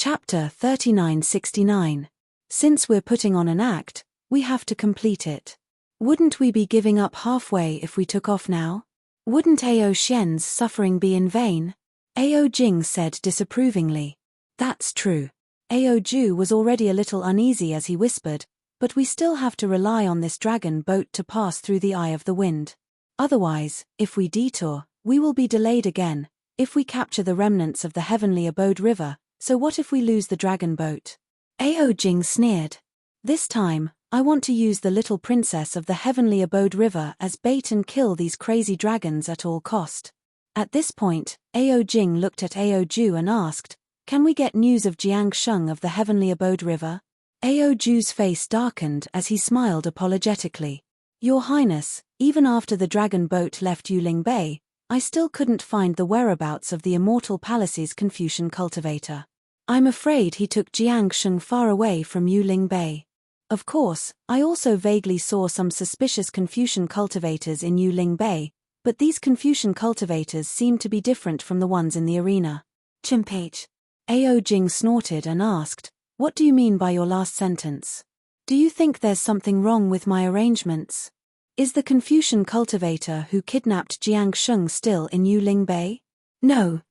Chapter 3969. Since we're putting on an act, we have to complete it. Wouldn't we be giving up halfway if we took off now? Wouldn't Ao Xian's suffering be in vain? Ao Jing said disapprovingly. That's true. Ao Ju was already a little uneasy as he whispered, but we still have to rely on this dragon boat to pass through the eye of the wind. Otherwise, if we detour, we will be delayed again. If we capture the remnants of the Heavenly Abode River, so what if we lose the dragon boat? Ao Jing sneered. This time, I want to use the little princess of the Heavenly Abode River as bait and kill these crazy dragons at all cost. At this point, Ao Jing looked at Ao Ju and asked, "Can we get news of Jiang Sheng of the Heavenly Abode River?" Ao Ju's face darkened as he smiled apologetically. "Your Highness, even after the dragon boat left Yuling Bay, I still couldn't find the whereabouts of the Immortal Palace's Confucian cultivator. I'm afraid he took Jiang Sheng far away from Yuling Bay. Of course, I also vaguely saw some suspicious Confucian cultivators in Yuling Bay, but these Confucian cultivators seem to be different from the ones in the arena." Chimpage. Ao Jing snorted and asked, "What do you mean by your last sentence? Do you think there's something wrong with my arrangements? Is the Confucian cultivator who kidnapped Jiang Sheng still in Yuling Bay?" No.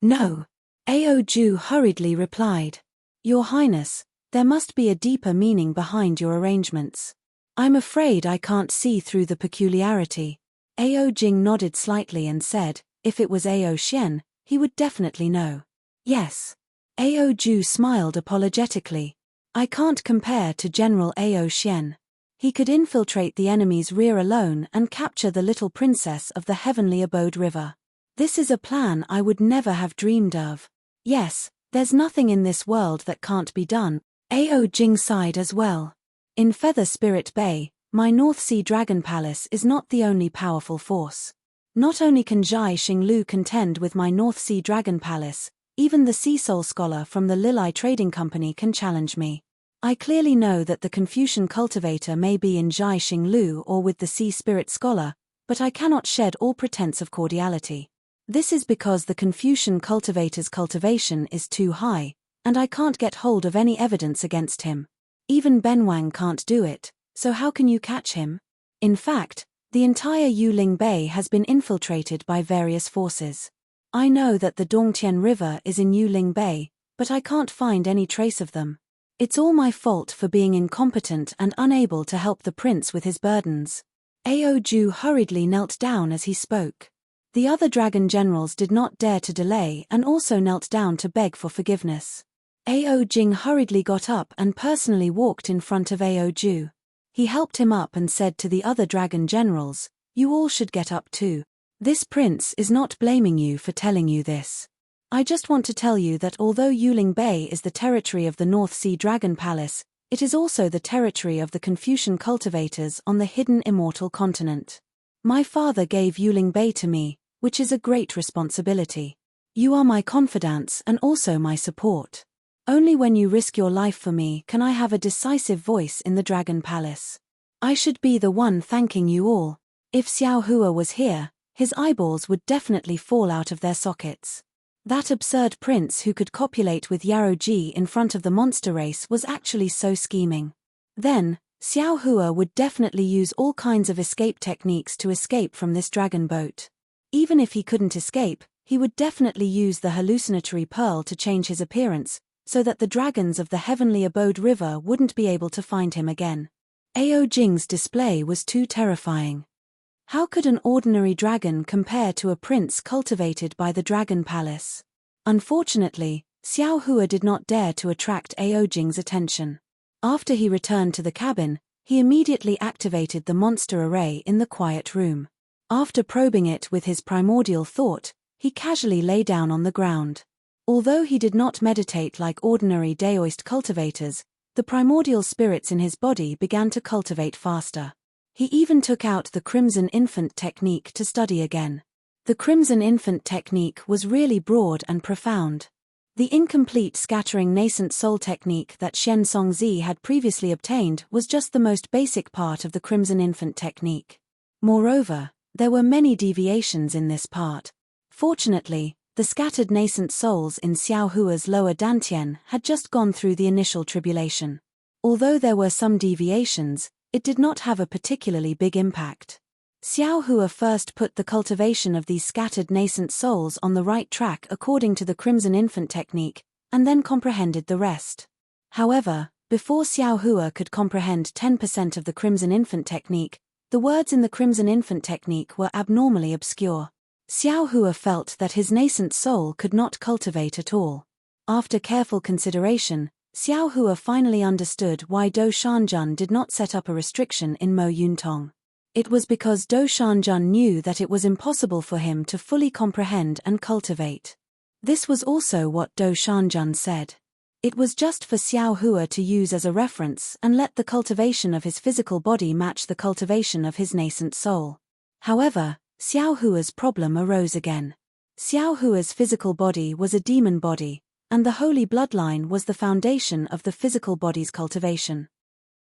Ao Ju hurriedly replied. "Your Highness, there must be a deeper meaning behind your arrangements. I'm afraid I can't see through the peculiarity." Ao Jing nodded slightly and said, "If it was Ao Xian, he would definitely know." "Yes." Ao Ju smiled apologetically. "I can't compare to General Ao Xian. He could infiltrate the enemy's rear alone and capture the little princess of the Heavenly Abode River. This is a plan I would never have dreamed of. Yes, there's nothing in this world that can't be done." Ao Jing sighed as well. "In Feather Spirit Bay, my North Sea Dragon Palace is not the only powerful force. Not only can Zhai Xinglu contend with my North Sea Dragon Palace, even the Sea Soul Scholar from the Lilai Trading Company can challenge me. I clearly know that the Confucian cultivator may be in Zhai Xinglu or with the Sea Spirit Scholar, but I cannot shed all pretense of cordiality. This is because the Confucian cultivator's cultivation is too high, and I can't get hold of any evidence against him. Even Benwang can't do it, so how can you catch him? In fact, the entire Yuling Bay has been infiltrated by various forces. I know that the Dongtian River is in Yuling Bay, but I can't find any trace of them. It's all my fault for being incompetent and unable to help the prince with his burdens." Ao Ju hurriedly knelt down as he spoke. The other dragon generals did not dare to delay and also knelt down to beg for forgiveness. Ao Jing hurriedly got up and personally walked in front of Ao Ju. He helped him up and said to the other dragon generals, "You all should get up too. This prince is not blaming you for telling you this. I just want to tell you that although Yuling Bay is the territory of the North Sea Dragon Palace, it is also the territory of the Confucian cultivators on the hidden immortal continent. My father gave Yuling Bay to me, which is a great responsibility. You are my confidants and also my support. Only when you risk your life for me can I have a decisive voice in the Dragon Palace. I should be the one thanking you all. If Xiao Hua was here, his eyeballs would definitely fall out of their sockets. That absurd prince who could copulate with Yarrow Ji in front of the monster race was actually so scheming. Then, Xiao Hua would definitely use all kinds of escape techniques to escape from this dragon boat. Even if he couldn't escape, he would definitely use the hallucinatory pearl to change his appearance, so that the dragons of the Heavenly Abode River wouldn't be able to find him again." Ao Jing's display was too terrifying. How could an ordinary dragon compare to a prince cultivated by the Dragon Palace? Unfortunately, Xiao Hua did not dare to attract Ao Jing's attention. After he returned to the cabin, he immediately activated the monster array in the quiet room. After probing it with his primordial thought, he casually lay down on the ground. Although he did not meditate like ordinary Daoist cultivators, the primordial spirits in his body began to cultivate faster. He even took out the Crimson Infant technique to study again. The Crimson Infant technique was really broad and profound. The incomplete scattering nascent soul technique that Shen Songzi had previously obtained was just the most basic part of the Crimson Infant technique. Moreover, there were many deviations in this part. Fortunately, the The scattered nascent souls in Xiao Hua's lower dantian had just gone through the initial tribulation. Although there were some deviations, it did not have a particularly big impact. Xiao Hua first put the cultivation of these scattered nascent souls on the right track according to the Crimson Infant technique, and then comprehended the rest. However, before Xiao Hua could comprehend 10% of the Crimson Infant technique, the words in the Crimson Infant technique were abnormally obscure. Xiao Hua felt that his nascent soul could not cultivate at all. After careful consideration, Xiao Hua finally understood why Do Shanjun did not set up a restriction in Mo Yuntong. It was because Do Shanjun knew that it was impossible for him to fully comprehend and cultivate. This was also what Do Shanjun said. It was just for Xiao Hua to use as a reference and let the cultivation of his physical body match the cultivation of his nascent soul. However, Xiao Hua's problem arose again. Xiao Hua's physical body was a demon body, and the holy bloodline was the foundation of the physical body's cultivation.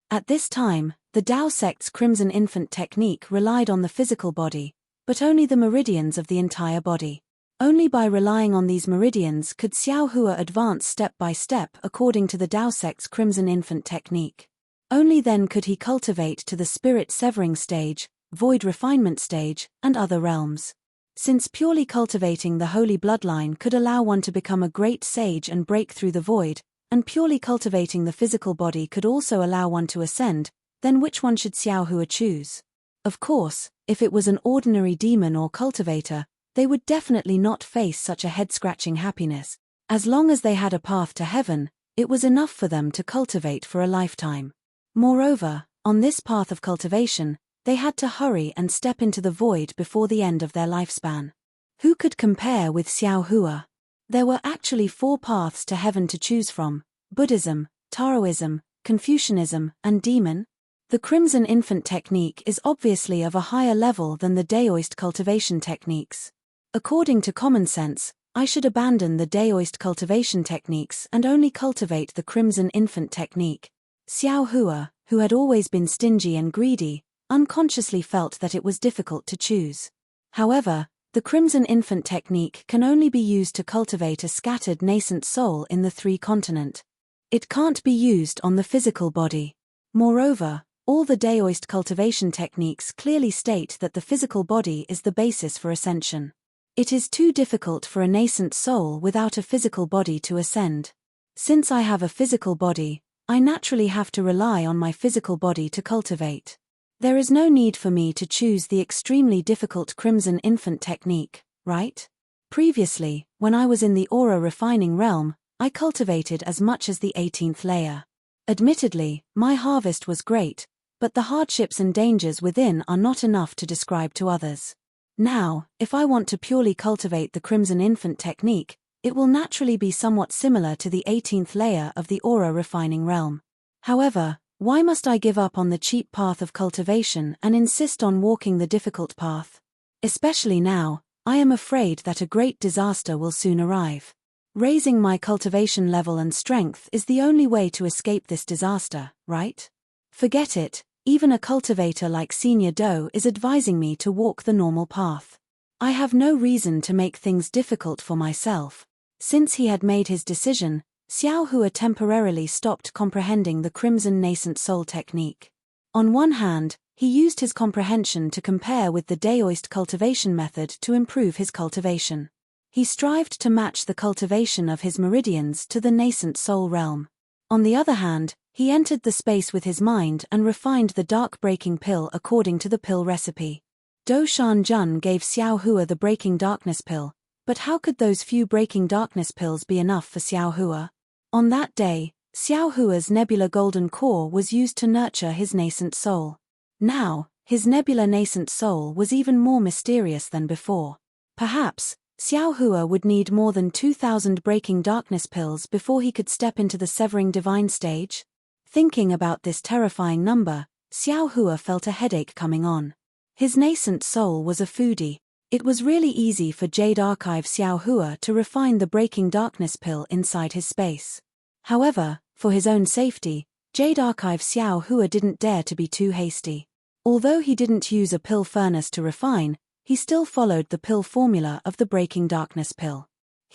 At this time, the Tao sect's Crimson Infant technique relied on the physical body, but only the meridians of the entire body. Only by relying on these meridians could Xiao Hua advance step by step according to the Tao sect's Crimson Infant technique. Only then could he cultivate to the spirit severing stage, void refinement stage, and other realms. Since purely cultivating the holy bloodline could allow one to become a great sage and break through the void, and purely cultivating the physical body could also allow one to ascend, then which one should Xiao Hua choose? Of course, if it was an ordinary demon or cultivator, they would definitely not face such a head-scratching happiness. As long as they had a path to heaven, it was enough for them to cultivate for a lifetime. Moreover, on this path of cultivation, they had to hurry and step into the void before the end of their lifespan. Who could compare with Xiao Hua? There were actually 4 paths to heaven to choose from: Buddhism, Taoism, Confucianism, and Demon. The Crimson Infant technique is obviously of a higher level than the Daoist cultivation techniques. According to common sense, I should abandon the Daoist cultivation techniques and only cultivate the Crimson Infant technique. Xiao Hua, who had always been stingy and greedy, unconsciously felt that it was difficult to choose. However, the Crimson Infant technique can only be used to cultivate a scattered nascent soul in the 3 continent. It can't be used on the physical body. Moreover, all the Daoist cultivation techniques clearly state that the physical body is the basis for ascension. It is too difficult for a nascent soul without a physical body to ascend. Since I have a physical body, I naturally have to rely on my physical body to cultivate. There is no need for me to choose the extremely difficult Crimson Infant technique, right? Previously, when I was in the aura refining realm, I cultivated as much as the 18th layer. Admittedly, my harvest was great, but the hardships and dangers within are not enough to describe to others. Now, if I want to purely cultivate the Crimson Infant technique, it will naturally be somewhat similar to the 18th layer of the aura refining realm. However, why must I give up on the cheap path of cultivation and insist on walking the difficult path? Especially now, I am afraid that a great disaster will soon arrive. Raising my cultivation level and strength is the only way to escape this disaster, right? Forget it. Even a cultivator like Senior Do is advising me to walk the normal path. I have no reason to make things difficult for myself. Since he had made his decision, Xiao Hua temporarily stopped comprehending the Crimson Nascent Soul technique. On one hand, he used his comprehension to compare with the Daoist cultivation method to improve his cultivation. He strived to match the cultivation of his meridians to the nascent soul realm. On the other hand, he entered the space with his mind and refined the dark breaking pill according to the pill recipe. Do Shanjun gave Xiao Hua the breaking darkness pill, but how could those few breaking darkness pills be enough for Xiao Hua? On that day, Xiao Hua's nebula golden core was used to nurture his nascent soul. Now, his nebula nascent soul was even more mysterious than before. Perhaps, Xiao Hua would need more than 2,000 breaking darkness pills before he could step into the severing divine stage? Thinking about this terrifying number, Xiao Hua felt a headache coming on. His nascent soul was a foodie. It was really easy for Jade Archive Xiao Hua to refine the breaking darkness pill inside his space. However, for his own safety, Jade Archive Xiao Hua didn't dare to be too hasty. Although he didn't use a pill furnace to refine, he still followed the pill formula of the breaking darkness pill.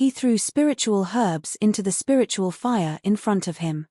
He threw spiritual herbs into the spiritual fire in front of him.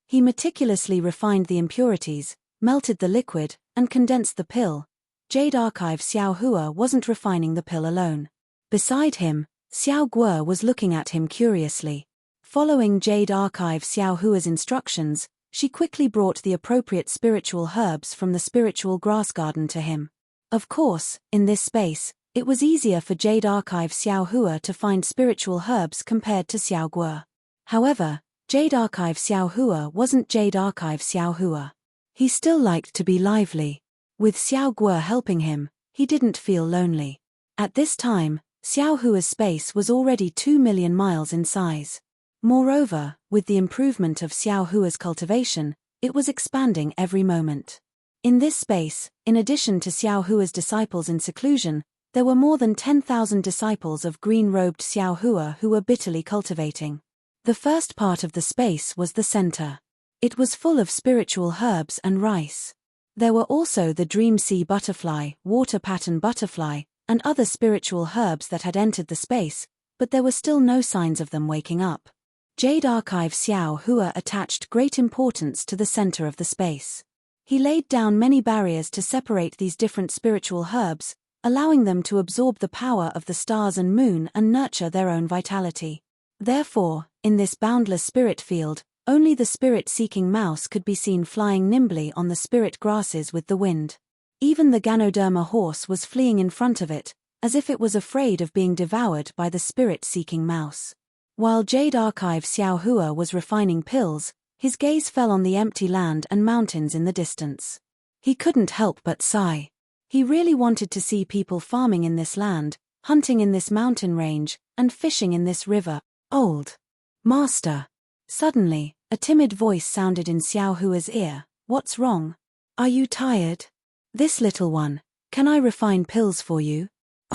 He meticulously refined the impurities, melted the liquid, and condensed the pill. Jade Archive Xiao Hua wasn't refining the pill alone. Beside him, Xiao Guo was looking at him curiously. Following Jade Archive Xiao Hua's instructions, she quickly brought the appropriate spiritual herbs from the spiritual grass garden to him. Of course, in this space, it was easier for Jade Archive Xiao Hua to find spiritual herbs compared to Xiao Guo. However, Jade Archive Xiao Hua wasn't Jade Archive Xiao Hua. He still liked to be lively. With Xiao Guo helping him, he didn't feel lonely. At this time, Xiao Hua's space was already 2 million miles in size. Moreover, with the improvement of Xiao Hua's cultivation, it was expanding every moment. In this space, in addition to Xiao Hua's disciples in seclusion, there were more than 10,000 disciples of green-robed Xiao Hua who were bitterly cultivating. The first part of the space was the center. It was full of spiritual herbs and rice. There were also the dream sea butterfly, water pattern butterfly, and other spiritual herbs that had entered the space, but there were still no signs of them waking up. Jade Archive Xiao Hua attached great importance to the center of the space. He laid down many barriers to separate these different spiritual herbs, allowing them to absorb the power of the stars and moon and nurture their own vitality. Therefore, in this boundless spirit field, only the spirit-seeking mouse could be seen flying nimbly on the spirit grasses with the wind. Even the Ganoderma horse was fleeing in front of it, as if it was afraid of being devoured by the spirit-seeking mouse. While Jade Archive Xiao Hua was refining pills, his gaze fell on the empty land and mountains in the distance. He couldn't help but sigh. He really wanted to see people farming in this land, hunting in this mountain range, and fishing in this river. Old Master. Suddenly, a timid voice sounded in Xiao Hua's ear. What's wrong? Are you tired? This little one, can I refine pills for you?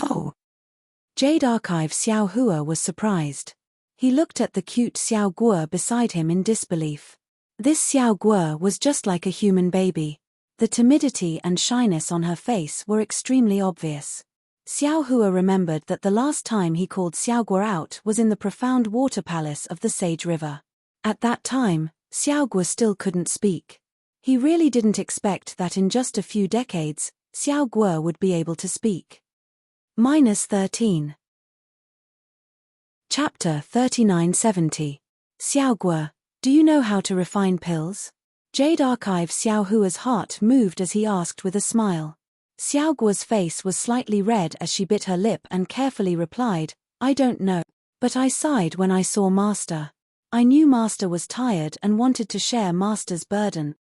Oh. Jade Archive Xiao Hua was surprised. He looked at the cute Xiao Guo beside him in disbelief. This Xiao Guo was just like a human baby. The timidity and shyness on her face were extremely obvious. Xiao Hua remembered that the last time he called Xiao Guo out was in the profound water palace of the Sage River. At that time, Xiao Guo still couldn't speak. He really didn't expect that in just a few decades, Xiao Guo would be able to speak. -13. Chapter 3970. Xiao Guo, do you know how to refine pills? Jade Archive Xiao Hua's heart moved as he asked with a smile. Xiao Guo's face was slightly red as she bit her lip and carefully replied, I don't know, but I sighed when I saw Master. I knew Master was tired and wanted to share Master's burden.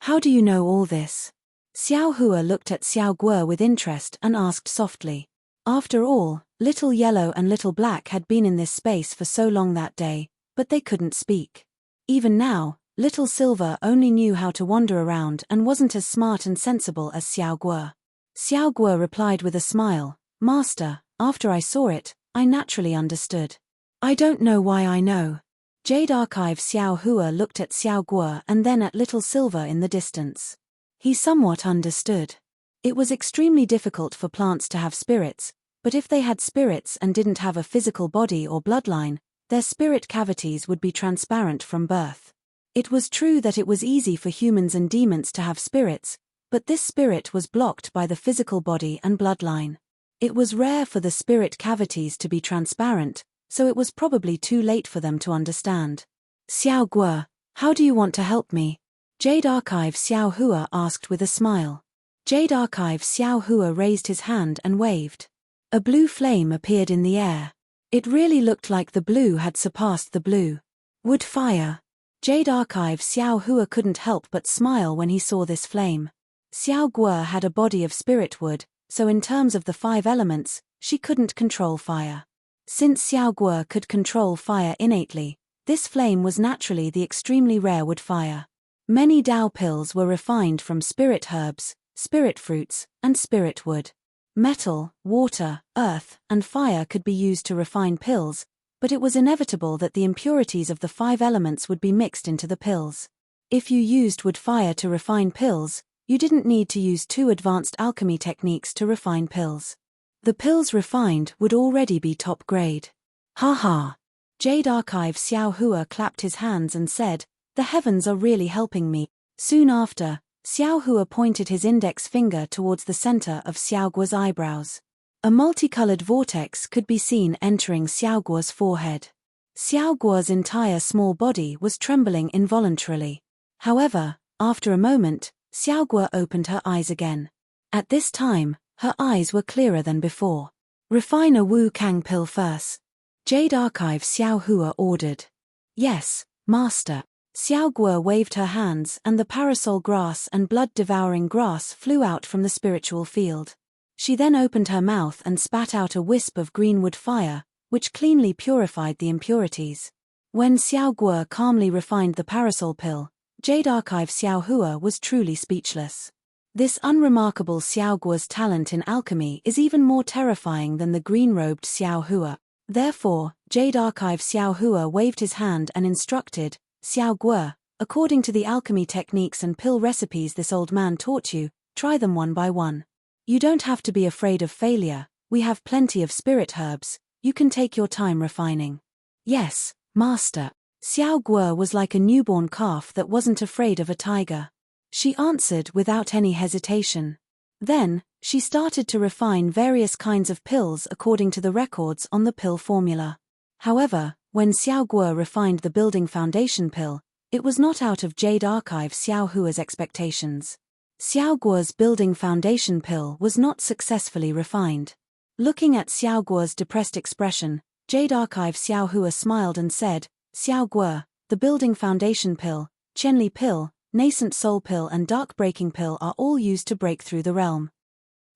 How do you know all this? Xiao Hua looked at Xiao Guo with interest and asked softly. After all, Little Yellow and Little Black had been in this space for so long that day, but they couldn't speak. Even now, Little Silver only knew how to wander around and wasn't as smart and sensible as Xiao Guo. Xiao Guo replied with a smile, Master, after I saw it, I naturally understood. I don't know why I know. Jade Archive Xiao Hua looked at Xiao Guo and then at Little Silver in the distance. He somewhat understood. It was extremely difficult for plants to have spirits, but if they had spirits and didn't have a physical body or bloodline, their spirit cavities would be transparent from birth. It was true that it was easy for humans and demons to have spirits, but this spirit was blocked by the physical body and bloodline. It was rare for the spirit cavities to be transparent, so it was probably too late for them to understand. Xiao Guo, how do you want to help me? Jade Archive Xiao Hua asked with a smile. Jade Archive Xiao Hua raised his hand and waved. A blue flame appeared in the air. It really looked like the blue had surpassed the blue. Wood fire. Jade Archive Xiao Hua couldn't help but smile when he saw this flame. Xiao Guo had a body of spirit wood, so in terms of the 5 elements, she couldn't control fire. Since Xiao Guo could control fire innately, this flame was naturally the extremely rare wood fire. Many Dao pills were refined from spirit herbs, spirit fruits, and spirit wood. Metal, water, earth, and fire could be used to refine pills, but it was inevitable that the impurities of the 5 elements would be mixed into the pills. If you used wood fire to refine pills, you didn't need to use 2 advanced alchemy techniques to refine pills. The pills refined would already be top grade. Ha ha. Jade Archive Xiao Hua clapped his hands and said, "The heavens are really helping me." Soon after, Xiao Hua pointed his index finger towards the center of Xiao Guo's eyebrows. A multicolored vortex could be seen entering Xiao Guo's forehead. Xiao Guo's entire small body was trembling involuntarily. However, after a moment, Xiao Guo opened her eyes again. At this time, her eyes were clearer than before. "Refine a Wu Kang pill first," Jade Archive Xiao Hua ordered. "Yes, Master." Xiao Guo waved her hands and the parasol grass and blood-devouring grass flew out from the spiritual field. She then opened her mouth and spat out a wisp of greenwood fire, which cleanly purified the impurities. When Xiao Guo calmly refined the parasol pill, Jade Archive Xiao Hua was truly speechless. This unremarkable Xiao Guo's talent in alchemy is even more terrifying than the green-robed Xiao Hua. Therefore, Jade Archive Xiao Hua waved his hand and instructed, "Xiao Guo, according to the alchemy techniques and pill recipes this old man taught you, try them one by one. You don't have to be afraid of failure, we have plenty of spirit herbs, you can take your time refining." "Yes, Master." Xiao Guo was like a newborn calf that wasn't afraid of a tiger. She answered without any hesitation. Then, she started to refine various kinds of pills according to the records on the pill formula. However, when Xiao Guo refined the building foundation pill, it was not out of Jade Archive Xiao Hua's expectations. Xiao Guo's building foundation pill was not successfully refined. Looking at Xiao Guo's depressed expression, Jade Archive Xiao Hua smiled and said, "Xiao Guo, the building foundation pill, Qianli pill, nascent soul pill and dark breaking pill are all used to break through the realm.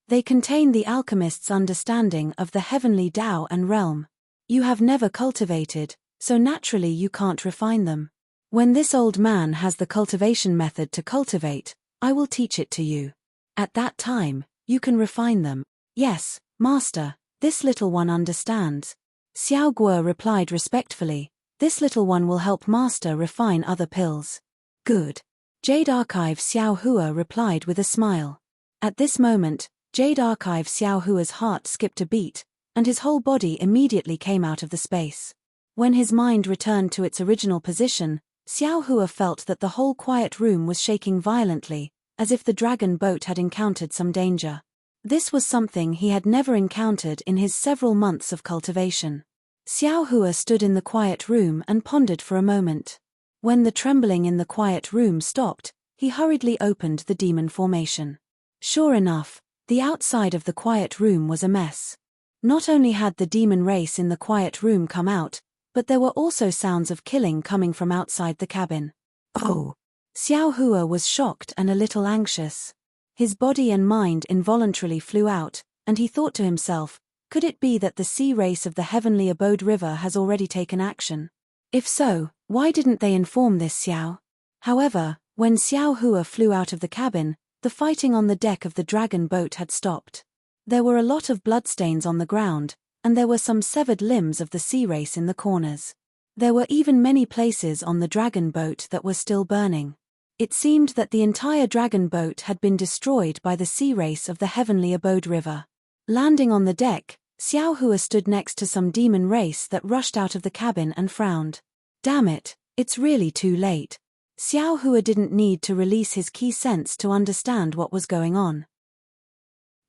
They contain the alchemist's understanding of the heavenly Tao and realm. You have never cultivated, so naturally you can't refine them. When this old man has the cultivation method to cultivate, I will teach it to you. At that time, you can refine them." "Yes, Master, this little one understands." Xiao Guo replied respectfully, "This little one will help Master refine other pills." "Good." Jade Archive Xiao Hua replied with a smile. At this moment, Jade Archive Xiao Hua's heart skipped a beat, and his whole body immediately came out of the space. When his mind returned to its original position, Xiao Hua felt that the whole quiet room was shaking violently, as if the dragon boat had encountered some danger. This was something he had never encountered in his several months of cultivation. Xiao Hua stood in the quiet room and pondered for a moment. When the trembling in the quiet room stopped, he hurriedly opened the demon formation. Sure enough, the outside of the quiet room was a mess. Not only had the demon race in the quiet room come out, but there were also sounds of killing coming from outside the cabin. "Oh!" Xiao Hua was shocked and a little anxious. His body and mind involuntarily flew out, and he thought to himself, could it be that the sea race of the heavenly abode river has already taken action? If so, why didn't they inform this Xiao? However, when Xiao Hua flew out of the cabin, the fighting on the deck of the dragon boat had stopped. There were a lot of bloodstains on the ground, and there were some severed limbs of the sea race in the corners. There were even many places on the dragon boat that were still burning. It seemed that the entire dragon boat had been destroyed by the sea race of the heavenly abode river. Landing on the deck, Xiao Hua stood next to some demon race that rushed out of the cabin and frowned. Damn it, it's really too late. Xiao Hua didn't need to release his key sense to understand what was going on.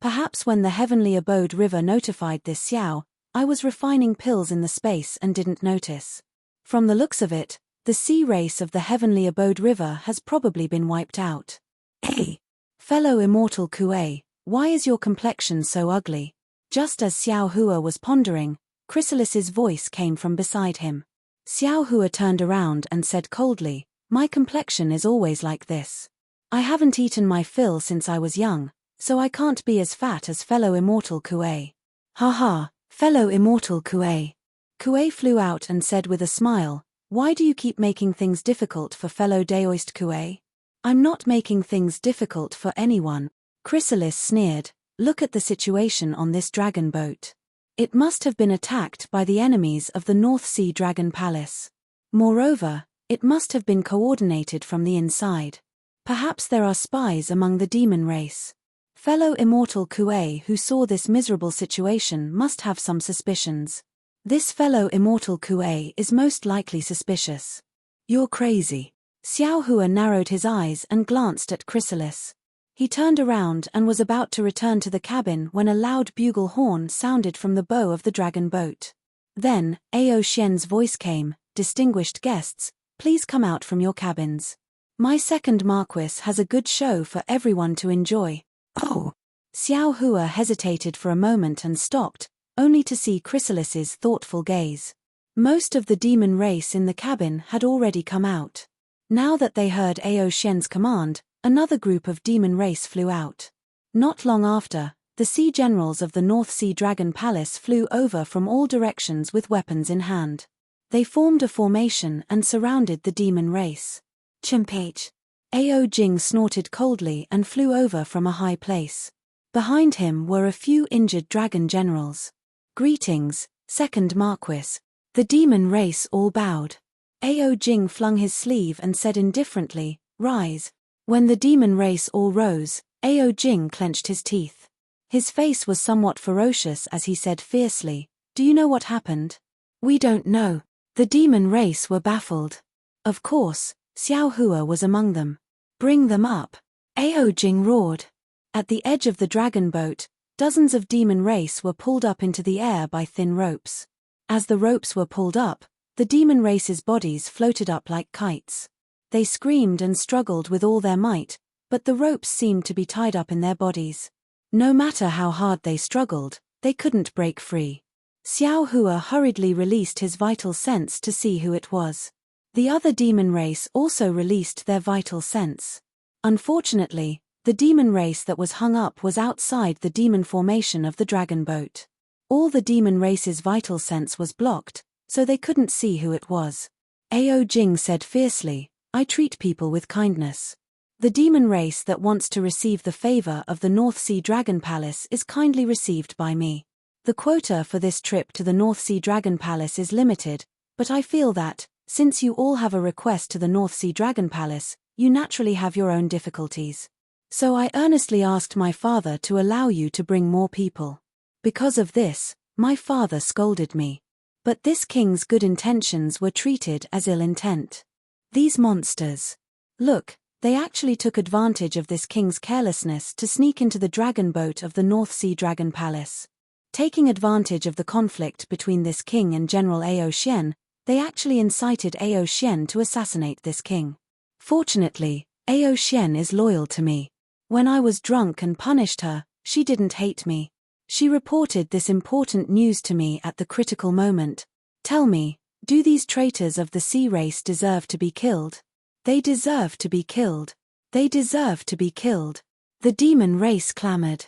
Perhaps when the heavenly abode river notified this Xiao, I was refining pills in the space and didn't notice. From the looks of it, the sea race of the heavenly abode river has probably been wiped out. Hey, fellow immortal Kuei, why is your complexion so ugly? Just as Xiao Hua was pondering, Chrysalis's voice came from beside him. Xiao Hua turned around and said coldly, "My complexion is always like this. I haven't eaten my fill since I was young, so I can't be as fat as fellow immortal Kuei." "Ha ha, fellow immortal Kuei." Kuei flew out and said with a smile, "Why do you keep making things difficult for fellow Daoist Kuei?" "I'm not making things difficult for anyone." Chrysalis sneered, "Look at the situation on this dragon boat. It must have been attacked by the enemies of the North Sea Dragon Palace. Moreover, it must have been coordinated from the inside. Perhaps there are spies among the demon race." Fellow immortal Kuei who saw this miserable situation must have some suspicions. This fellow immortal Kuei is most likely suspicious. You're crazy. Xiao Hua narrowed his eyes and glanced at Chrysalis. He turned around and was about to return to the cabin when a loud bugle horn sounded from the bow of the dragon boat. Then, Ao Xian's voice came, "Distinguished guests, please come out from your cabins. My second Marquis has a good show for everyone to enjoy." Oh! Xiao Hua hesitated for a moment and stopped, only to see Chrysalis's thoughtful gaze. Most of the demon race in the cabin had already come out. Now that they heard Ao Xian's command, another group of demon race flew out. Not long after, the sea generals of the North Sea Dragon Palace flew over from all directions with weapons in hand. They formed a formation and surrounded the demon race. Chimpage. Ao Jing snorted coldly and flew over from a high place. Behind him were a few injured dragon generals. "Greetings, second Marquis." The demon race all bowed. Ao Jing flung his sleeve and said indifferently, "Rise." When the demon race all rose, Ao Jing clenched his teeth. His face was somewhat ferocious as he said fiercely, "Do you know what happened?" "We don't know." The demon race were baffled. Of course, Xiao Hua was among them. "Bring them up." Ao Jing roared. At the edge of the dragon boat, dozens of demon race were pulled up into the air by thin ropes. As the ropes were pulled up, the demon race's bodies floated up like kites. They screamed and struggled with all their might, but the ropes seemed to be tied up in their bodies. No matter how hard they struggled, they couldn't break free. Xiao Hua hurriedly released his vital sense to see who it was. The other demon race also released their vital sense. Unfortunately, the demon race that was hung up was outside the demon formation of the dragon boat. All the demon race's vital sense was blocked, so they couldn't see who it was. Ao Jing said fiercely, "I treat people with kindness. The demon race that wants to receive the favor of the North Sea Dragon Palace is kindly received by me. The quota for this trip to the North Sea Dragon Palace is limited, but I feel that, since you all have a request to the North Sea Dragon Palace, you naturally have your own difficulties. So I earnestly asked my father to allow you to bring more people. Because of this, my father scolded me. But this king's good intentions were treated as ill intent. These monsters. Look, they actually took advantage of this king's carelessness to sneak into the dragon boat of the North Sea Dragon Palace. Taking advantage of the conflict between this king and General Ao Xian, they actually incited Ao Xian to assassinate this king. Fortunately, Ao Xian is loyal to me. When I was drunk and punished her, she didn't hate me. She reported this important news to me at the critical moment. Tell me, do these traitors of the sea race deserve to be killed? They deserve to be killed. They deserve to be killed. The demon race clamored.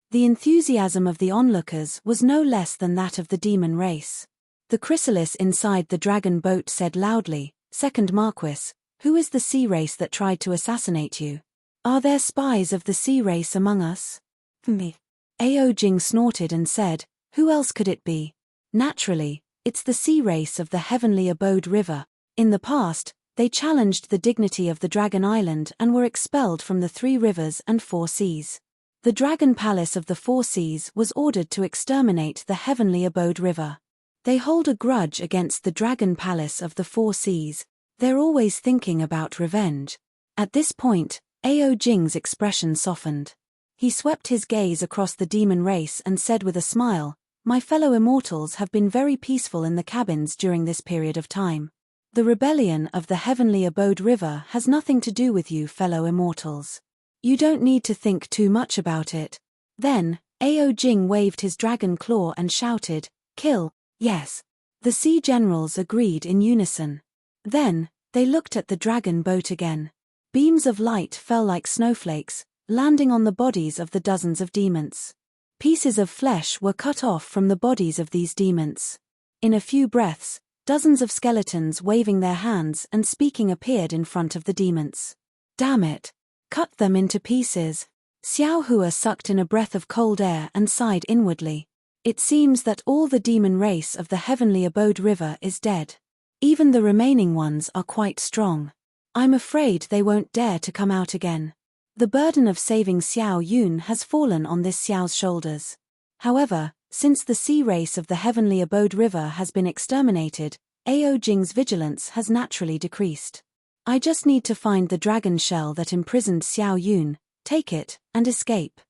The enthusiasm of the onlookers was no less than that of the demon race. The chrysalis inside the dragon boat said loudly, "Second Marquis, who is the sea race that tried to assassinate you? Are there spies of the sea race among us?" "Me." Ao Jing snorted and said, "Who else could it be? Naturally, it's the sea race of the Heavenly Abode River. In the past, they challenged the dignity of the Dragon Island and were expelled from the 3 rivers and 4 seas. The Dragon Palace of the 4 seas was ordered to exterminate the Heavenly Abode River. They hold a grudge against the Dragon Palace of the 4 seas. They're always thinking about revenge." At this point, Ao Jing's expression softened. He swept his gaze across the demon race and said with a smile, "My fellow immortals have been very peaceful in the cabins during this period of time. The rebellion of the Heavenly Abode River has nothing to do with you fellow immortals. You don't need to think too much about it." Then, Ao Jing waved his dragon claw and shouted, "Kill." Yes. The sea generals agreed in unison. Then, they looked at the dragon boat again. Beams of light fell like snowflakes, landing on the bodies of the dozens of demons. Pieces of flesh were cut off from the bodies of these demons. In a few breaths, dozens of skeletons waving their hands and speaking appeared in front of the demons. "Damn it! Cut them into pieces." Xiao Hua sucked in a breath of cold air and sighed inwardly. It seems that all the demon race of the Heavenly Abode River is dead. Even the remaining ones are quite strong. I'm afraid they won't dare to come out again. The burden of saving Xiao Yun has fallen on this Xiao's shoulders. However, Since the sea race of the Heavenly Abode River has been exterminated, Ao Jing's vigilance has naturally decreased. I just need to find the dragon shell that imprisoned Xiao Yun, take it, and escape.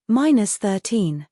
-13.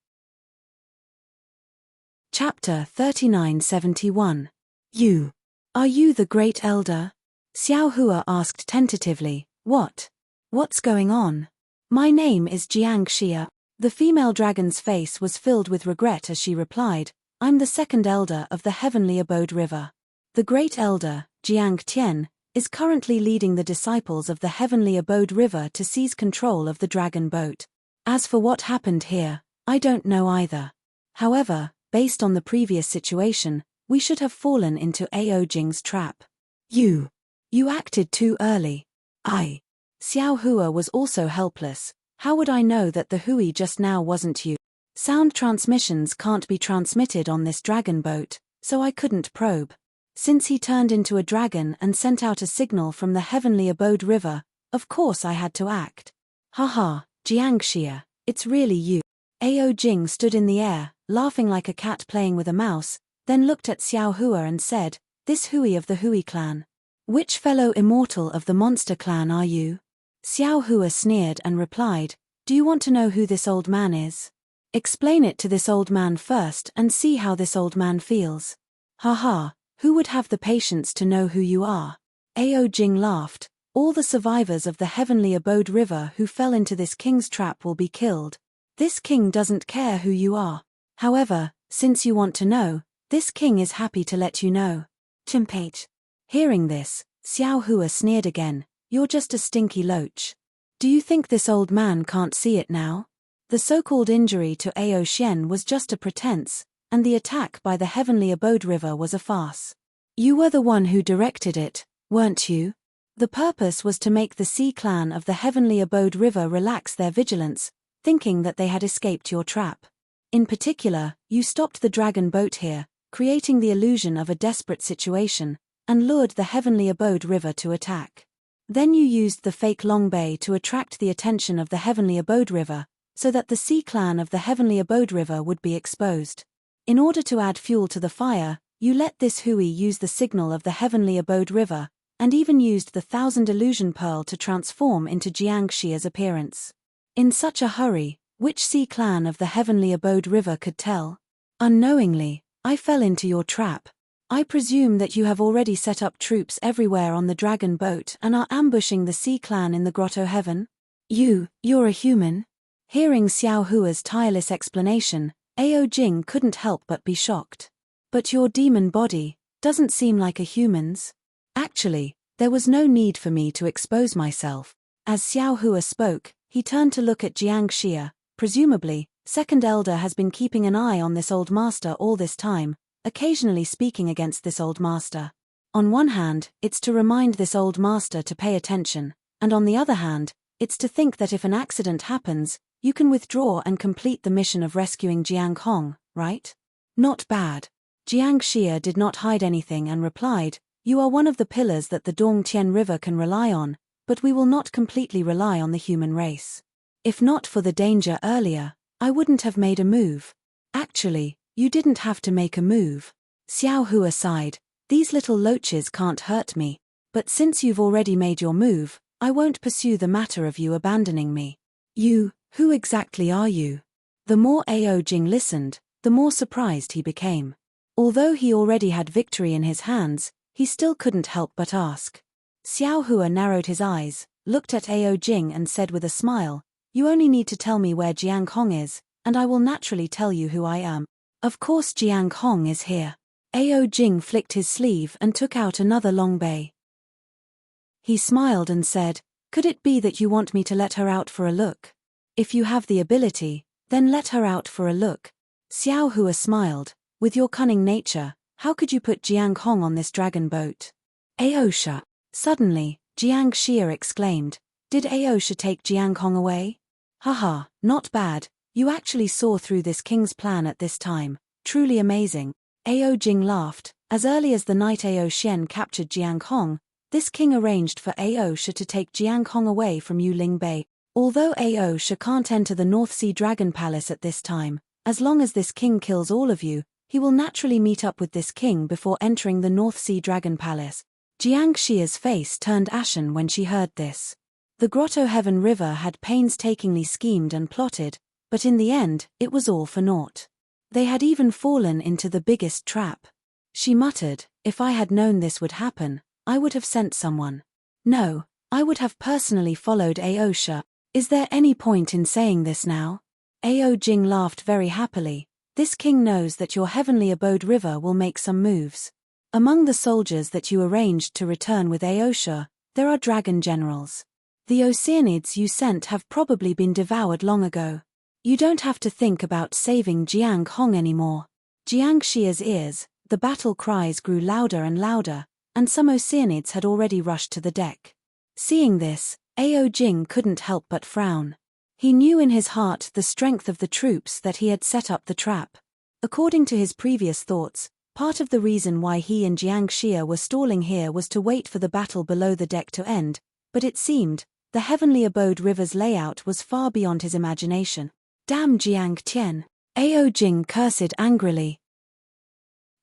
Chapter 3971. You. Are you the Great Elder? Xiao Hua asked tentatively. What's going on? My name is Jiang Xia. The female dragon's face was filled with regret as she replied, I'm the second elder of the Heavenly Abode River. The Great Elder, Jiang Tian, is currently leading the disciples of the Heavenly Abode River to seize control of the dragon boat. As for what happened here, I don't know either. However, based on the previous situation, we should have fallen into Ao Jing's trap. You acted too early. Xiao Hua was also helpless. How would I know that the Hui just now wasn't you? Sound transmissions can't be transmitted on this dragon boat, so I couldn't probe. Since he turned into a dragon and sent out a signal from the Heavenly Abode River, of course I had to act. Haha, Jiang Xia, it's really you. Ao Jing stood in the air, laughing like a cat playing with a mouse, then looked at Xiao Hua and said, This Hui of the Hui clan. Which fellow immortal of the monster clan are you? Xiao Hua sneered and replied, Do you want to know who this old man is? Explain it to this old man first and see how this old man feels. Haha, who would have the patience to know who you are? Ao Jing laughed. All the survivors of the Heavenly Abode River who fell into this king's trap will be killed. This king doesn't care who you are. However, since you want to know, this king is happy to let you know. Chimpate. Hearing this, Xiao Hua sneered again. You're just a stinky loach. Do you think this old man can't see it now? The so-called injury to Ao Xian was just a pretense, and the attack by the Heavenly Abode River was a farce. You were the one who directed it, weren't you? The purpose was to make the Sea Clan of the Heavenly Abode River relax their vigilance, thinking that they had escaped your trap. In particular, you stopped the dragon boat here, creating the illusion of a desperate situation, and lured the Heavenly Abode River to attack. Then you used the fake Long Bay to attract the attention of the Heavenly Abode River, so that the Sea Clan of the Heavenly Abode River would be exposed. In order to add fuel to the fire, you let this Hui use the signal of the Heavenly Abode River, and even used the 1000 illusion pearl to transform into Jiang Xia's appearance. In such a hurry, which Sea Clan of the Heavenly Abode River could tell? Unknowingly, I fell into your trap. I presume that you have already set up troops everywhere on the dragon boat and are ambushing the Sea Clan in the Grotto Heaven? You're a human? Hearing Xiao Hua's tireless explanation, Ao Jing couldn't help but be shocked. But your demon body doesn't seem like a human's. Actually, there was no need for me to expose myself. As Xiao Hua spoke, he turned to look at Jiang Xia. Presumably, Second Elder has been keeping an eye on this old master all this time, occasionally speaking against this old master. On one hand, it's to remind this old master to pay attention, and on the other hand, it's to think that if an accident happens, you can withdraw and complete the mission of rescuing Jiang Hong, right? Not bad. Jiang Xia did not hide anything and replied, You are one of the pillars that the Dongtian River can rely on, but we will not completely rely on the human race. If not for the danger earlier, I wouldn't have made a move. Actually, you didn't have to make a move. Xiao Hua sighed, These little loaches can't hurt me, but since you've already made your move, I won't pursue the matter of you abandoning me. Who exactly are you? The more Ao Jing listened, the more surprised he became. Although he already had victory in his hands, he still couldn't help but ask. Xiao Hua narrowed his eyes, looked at Ao Jing and said with a smile, You only need to tell me where Jiang Hong is, and I will naturally tell you who I am. Of course Jiang Hong is here. Ao Jing flicked his sleeve and took out another Long Bay. He smiled and said, Could it be that you want me to let her out for a look? If you have the ability, then let her out for a look. Xiao Hua smiled, With your cunning nature, how could you put Jiang Hong on this dragon boat? Aosha. Suddenly, Jiang Xia exclaimed, Did Aosha take Jiang Hong away? Haha, not bad, you actually saw through this king's plan at this time, truly amazing. Ao Jing laughed. As early as the night Ao Xian captured Jiang Hong, this king arranged for Aosha to take Jiang Hong away from Yuling Bay. Although Aosha can't enter the North Sea Dragon Palace at this time, As long as this king kills all of you, he will naturally meet up with this king before entering the North Sea Dragon Palace. Jiang Xia's face turned ashen when she heard this. The Grotto Heaven River had painstakingly schemed and plotted, but in the end, it was all for naught. They had even fallen into the biggest trap. She muttered, "If I had known this would happen, I would have sent someone. No, I would have personally followed Aosha. Is there any point in saying this now?" Ao Jing laughed very happily. "This king knows that your heavenly abode river will make some moves. Among the soldiers that you arranged to return with Aosha, there are dragon generals. The Oceanids you sent have probably been devoured long ago. You don't have to think about saving Jiang Hong anymore." Jiang Xia's ears, the battle cries grew louder and louder, and some Oceanids had already rushed to the deck. Seeing this, Ao Jing couldn't help but frown. He knew in his heart the strength of the troops that he had set up the trap. According to his previous thoughts, part of the reason why he and Jiang Xia were stalling here was to wait for the battle below the deck to end, but it seemed, the Heavenly Abode River's layout was far beyond his imagination. "Damn Jiang Tian!" Ao Jing cursed angrily.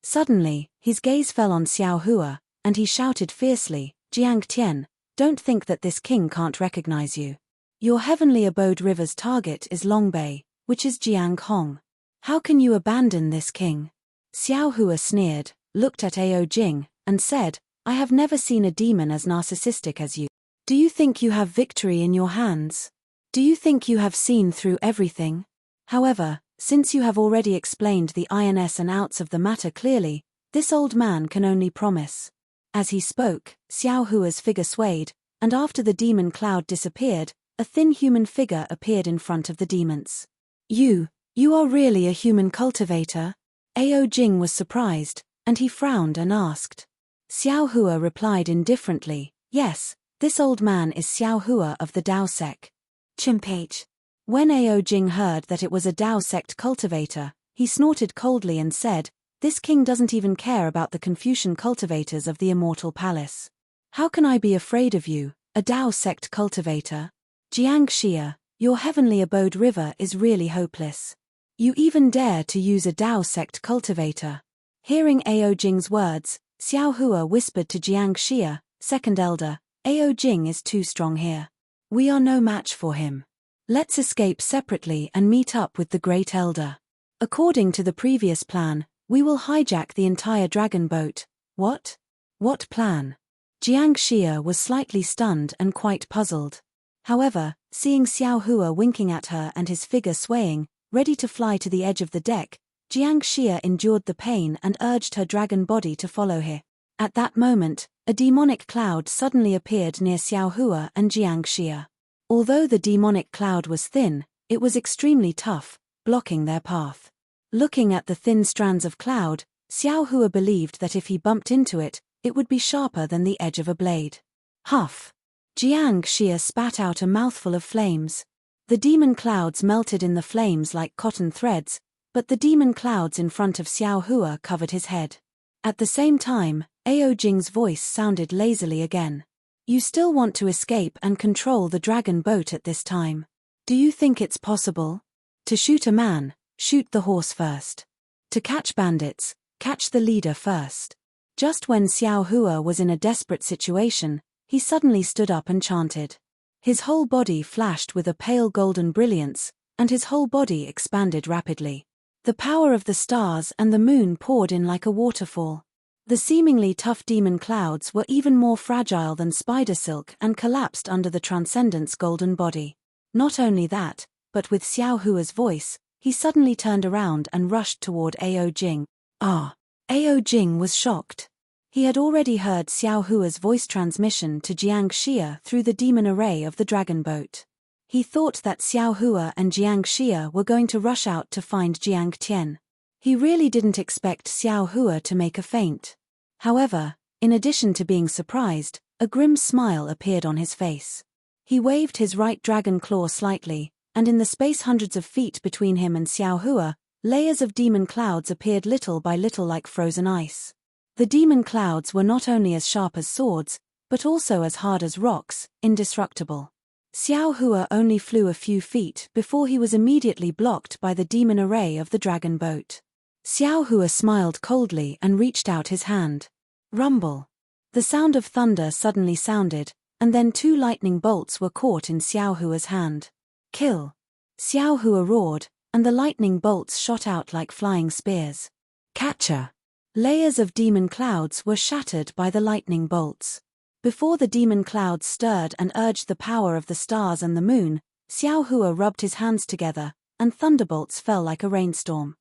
Suddenly, his gaze fell on Xiao Hua, and he shouted fiercely, "Jiang Tian, don't think that this king can't recognize you. Your Heavenly Abode River's target is Longbei, which is Jiang Hong. How can you abandon this king?" Xiao Hua sneered, looked at Ao Jing, and said, "I have never seen a demon as narcissistic as you. Do you think you have victory in your hands? Do you think you have seen through everything? However, since you have already explained the ins and outs of the matter clearly, this old man can only promise." As he spoke, Xiao Hua's figure swayed, and after the demon cloud disappeared, a thin human figure appeared in front of the demons. You are really a human cultivator?" Ao Jing was surprised, and he frowned and asked. Xiao Hua replied indifferently, "Yes, this old man is Xiao Hua of the Dao sect." Chimpage. When Ao Jing heard that it was a Dao sect cultivator, he snorted coldly and said, "This king doesn't even care about the Confucian cultivators of the Immortal Palace. How can I be afraid of you, a Dao sect cultivator? Jiang Xia, your heavenly abode river is really hopeless. You even dare to use a Dao sect cultivator." Hearing Ao Jing's words, Xiao Hua whispered to Jiang Xia, second elder, "Ao Jing is too strong here. We are no match for him. Let's escape separately and meet up with the great elder. According to the previous plan, we will hijack the entire dragon boat." "What? What plan?" Jiang Xia was slightly stunned and quite puzzled. However, seeing Xiao Hua winking at her and his figure swaying, ready to fly to the edge of the deck, Jiang Xia endured the pain and urged her dragon body to follow her. At that moment, a demonic cloud suddenly appeared near Xiao Hua and Jiang Xia. Although the demonic cloud was thin, it was extremely tough, blocking their path. Looking at the thin strands of cloud, Xiao Hua believed that if he bumped into it, it would be sharper than the edge of a blade. Huff! Jiang Xia spat out a mouthful of flames. The demon clouds melted in the flames like cotton threads, but the demon clouds in front of Xiao Hua covered his head. At the same time, Ao Jing's voice sounded lazily again. "You still want to escape and control the dragon boat at this time? Do you think it's possible? To shoot a man, shoot the horse first. To catch bandits, catch the leader first." Just when Xiao Hua was in a desperate situation, he suddenly stood up and chanted. His whole body flashed with a pale golden brilliance, and his whole body expanded rapidly. The power of the stars and the moon poured in like a waterfall. The seemingly tough demon clouds were even more fragile than spider silk and collapsed under the Transcendent's golden body. Not only that, but with Xiao Hua's voice, he suddenly turned around and rushed toward Ao Jing. Ah! Ao Jing was shocked. He had already heard Xiao Hua's voice transmission to Jiang Xia through the demon array of the dragon boat. He thought that Xiao Hua and Jiang Xia were going to rush out to find Jiang Tian. He really didn't expect Xiao Hua to make a feint. However, in addition to being surprised, a grim smile appeared on his face. He waved his right dragon claw slightly, and in the space hundreds of feet between him and Xiao Hua, layers of demon clouds appeared little by little like frozen ice. The demon clouds were not only as sharp as swords, but also as hard as rocks, indestructible. Xiao Hua only flew a few feet before he was immediately blocked by the demon array of the dragon boat. Xiao Hua smiled coldly and reached out his hand. Rumble. The sound of thunder suddenly sounded, and then 2 lightning bolts were caught in Xiao Hua's hand. Kill. Xiao Hua roared, and the lightning bolts shot out like flying spears. Catcher. Layers of demon clouds were shattered by the lightning bolts. Before the demon clouds stirred and urged the power of the stars and the moon, Xiao Hua rubbed his hands together, and thunderbolts fell like a rainstorm.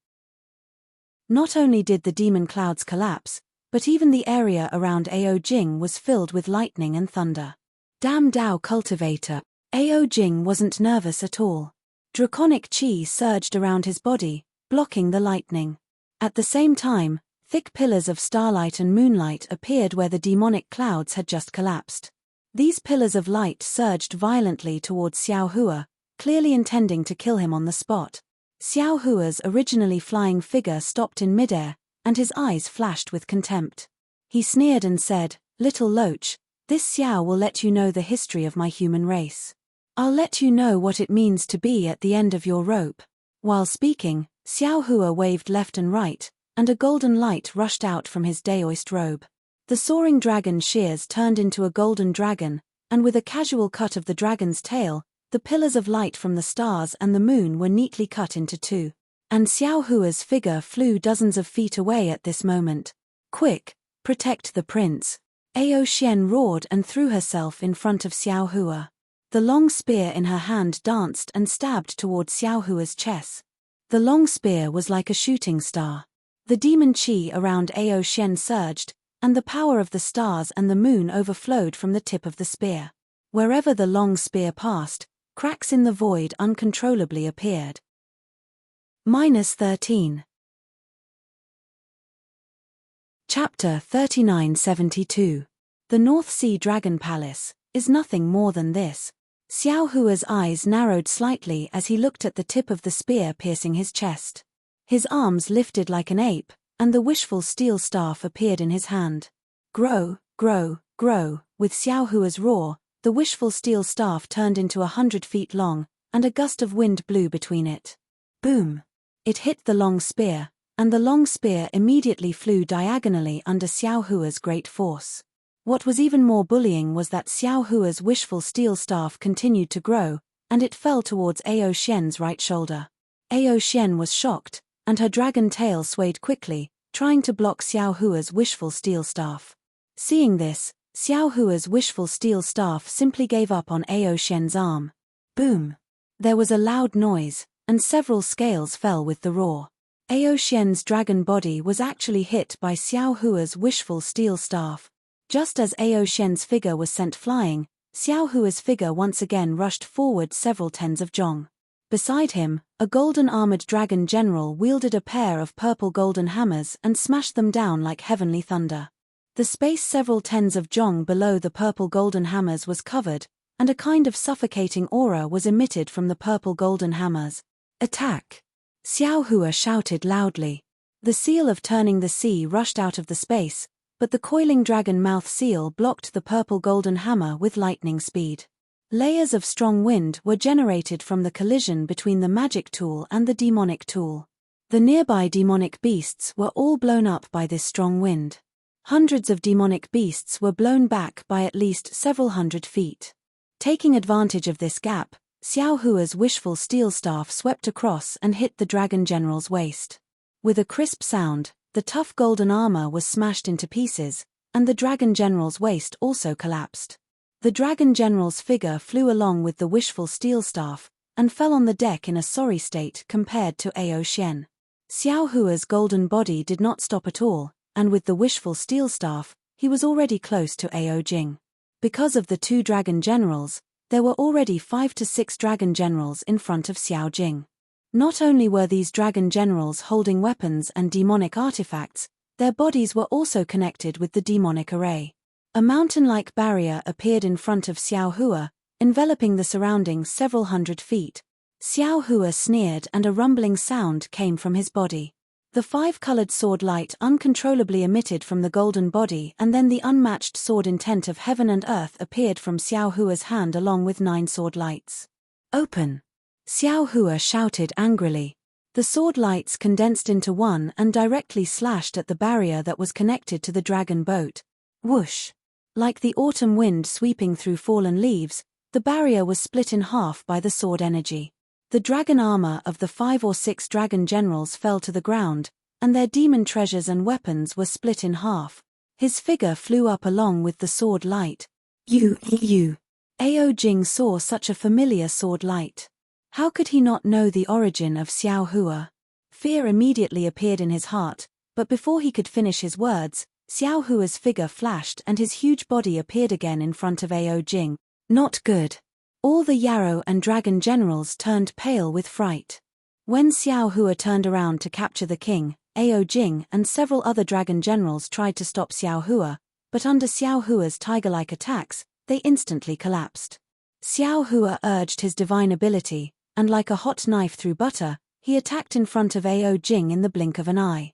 Not only did the demon clouds collapse, but even the area around Ao Jing was filled with lightning and thunder. Damn Dao Cultivator. Ao Jing wasn't nervous at all. Draconic chi surged around his body, blocking the lightning. At the same time, thick pillars of starlight and moonlight appeared where the demonic clouds had just collapsed. These pillars of light surged violently towards Xiao Hua, clearly intending to kill him on the spot. Xiao Hua's originally flying figure stopped in midair, and his eyes flashed with contempt. He sneered and said, "Little loach, this Xiao will let you know the history of my human race. I'll let you know what it means to be at the end of your rope." While speaking, Xiao Hua waved left and right, and a golden light rushed out from his daoist robe. The soaring dragon shears turned into a golden dragon, and with a casual cut of the dragon's tail, the pillars of light from the stars and the moon were neatly cut into 2. And Xiao Hua's figure flew dozens of feet away at this moment. "Quick, protect the prince." Ao Xian roared and threw herself in front of Xiao Hua. The long spear in her hand danced and stabbed toward Xiao Hua's chest. The long spear was like a shooting star. The demon chi around Ao Xian surged, and the power of the stars and the moon overflowed from the tip of the spear. Wherever the long spear passed, cracks in the void uncontrollably appeared. -13. Chapter 3972. The North Sea Dragon Palace is nothing more than this. Xiao Hua's eyes narrowed slightly as he looked at the tip of the spear piercing his chest. His arms lifted like an ape, and the wishful steel staff appeared in his hand. Grow, grow, grow. With Xiao Hua's roar, the wishful steel staff turned into 100 feet long, and a gust of wind blew between it. Boom! It hit the long spear, and the long spear immediately flew diagonally under Xiao Hua's great force. What was even more bullying was that Xiao Hua's wishful steel staff continued to grow, and it fell towards Ao Xian's right shoulder. Ao Xian was shocked, and her dragon tail swayed quickly, trying to block Xiao Hua's wishful steel staff. Seeing this, Xiao Hua's wishful steel staff simply gave up on Ao Xian's arm. Boom! There was a loud noise, and several scales fell with the roar. Ao Xian's dragon body was actually hit by Xiao Hua's wishful steel staff. Just as Ao Xian's figure was sent flying, Xiao Hua's figure once again rushed forward several tens of zhong. Beside him, a golden armored dragon general wielded a pair of purple golden hammers and smashed them down like heavenly thunder. The space several tens of zhong below the purple golden hammers was covered, and a kind of suffocating aura was emitted from the purple golden hammers. Attack! Xiao Hua shouted loudly. The seal of turning the sea rushed out of the space, but the coiling dragon mouth seal blocked the purple golden hammer with lightning speed. Layers of strong wind were generated from the collision between the magic tool and the demonic tool. The nearby demonic beasts were all blown up by this strong wind. Hundreds of demonic beasts were blown back by at least several hundred feet. Taking advantage of this gap, Xiao Hua's wishful steel staff swept across and hit the dragon general's waist. With a crisp sound, the tough golden armor was smashed into pieces, and the dragon general's waist also collapsed. The dragon general's figure flew along with the wishful steel staff, and fell on the deck in a sorry state compared to Ao Xian. Xiao Hua's golden body did not stop at all, and with the wishful steel staff, he was already close to Ao Jing. Because of the 2 dragon generals, there were already 5 to 6 dragon generals in front of Xiao Jing. Not only were these dragon generals holding weapons and demonic artifacts, their bodies were also connected with the demonic array. A mountain-like barrier appeared in front of Xiao Hua, enveloping the surroundings several hundred feet. Xiao Hua sneered and a rumbling sound came from his body. The five-colored sword light uncontrollably emitted from the golden body, and then the unmatched sword intent of heaven and earth appeared from Xiao Hua's hand along with 9 sword lights. Open! Xiao Hua shouted angrily. The sword lights condensed into one and directly slashed at the barrier that was connected to the dragon boat. Whoosh! Like the autumn wind sweeping through fallen leaves, the barrier was split in half by the sword energy. The dragon armor of the 5 or 6 dragon generals fell to the ground, and their demon treasures and weapons were split in half. His figure flew up along with the sword light. You. Ao Jing saw such a familiar sword light. How could he not know the origin of Xiao Hua? Fear immediately appeared in his heart, but before he could finish his words, Xiao Hua's figure flashed and his huge body appeared again in front of Ao Jing. Not good. All the Yarrow and dragon generals turned pale with fright. When Xiao Hua turned around to capture the king, Ao Jing and several other dragon generals tried to stop Xiao Hua, but under Xiao Hua's tiger-like attacks, they instantly collapsed. Xiao Hua urged his divine ability, and like a hot knife through butter, he attacked in front of Ao Jing in the blink of an eye.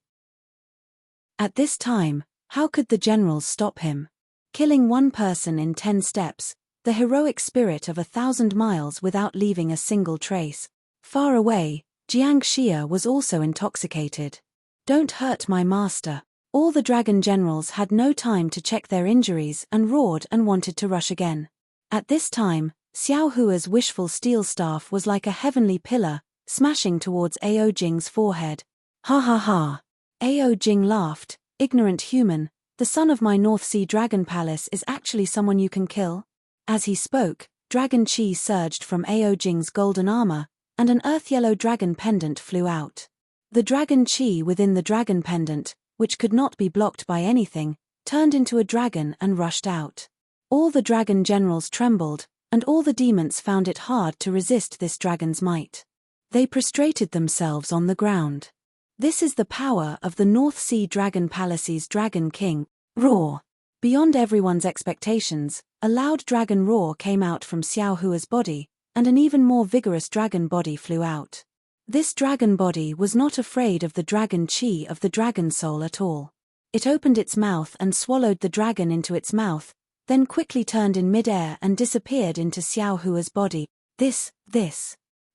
At this time, how could the generals stop him? Killing one person in 10 steps, the heroic spirit of 1,000 miles without leaving a single trace. Far away, Jiang Xia was also intoxicated. Don't hurt my master. All the dragon generals had no time to check their injuries and roared and wanted to rush again. At this time, Xiao Hua's wishful steel staff was like a heavenly pillar, smashing towards Ao Jing's forehead. Ha ha ha. Ao Jing laughed. Ignorant human, the son of my North Sea Dragon Palace is actually someone you can kill? As he spoke, dragon chi surged from Ao Jing's golden armor, and an earth-yellow dragon pendant flew out. The dragon chi within the dragon pendant, which could not be blocked by anything, turned into a dragon and rushed out. All the dragon generals trembled, and all the demons found it hard to resist this dragon's might. They prostrated themselves on the ground. This is the power of the North Sea Dragon Palace's Dragon King. Roar! Beyond everyone's expectations, a loud dragon roar came out from Xiao Hua's body, and an even more vigorous dragon body flew out. This dragon body was not afraid of the dragon chi of the dragon soul at all. It opened its mouth and swallowed the dragon into its mouth, then quickly turned in midair and disappeared into Xiao Hua's body. This.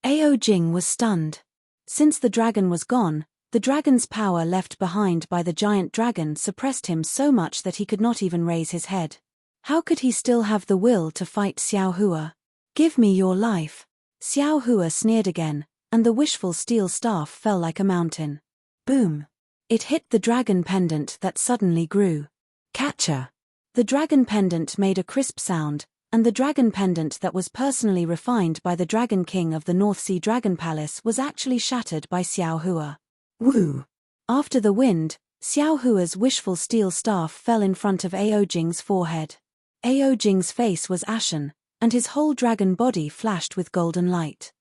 Ao Jing was stunned. Since the dragon was gone, the dragon's power left behind by the giant dragon suppressed him so much that he could not even raise his head. How could he still have the will to fight Xiao Hua? Give me your life. Xiao Hua sneered again, and the wishful steel staff fell like a mountain. Boom! It hit the dragon pendant that suddenly grew. Catcher! The dragon pendant made a crisp sound, and the dragon pendant that was personally refined by the Dragon King of the North Sea Dragon Palace was actually shattered by Xiao Hua. Woo! After the wind, Xiao Hua's wishful steel staff fell in front of Ao Jing's forehead. Ao Jing's face was ashen, and his whole dragon body flashed with golden light.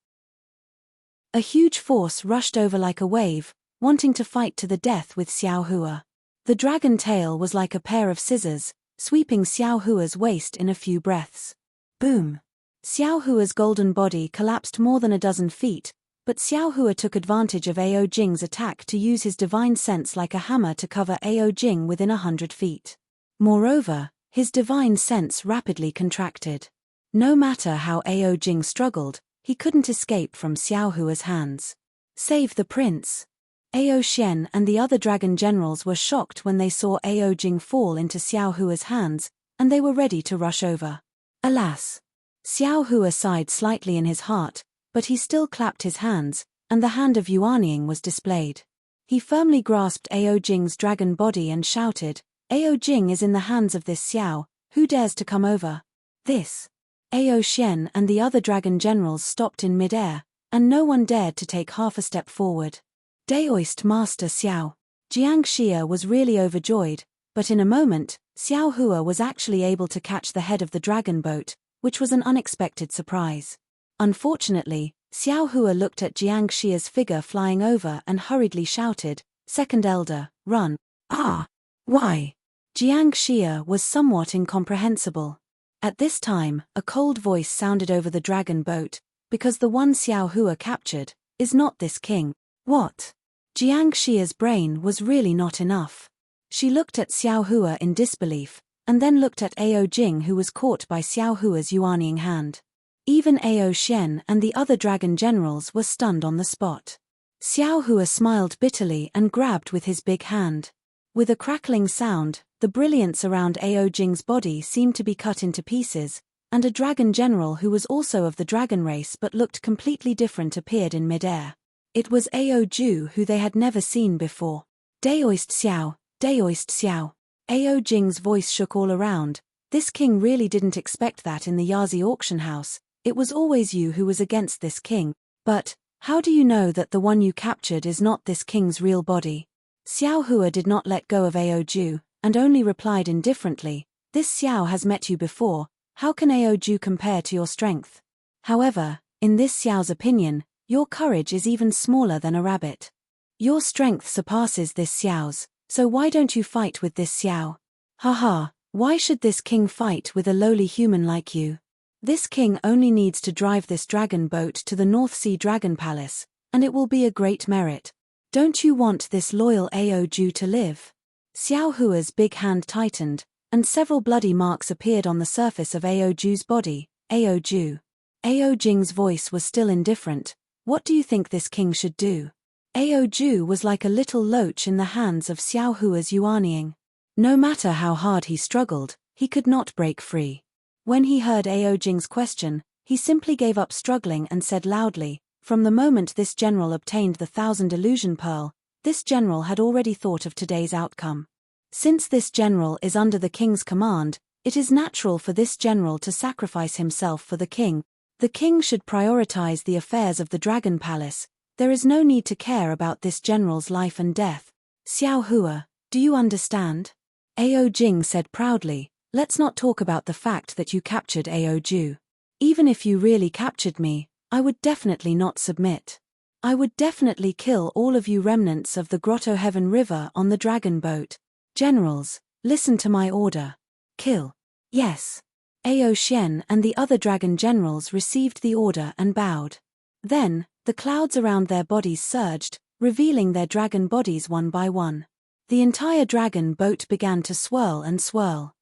A huge force rushed over like a wave, wanting to fight to the death with Xiao Hua. The dragon tail was like a pair of scissors, sweeping Xiao Hua's waist in a few breaths. Boom! Xiao Hua's golden body collapsed more than a dozen feet, but Xiao Hua took advantage of Ao Jing's attack to use his divine sense like a hammer to cover Ao Jing within 100 feet. Moreover, his divine sense rapidly contracted. No matter how Ao Jing struggled, he couldn't escape from Xiao Hua's hands. Save the prince! Ao Xian and the other dragon generals were shocked when they saw Ao Jing fall into Xiao Hua's hands, and they were ready to rush over. Alas! Xiao Hua sighed slightly in his heart, but he still clapped his hands, and the hand of Yuanying was displayed. He firmly grasped Ao Jing's dragon body and shouted, Ao Jing is in the hands of this Xiao, who dares to come over? This. Ao Xian and the other dragon generals stopped in midair, and no one dared to take half a step forward. Daoist Master Xiao. Jiang Xia was really overjoyed, but in a moment, Xiao Hua was actually able to catch the head of the dragon boat, which was an unexpected surprise. Unfortunately, Xiao Hua looked at Jiang Xia's figure flying over and hurriedly shouted, Second Elder, run. Ah! Why? Jiang Xia was somewhat incomprehensible. At this time, a cold voice sounded over the dragon boat, because the one Xiao Hua captured is not this king. What? Jiang Xia's brain was really not enough. She looked at Xiao Hua in disbelief, and then looked at Ao Jing, who was caught by Xiao Hua's yuanying hand. Even Ao Xian and the other dragon generals were stunned on the spot. Xiao Hua smiled bitterly and grabbed with his big hand. With a crackling sound, the brilliance around Ao Jing's body seemed to be cut into pieces, and a dragon general who was also of the dragon race but looked completely different appeared in midair. It was Ao Ju, who they had never seen before. Daoist Xiao, Daoist Xiao. Ao Jing's voice shook all around. This king really didn't expect that in the Yazi auction house. It was always you who was against this king. But how do you know that the one you captured is not this king's real body? Xiao Hua did not let go of Ao Ju, and only replied indifferently, "This Xiao has met you before. How can Ao Ju compare to your strength? However, in this Xiao's opinion, your courage is even smaller than a rabbit. Your strength surpasses this Xiao's, so why don't you fight with this Xiao? Haha, why should this king fight with a lowly human like you? This king only needs to drive this dragon boat to the North Sea Dragon Palace, and it will be a great merit. Don't you want this loyal Ao Ju to live?" Xiao Hua's big hand tightened, and several bloody marks appeared on the surface of Ao Ju's body. Ao Ju. Ao Jing's voice was still indifferent. "What do you think this king should do?" Ao Ju was like a little loach in the hands of Xiao Hua's yuanying. No matter how hard he struggled, he could not break free. When he heard Ao Jing's question, he simply gave up struggling and said loudly, "From the moment this general obtained the 1,000 illusion pearl, this general had already thought of today's outcome. Since this general is under the king's command, it is natural for this general to sacrifice himself for the king. The king should prioritize the affairs of the Dragon Palace. There is no need to care about this general's life and death. Xiao Hua, do you understand?" Ao Jing said proudly, "Let's not talk about the fact that you captured Ao Ju. Even if you really captured me, I would definitely not submit. I would definitely kill all of you remnants of the Grotto Heaven River on the dragon boat. Generals, listen to my order. Kill." "Yes." Ao Xian and the other dragon generals received the order and bowed. Then, the clouds around their bodies surged, revealing their dragon bodies one by one. The entire dragon boat began to swirl and swirl.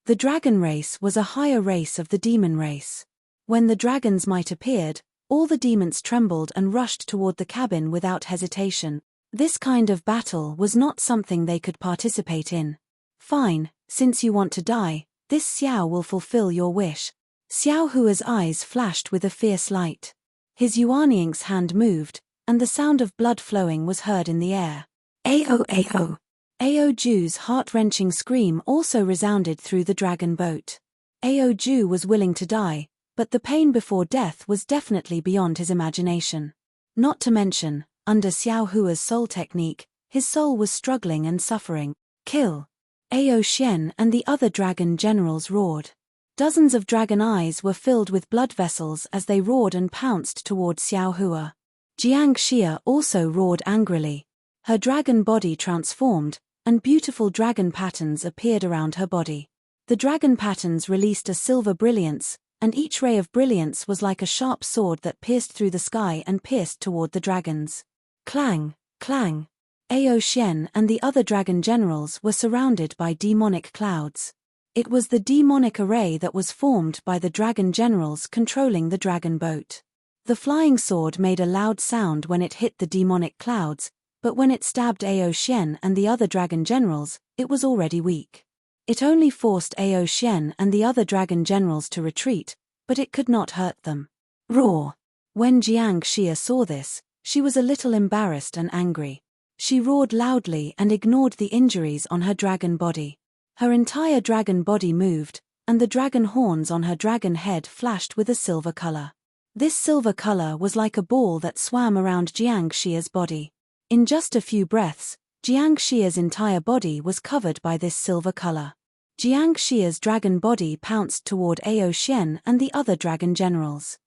The dragon race was a higher race of the demon race. When the dragon's might appeared, all the demons trembled and rushed toward the cabin without hesitation. This kind of battle was not something they could participate in. "Fine, since you want to die, this Xiao will fulfill your wish." Xiao Hua's eyes flashed with a fierce light. His yuanying's hand moved, and the sound of blood flowing was heard in the air. "Ao Ao." Ao Ju's heart-wrenching scream also resounded through the dragon boat. Ao Ju was willing to die, but the pain before death was definitely beyond his imagination. Not to mention, under Xiao Hua's soul technique, his soul was struggling and suffering. "Kill!" Ao Xian and the other dragon generals roared. Dozens of dragon eyes were filled with blood vessels as they roared and pounced toward Xiao Hua. Jiang Xia also roared angrily. Her dragon body transformed, and beautiful dragon patterns appeared around her body. The dragon patterns released a silver brilliance, and each ray of brilliance was like a sharp sword that pierced through the sky and pierced toward the dragons. Clang, clang. Ao Xian and the other dragon generals were surrounded by demonic clouds. It was the demonic array that was formed by the dragon generals controlling the dragon boat. The flying sword made a loud sound when it hit the demonic clouds, but when it stabbed Ao Xian and the other dragon generals, it was already weak. It only forced Ao Xian and the other dragon generals to retreat, but it could not hurt them. Roar! When Jiang Xia saw this, she was a little embarrassed and angry. She roared loudly and ignored the injuries on her dragon body. Her entire dragon body moved, and the dragon horns on her dragon head flashed with a silver color. This silver color was like a ball that swam around Jiang Xia's body. In just a few breaths, Jiang Xia's entire body was covered by this silver color. Jiang Xia's dragon body pounced toward Ao Xian and the other dragon generals.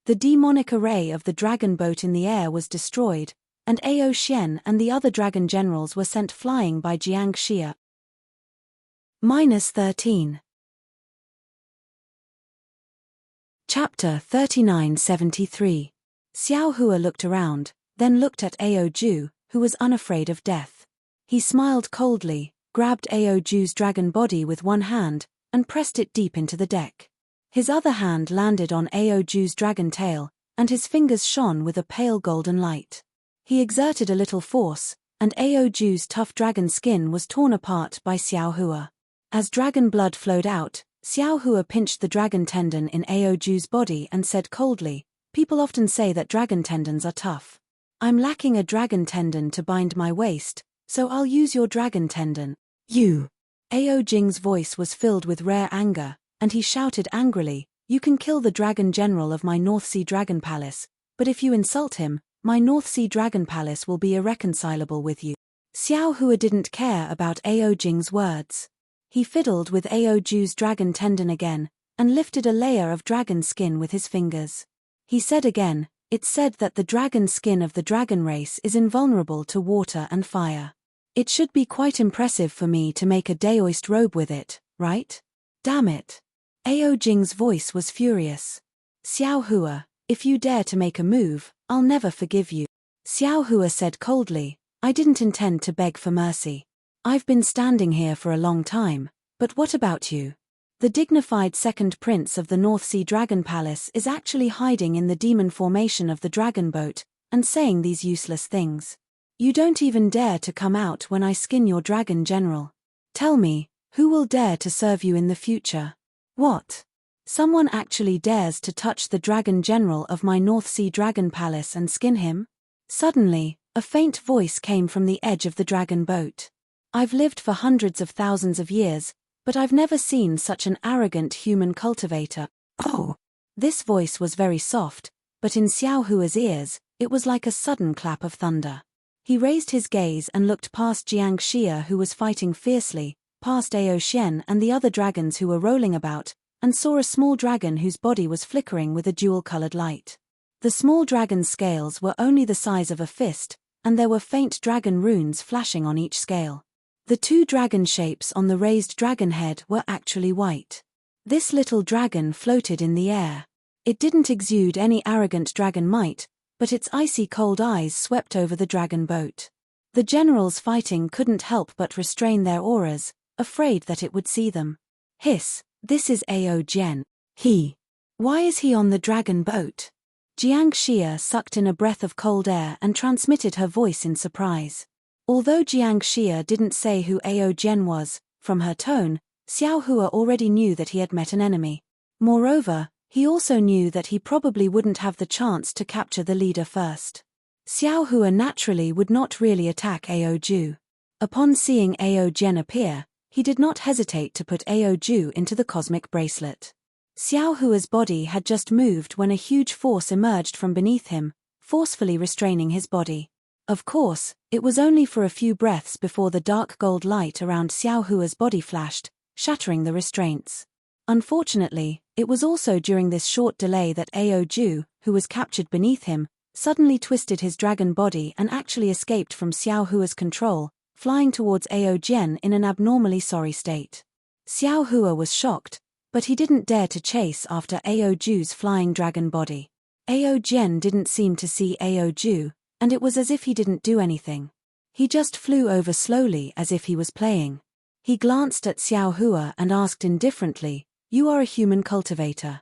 The demonic array of the dragon boat in the air was destroyed, and Ao Xian and the other dragon generals were sent flying by Jiang Xia. -13. Chapter 3973. Xiao Hua looked around. then looked at Aoju, who was unafraid of death. He smiled coldly, grabbed Aoju's dragon body with one hand, and pressed it deep into the deck. His other hand landed on Aoju's dragon tail, and his fingers shone with a pale golden light. He exerted a little force, and Aoju's tough dragon skin was torn apart by Xiaohua. As dragon blood flowed out, Xiaohua pinched the dragon tendon in Aoju's body and said coldly, "People often say that dragon tendons are tough. I'm lacking a dragon tendon to bind my waist, so I'll use your dragon tendon." "You!" Aojing's voice was filled with rare anger, and he shouted angrily, "You can kill the dragon general of my North Sea Dragon Palace, but if you insult him, my North Sea Dragon Palace will be irreconcilable with you." Xiaohua didn't care about Aojing's words. He fiddled with Aoju's dragon tendon again, and lifted a layer of dragon skin with his fingers. He said again, "It's said that the dragon skin of the dragon race is invulnerable to water and fire. It should be quite impressive for me to make a daoist robe with it, right? Damn it." Aojing's voice was furious. "Xiaohua, if you dare to make a move, I'll never forgive you." Xiaohua said coldly, "I didn't intend to beg for mercy. I've been standing here for a long time, but what about you? The dignified second prince of the North Sea Dragon Palace is actually hiding in the demon formation of the dragon boat, and saying these useless things. You don't even dare to come out when I skin your dragon general. Tell me, who will dare to serve you in the future?" "What? Someone actually dares to touch the dragon general of my North Sea Dragon Palace and skin him?" Suddenly, a faint voice came from the edge of the dragon boat. "I've lived for hundreds of thousands of years, but I've never seen such an arrogant human cultivator." "Oh!" This voice was very soft, but in Xiaohua's ears, it was like a sudden clap of thunder. He raised his gaze and looked past Jiang Xia, who was fighting fiercely, past Ao Xian and the other dragons who were rolling about, and saw a small dragon whose body was flickering with a jewel-colored light. The small dragon's scales were only the size of a fist, and there were faint dragon runes flashing on each scale. The two dragon shapes on the raised dragon head were actually white. This little dragon floated in the air. It didn't exude any arrogant dragon might, but its icy cold eyes swept over the dragon boat. The generals fighting couldn't help but restrain their auras, afraid that it would see them. "Hiss, this is Ao Jian. Why is he on the dragon boat?" Jiang Xia sucked in a breath of cold air and transmitted her voice in surprise. Although Jiang Xia didn't say who Ao Jian was, from her tone, Xiaohua already knew that he had met an enemy. Moreover, he also knew that he probably wouldn't have the chance to capture the leader first. Xiaohua naturally would not really attack Aoju. Upon seeing Ao Jian appear, he did not hesitate to put Aoju into the cosmic bracelet. Xiaohua's body had just moved when a huge force emerged from beneath him, forcefully restraining his body. Of course, it was only for a few breaths before the dark gold light around Xiaohua's body flashed, shattering the restraints. Unfortunately, it was also during this short delay that Aoju, who was captured beneath him, suddenly twisted his dragon body and actually escaped from Xiaohua's control, flying towards Ao Jian in an abnormally sorry state. Xiaohua was shocked, but he didn't dare to chase after Aoju's flying dragon body. Ao Jian didn't seem to see Aoju, and it was as if he didn't do anything. He just flew over slowly as if he was playing. He glanced at Xiaohua and asked indifferently, "You are a human cultivator.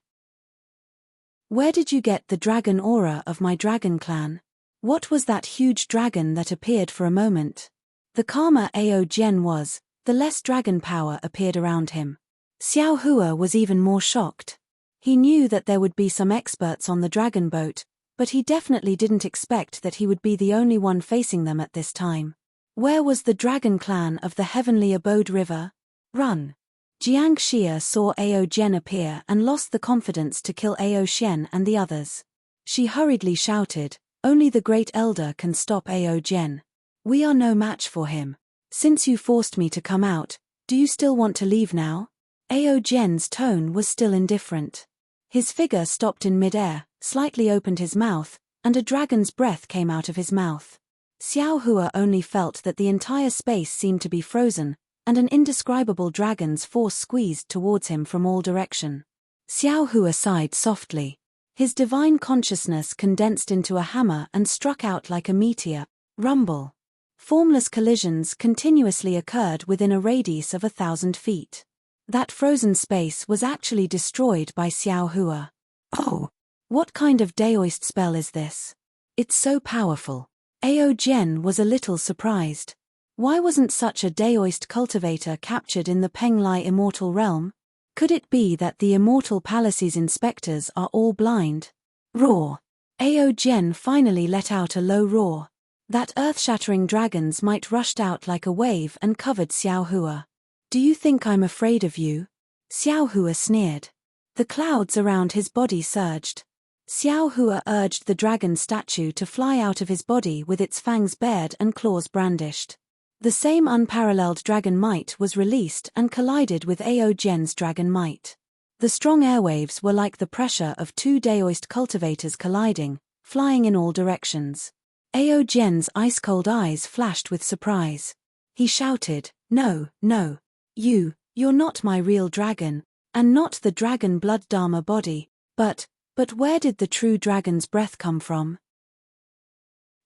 Where did you get the dragon aura of my dragon clan? What was that huge dragon that appeared for a moment?" The calmer Ao Jian was, the less dragon power appeared around him. Xiaohua was even more shocked. He knew that there would be some experts on the dragon boat, but he definitely didn't expect that he would be the only one facing them at this time. Where was the dragon clan of the Heavenly Abode River? Run! Jiang Xia saw Ao Jian appear and lost the confidence to kill Ao Xian and the others. She hurriedly shouted, "Only the Great Elder can stop Ao Jian. We are no match for him. Since you forced me to come out, do you still want to leave now?" Ao Jian's tone was still indifferent. His figure stopped in midair, slightly opened his mouth, and a dragon's breath came out of his mouth. Xiaohua only felt that the entire space seemed to be frozen, and an indescribable dragon's force squeezed towards him from all direction. Xiaohua sighed softly. His divine consciousness condensed into a hammer and struck out like a meteor. Rumble. Formless collisions continuously occurred within a radius of 1,000 feet. That frozen space was actually destroyed by Xiao Hua. Oh! What kind of daoist spell is this? It's so powerful. Ao Jian was a little surprised. Why wasn't such a daoist cultivator captured in the Penglai immortal realm? Could it be that the immortal palace's inspectors are all blind? Roar! Ao Jian finally let out a low roar. That earth-shattering dragon's might rushed out like a wave and covered Xiao Hua. Do you think I'm afraid of you? Xiao Hua sneered. The clouds around his body surged. Xiao Hua urged the dragon statue to fly out of his body with its fangs bared and claws brandished. The same unparalleled dragon might was released and collided with Ao Jian's dragon might. The strong airwaves were like the pressure of two daoist cultivators colliding, flying in all directions. Ao Jian's ice-cold eyes flashed with surprise. He shouted, "No, no. You're not my real dragon, and not the dragon blood Dharma body, but where did the true dragon's breath come from?"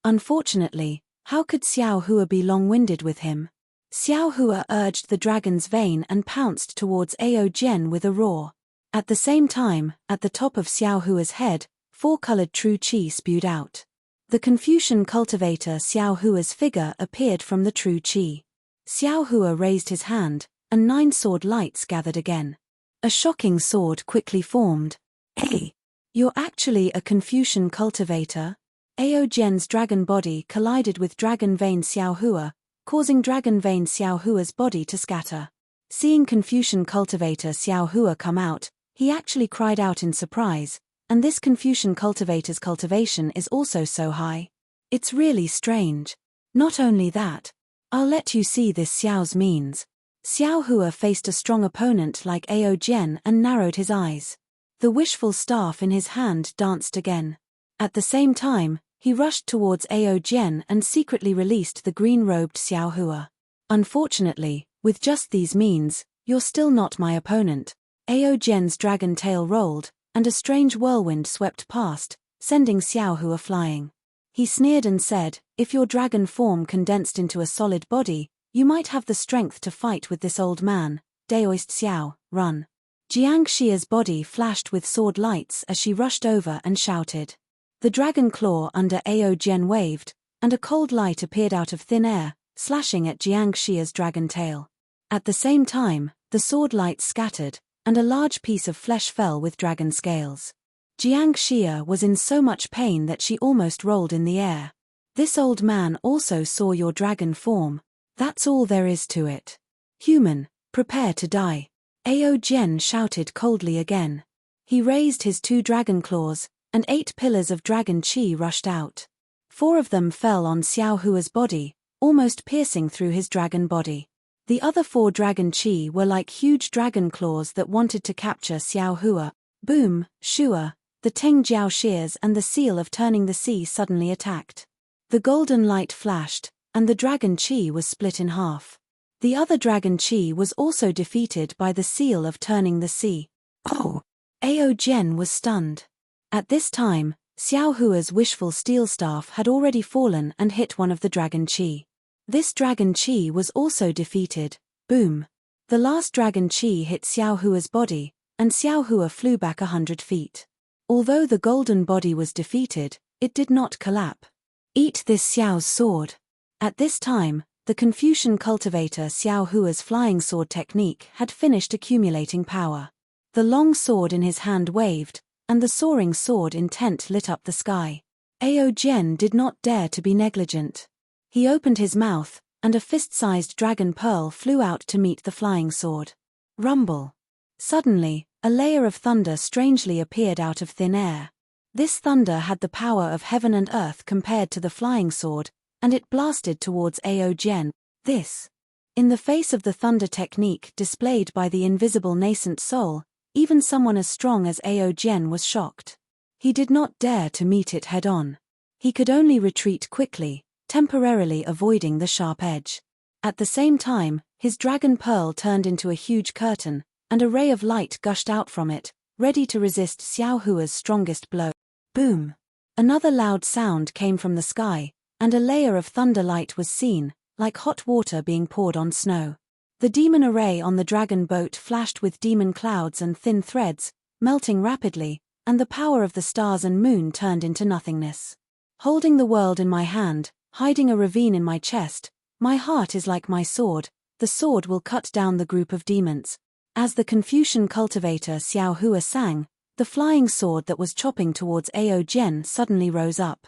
Unfortunately, how could Xiao Hua be long-winded with him? Xiao Hua urged the dragon's vein and pounced towards Ao Jian with a roar. At the same time, at the top of Xiao Hua's head, four-colored true qi spewed out. The Confucian cultivator Xiao Hua's figure appeared from the true qi. Xiao Hua raised his hand, and 9 sword lights gathered again. A shocking sword quickly formed. Hey! You're actually a Confucian cultivator? Ao Jian's dragon body collided with dragon vein Xiao Hua, causing dragon vein Xiao Hua's body to scatter. Seeing Confucian cultivator Xiao Hua come out, he actually cried out in surprise, and this Confucian cultivator's cultivation is also so high. It's really strange. Not only that, I'll let you see this Xiao's means. Xiao Hua faced a strong opponent like Ao Jian and narrowed his eyes. The wishful staff in his hand danced again. At the same time, he rushed towards Ao Jian and secretly released the green-robed Xiao Hua. Unfortunately, with just these means, you're still not my opponent. Ao Jian's dragon tail rolled, and a strange whirlwind swept past, sending Xiao Hua flying. He sneered and said, "If your dragon form condensed into a solid body, you might have the strength to fight with this old man, Daoist Xiao, run." Jiang Xia's body flashed with sword lights as she rushed over and shouted. The dragon claw under Ao Jian waved, and a cold light appeared out of thin air, slashing at Jiang Xia's dragon tail. At the same time, the sword lights scattered, and a large piece of flesh fell with dragon scales. Jiang Xia was in so much pain that she almost rolled in the air. "This old man also saw your dragon form. That's all there is to it. Human, prepare to die." Ao Jian shouted coldly again. He raised his 2 dragon claws, and 8 pillars of dragon qi rushed out. 4 of them fell on Xiao Hua's body, almost piercing through his dragon body. The other 4 dragon qi were like huge dragon claws that wanted to capture Xiao Hua. Boom, Shua, the Teng Jiao shears and the seal of turning the sea suddenly attacked. The golden light flashed, and the dragon qi was split in half. The other dragon qi was also defeated by the seal of turning the sea. Oh! Ao Jian was stunned. At this time, Xiao Hua's wishful steel staff had already fallen and hit one of the dragon qi. This dragon qi was also defeated. Boom! The last dragon qi hit Xiao Hua's body, and Xiao Hua flew back 100 feet. Although the golden body was defeated, it did not collapse. Eat this Xiao's sword. At this time, the Confucian cultivator Xiao Hua's flying sword technique had finished accumulating power. The long sword in his hand waved, and the soaring sword intent lit up the sky. Ao Jian did not dare to be negligent. He opened his mouth, and a fist-sized dragon pearl flew out to meet the flying sword. Rumble. Suddenly, a layer of thunder strangely appeared out of thin air. This thunder had the power of heaven and earth compared to the flying sword, and it blasted towards Ao Jian. This. In the face of the thunder technique displayed by the invisible nascent soul, even someone as strong as Ao Jian was shocked. He did not dare to meet it head-on. He could only retreat quickly, temporarily avoiding the sharp edge. At the same time, his dragon pearl turned into a huge curtain, and a ray of light gushed out from it, ready to resist Xiao Hua's strongest blow. Boom! Another loud sound came from the sky, and a layer of thunder light was seen, like hot water being poured on snow. The demon array on the dragon boat flashed with demon clouds and thin threads, melting rapidly, and the power of the stars and moon turned into nothingness. Holding the world in my hand, hiding a ravine in my chest, my heart is like my sword, the sword will cut down the group of demons. As the Confucian cultivator Xiao Hua sang, the flying sword that was chopping towards Ao Gen suddenly rose up.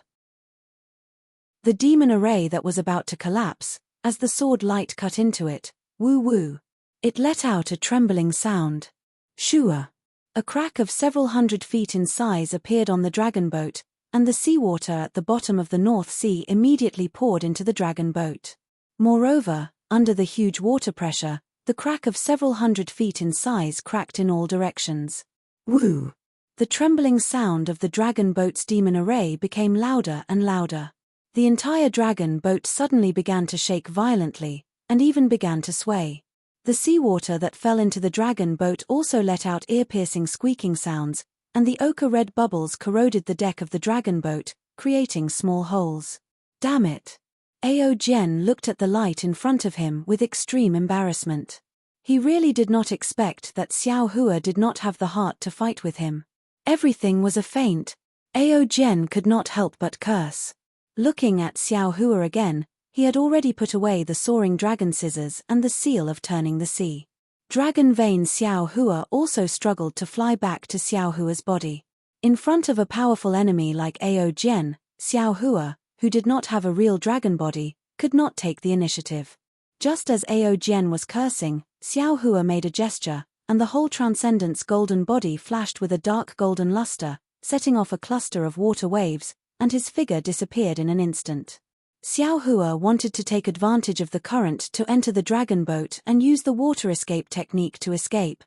The demon array that was about to collapse, as the sword light cut into it, woo-woo. It let out a trembling sound. Shua. A crack of several 100 feet in size appeared on the dragon boat, and the seawater at the bottom of the North Sea immediately poured into the dragon boat. Moreover, under the huge water pressure, the crack of several 100 feet in size cracked in all directions. Woo! The trembling sound of the dragon boat's demon array became louder and louder. The entire dragon boat suddenly began to shake violently, and even began to sway. The seawater that fell into the dragon boat also let out ear-piercing squeaking sounds, and the ochre-red bubbles corroded the deck of the dragon boat, creating small holes. Damn it! Ao Gen looked at the light in front of him with extreme embarrassment. He really did not expect that Xiao Hua did not have the heart to fight with him. Everything was a feint. Ao Gen could not help but curse. Looking at Xiao Hua again, he had already put away the soaring dragon scissors and the seal of turning the sea. Dragon Vein Xiao Hua also struggled to fly back to Xiao Hua's body. In front of a powerful enemy like Ao Gen, Xiao Hua, who did not have a real dragon body, could not take the initiative. Just as Ao Gen was cursing, Xiao Hua made a gesture, and the whole Transcendent's golden body flashed with a dark golden luster, setting off a cluster of water waves, and his figure disappeared in an instant. Xiao Hua wanted to take advantage of the current to enter the dragon boat and use the water escape technique to escape.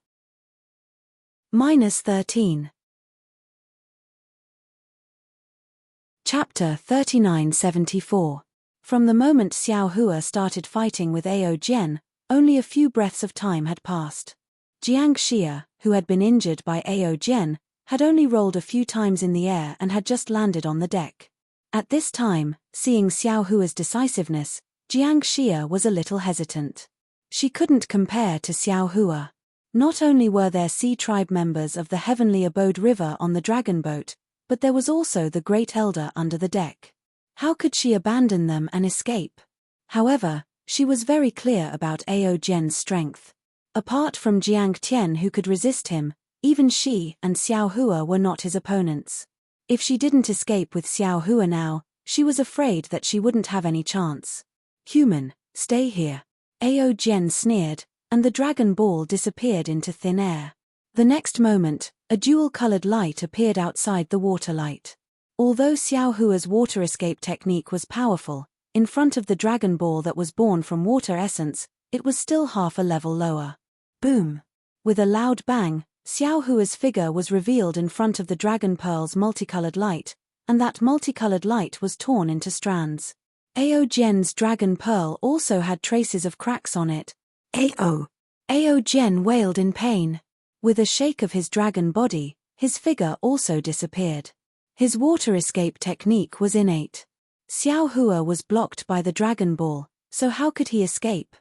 -13. Chapter 3974. From the moment Xiao Hua started fighting with Ao Gen, only a few breaths of time had passed. Jiang Xia, who had been injured by Ao Gen, had only rolled a few times in the air and had just landed on the deck. At this time, seeing Xiao Hua's decisiveness, Jiang Xia was a little hesitant. She couldn't compare to Xiao Hua. Not only were there sea tribe members of the Heavenly Abode River on the dragon boat, but there was also the Great Elder under the deck. How could she abandon them and escape? However, she was very clear about Ao Gen's strength. Apart from Jiang Tian who could resist him, even she and Xiao Hua were not his opponents. If she didn't escape with Xiao Hua now, she was afraid that she wouldn't have any chance. Human, stay here. Ao Gen sneered, and the dragon ball disappeared into thin air. The next moment, a dual-colored light appeared outside the water light. Although Xiao Hua's water escape technique was powerful, in front of the dragon ball that was born from water essence, it was still half a level lower. Boom! With a loud bang, Xiao Hua's figure was revealed in front of the Dragon Pearl's multicolored light, and that multicolored light was torn into strands. Ao Gen's Dragon Pearl also had traces of cracks on it. Ao! Ao Gen wailed in pain. With a shake of his dragon body, his figure also disappeared. His water escape technique was innate. Xiao Hua was blocked by the Dragon Ball, so how could he escape?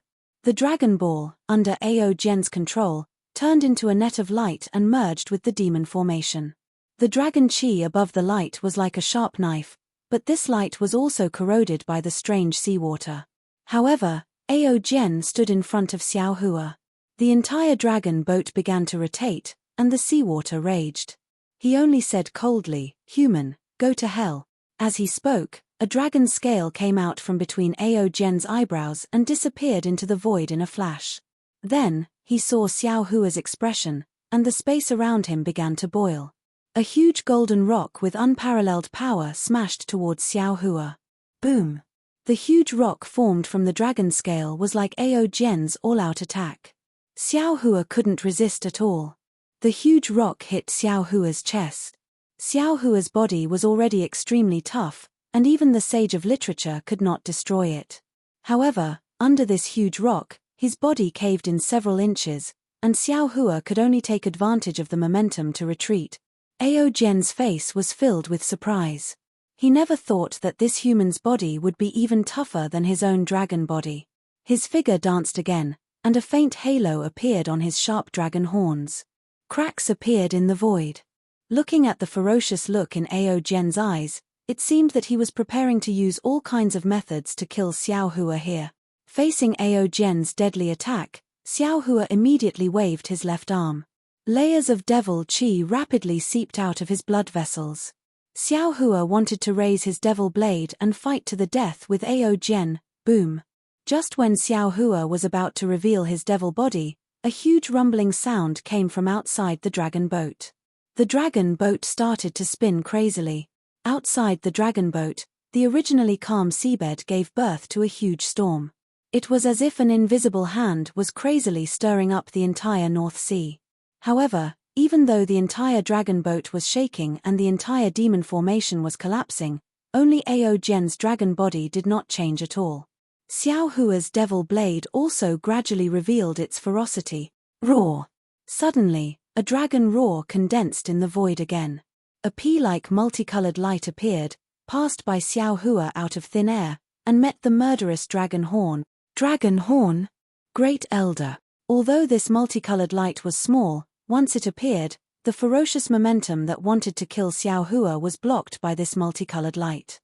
The Dragon Ball, under Ao Gen's control, turned into a net of light and merged with the demon formation. The dragon chi above the light was like a sharp knife, but this light was also corroded by the strange seawater. However, Ao Gen stood in front of Xiao Hua. The entire dragon boat began to rotate, and the seawater raged. He only said coldly, "Human, go to hell." As he spoke, a dragon scale came out from between Ao Gen's eyebrows and disappeared into the void in a flash. Then, he saw Xiao Hua's expression, and the space around him began to boil. A huge golden rock with unparalleled power smashed towards Xiao Hua. Boom! The huge rock formed from the dragon scale was like Ao Gen's all-out attack. Xiao Hua couldn't resist at all. The huge rock hit Xiao Hua's chest. Xiao Hua's body was already extremely tough, and even the sage of literature could not destroy it. However, under this huge rock, his body caved in several inches, and Xiao Hua could only take advantage of the momentum to retreat. Ao Jian's face was filled with surprise. He never thought that this human's body would be even tougher than his own dragon body. His figure danced again, and a faint halo appeared on his sharp dragon horns. Cracks appeared in the void. Looking at the ferocious look in Ao Jian's eyes, it seemed that he was preparing to use all kinds of methods to kill Xiao Hua here. Facing Ao Jian's deadly attack, Xiao Hua immediately waved his left arm. Layers of devil qi rapidly seeped out of his blood vessels. Xiao Hua wanted to raise his devil blade and fight to the death with Ao Jian. Boom. Just when Xiao Hua was about to reveal his devil body, a huge rumbling sound came from outside the dragon boat. The dragon boat started to spin crazily. Outside the dragon boat, the originally calm seabed gave birth to a huge storm. It was as if an invisible hand was crazily stirring up the entire North Sea. However, even though the entire dragon boat was shaking and the entire demon formation was collapsing, only Ao Jian's dragon body did not change at all. Xiao Hua's devil blade also gradually revealed its ferocity. Roar! Suddenly, a dragon roar condensed in the void again. A pea-like multicolored light appeared, passed by Xiao Hua out of thin air, and met the murderous dragon horn. Dragon horn? Great Elder. Although this multicolored light was small, once it appeared, the ferocious momentum that wanted to kill Xiao Hua was blocked by this multicolored light.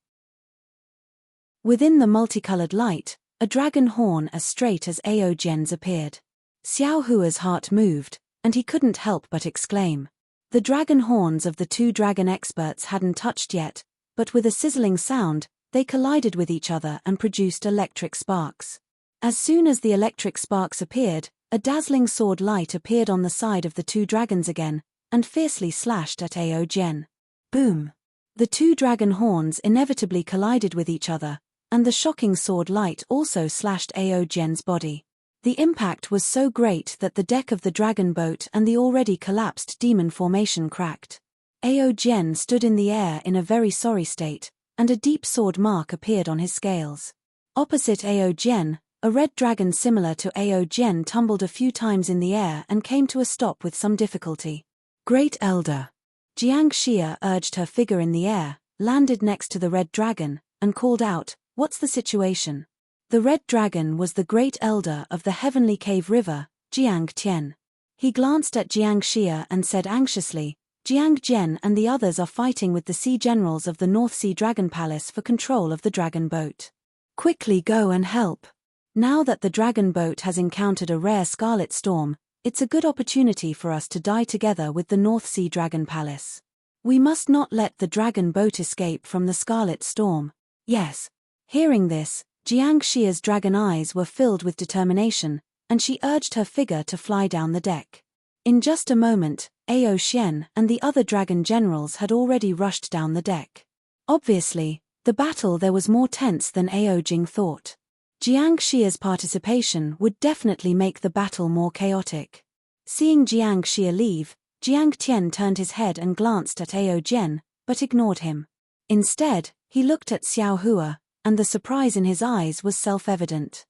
Within the multicolored light, a dragon horn as straight as Ao Jian's appeared. Xiao Hua's heart moved, and he couldn't help but exclaim. The dragon horns of the two dragon experts hadn't touched yet, but with a sizzling sound, they collided with each other and produced electric sparks. As soon as the electric sparks appeared, a dazzling sword light appeared on the side of the two dragons again, and fiercely slashed at Ao Jian. Boom! The two dragon horns inevitably collided with each other, and the shocking sword light also slashed Ao Jian's body. The impact was so great that the deck of the dragon boat and the already collapsed demon formation cracked. Ao Jian stood in the air in a very sorry state, and a deep sword mark appeared on his scales. Opposite Ao Jian, a red dragon similar to Ao Jian tumbled a few times in the air and came to a stop with some difficulty. Great Elder. Jiang Xia urged her figure in the air, landed next to the red dragon, and called out, "What's the situation?" The red dragon was the Great Elder of the Heavenly Cave River, Jiang Tian. He glanced at Jiang Xia and said anxiously, "Jiang Jian and the others are fighting with the sea generals of the North Sea Dragon Palace for control of the dragon boat. Quickly go and help. Now that the dragon boat has encountered a rare scarlet storm, it's a good opportunity for us to die together with the North Sea Dragon Palace. We must not let the dragon boat escape from the scarlet storm." Yes. Hearing this, Jiang Xia's dragon eyes were filled with determination, and she urged her figure to fly down the deck. In just a moment, Ao Xian and the other dragon generals had already rushed down the deck. Obviously, the battle there was more tense than Ao Jing thought. Jiang Xia's participation would definitely make the battle more chaotic. Seeing Jiang Xia leave, Jiang Tian turned his head and glanced at Ao Jian, but ignored him. Instead, he looked at Xiao Hua, and the surprise in his eyes was self-evident.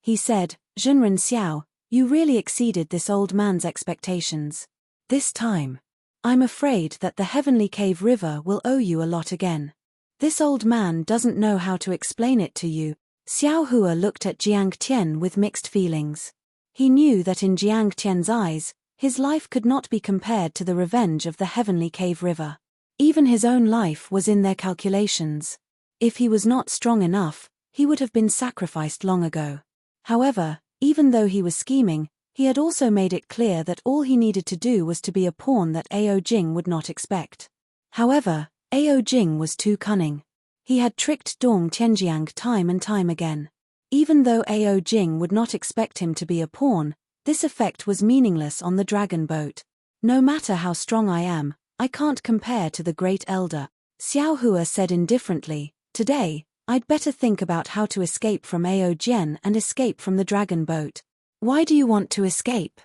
He said, "Zhenren Xiao, you really exceeded this old man's expectations. This time, I'm afraid that the Heavenly Cave River will owe you a lot again. This old man doesn't know how to explain it to you." Xiao Hua looked at Jiang Tian with mixed feelings. He knew that in Jiang Tian's eyes, his life could not be compared to the revenge of the Heavenly Cave River. Even his own life was in their calculations. If he was not strong enough, he would have been sacrificed long ago. However, even though he was scheming, he had also made it clear that all he needed to do was to be a pawn that Ao Jing would not expect. However, Ao Jing was too cunning. He had tricked Dong Tianjiang time and time again. Even though Ao Jing would not expect him to be a pawn, this effect was meaningless on the dragon boat. "No matter how strong I am, I can't compare to the Great Elder," Xiao Hua said indifferently. "Today, I'd better think about how to escape from Ao Jian and escape from the dragon boat." "Why do you want to escape?"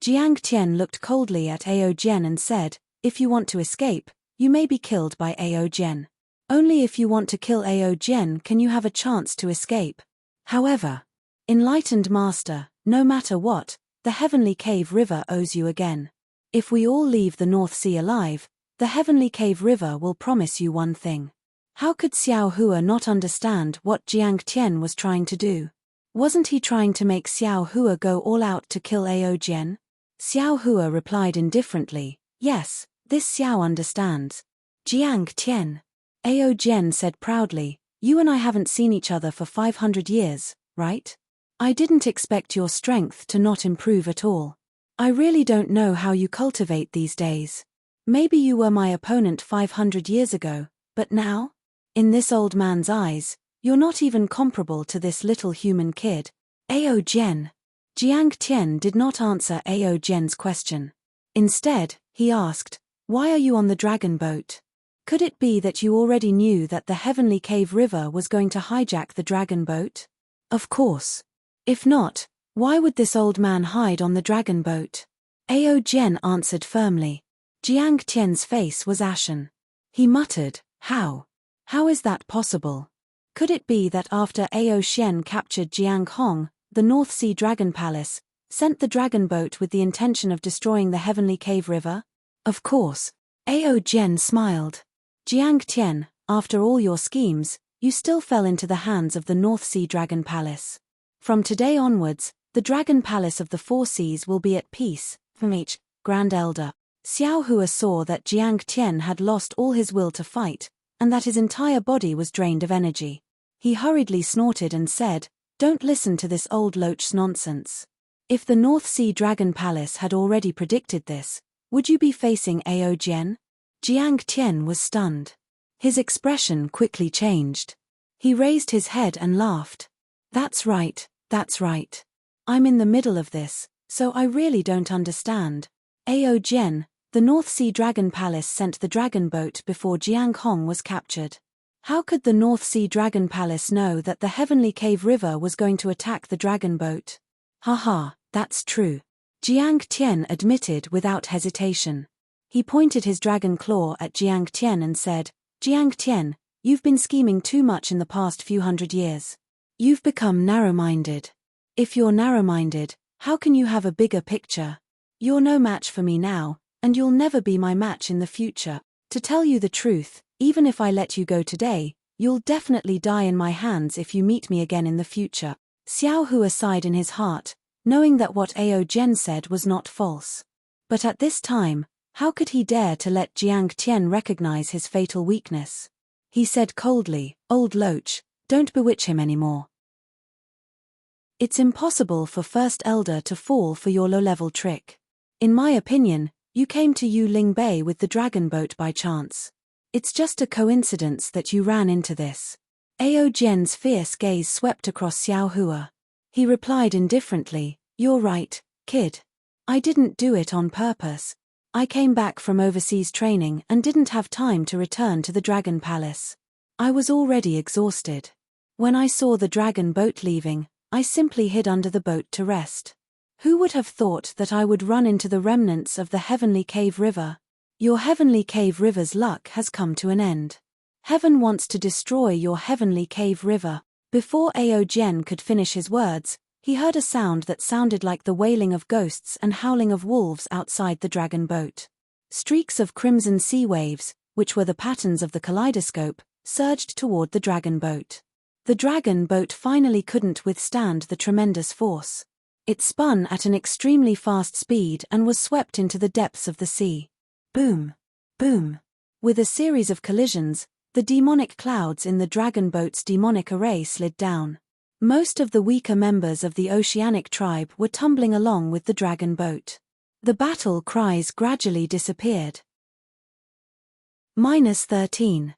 Jiang Tian looked coldly at Ao Jian and said, "If you want to escape, you may be killed by Ao Jian. Only if you want to kill Ao Jian can you have a chance to escape. However, enlightened master, no matter what, the Heavenly Cave River owes you again. If we all leave the North Sea alive, the Heavenly Cave River will promise you one thing. How could Xiao Hua not understand what Jiang Tian was trying to do? Wasn't he trying to make Xiao Hua go all out to kill Ao Jian? Xiao Hua replied indifferently, yes, this Xiao understands. Jiang Tian. Ao Jian said proudly, you and I haven't seen each other for 500 years, right? I didn't expect your strength to not improve at all. I really don't know how you cultivate these days. Maybe you were my opponent 500 years ago, but now? In this old man's eyes, you're not even comparable to this little human kid. Ao Jian. Jiang Tian did not answer Ao Jian's question. Instead, he asked, why are you on the dragon boat? Could it be that you already knew that the Heavenly Cave River was going to hijack the dragon boat? Of course. If not, why would this old man hide on the dragon boat? Ao Jian answered firmly. Jiang Tian's face was ashen. He muttered, how? How is that possible? Could it be that after Ao Xian captured Jiang Hong, the North Sea Dragon Palace, sent the dragon boat with the intention of destroying the Heavenly Cave River? Of course. Ao Jian smiled. Jiang Tian, after all your schemes, you still fell into the hands of the North Sea Dragon Palace. From today onwards, the Dragon Palace of the Four Seas will be at peace. Grand Elder. Xiao Hua saw that Jiang Tian had lost all his will to fight, and that his entire body was drained of energy. He hurriedly snorted and said, don't listen to this old loach's nonsense. If the North Sea Dragon Palace had already predicted this, would you be facing Ao Jian? Jiang Tian was stunned. His expression quickly changed. He raised his head and laughed. That's right, that's right. I'm in the middle of this, so I really don't understand. Ao Jian, the North Sea Dragon Palace sent the dragon boat before Jiang Hong was captured. How could the North Sea Dragon Palace know that the Heavenly Cave River was going to attack the dragon boat? Haha, that's true. Jiang Tian admitted without hesitation. He pointed his dragon claw at Jiang Tian and said, Jiang Tian, you've been scheming too much in the past few hundred years. You've become narrow-minded. If you're narrow-minded, how can you have a bigger picture? You're no match for me now, and you'll never be my match in the future. To tell you the truth, even if I let you go today, you'll definitely die in my hands if you meet me again in the future. Xiao Hua sighed in his heart, knowing that what Ao Jian said was not false. But at this time, how could he dare to let Jiang Tian recognize his fatal weakness? He said coldly, old loach, don't bewitch him anymore. It's impossible for First Elder to fall for your low-level trick. In my opinion, you came to Yu Ling Bay with the dragon boat by chance. It's just a coincidence that you ran into this. Ao Jian's fierce gaze swept across Xiao Hua. He replied indifferently, you're right, kid. I didn't do it on purpose. I came back from overseas training and didn't have time to return to the Dragon Palace. I was already exhausted. When I saw the dragon boat leaving, I simply hid under the boat to rest. Who would have thought that I would run into the remnants of the Heavenly Cave River? Your Heavenly Cave River's luck has come to an end. Heaven wants to destroy your Heavenly Cave River. Before Ao Jian could finish his words, he heard a sound that sounded like the wailing of ghosts and howling of wolves outside the dragon boat. Streaks of crimson sea waves, which were the patterns of the kaleidoscope, surged toward the dragon boat. The dragon boat finally couldn't withstand the tremendous force. It spun at an extremely fast speed and was swept into the depths of the sea. Boom! Boom! With a series of collisions, the demonic clouds in the dragon boat's demonic array slid down. Most of the weaker members of the oceanic tribe were tumbling along with the dragon boat. The battle cries gradually disappeared. -13.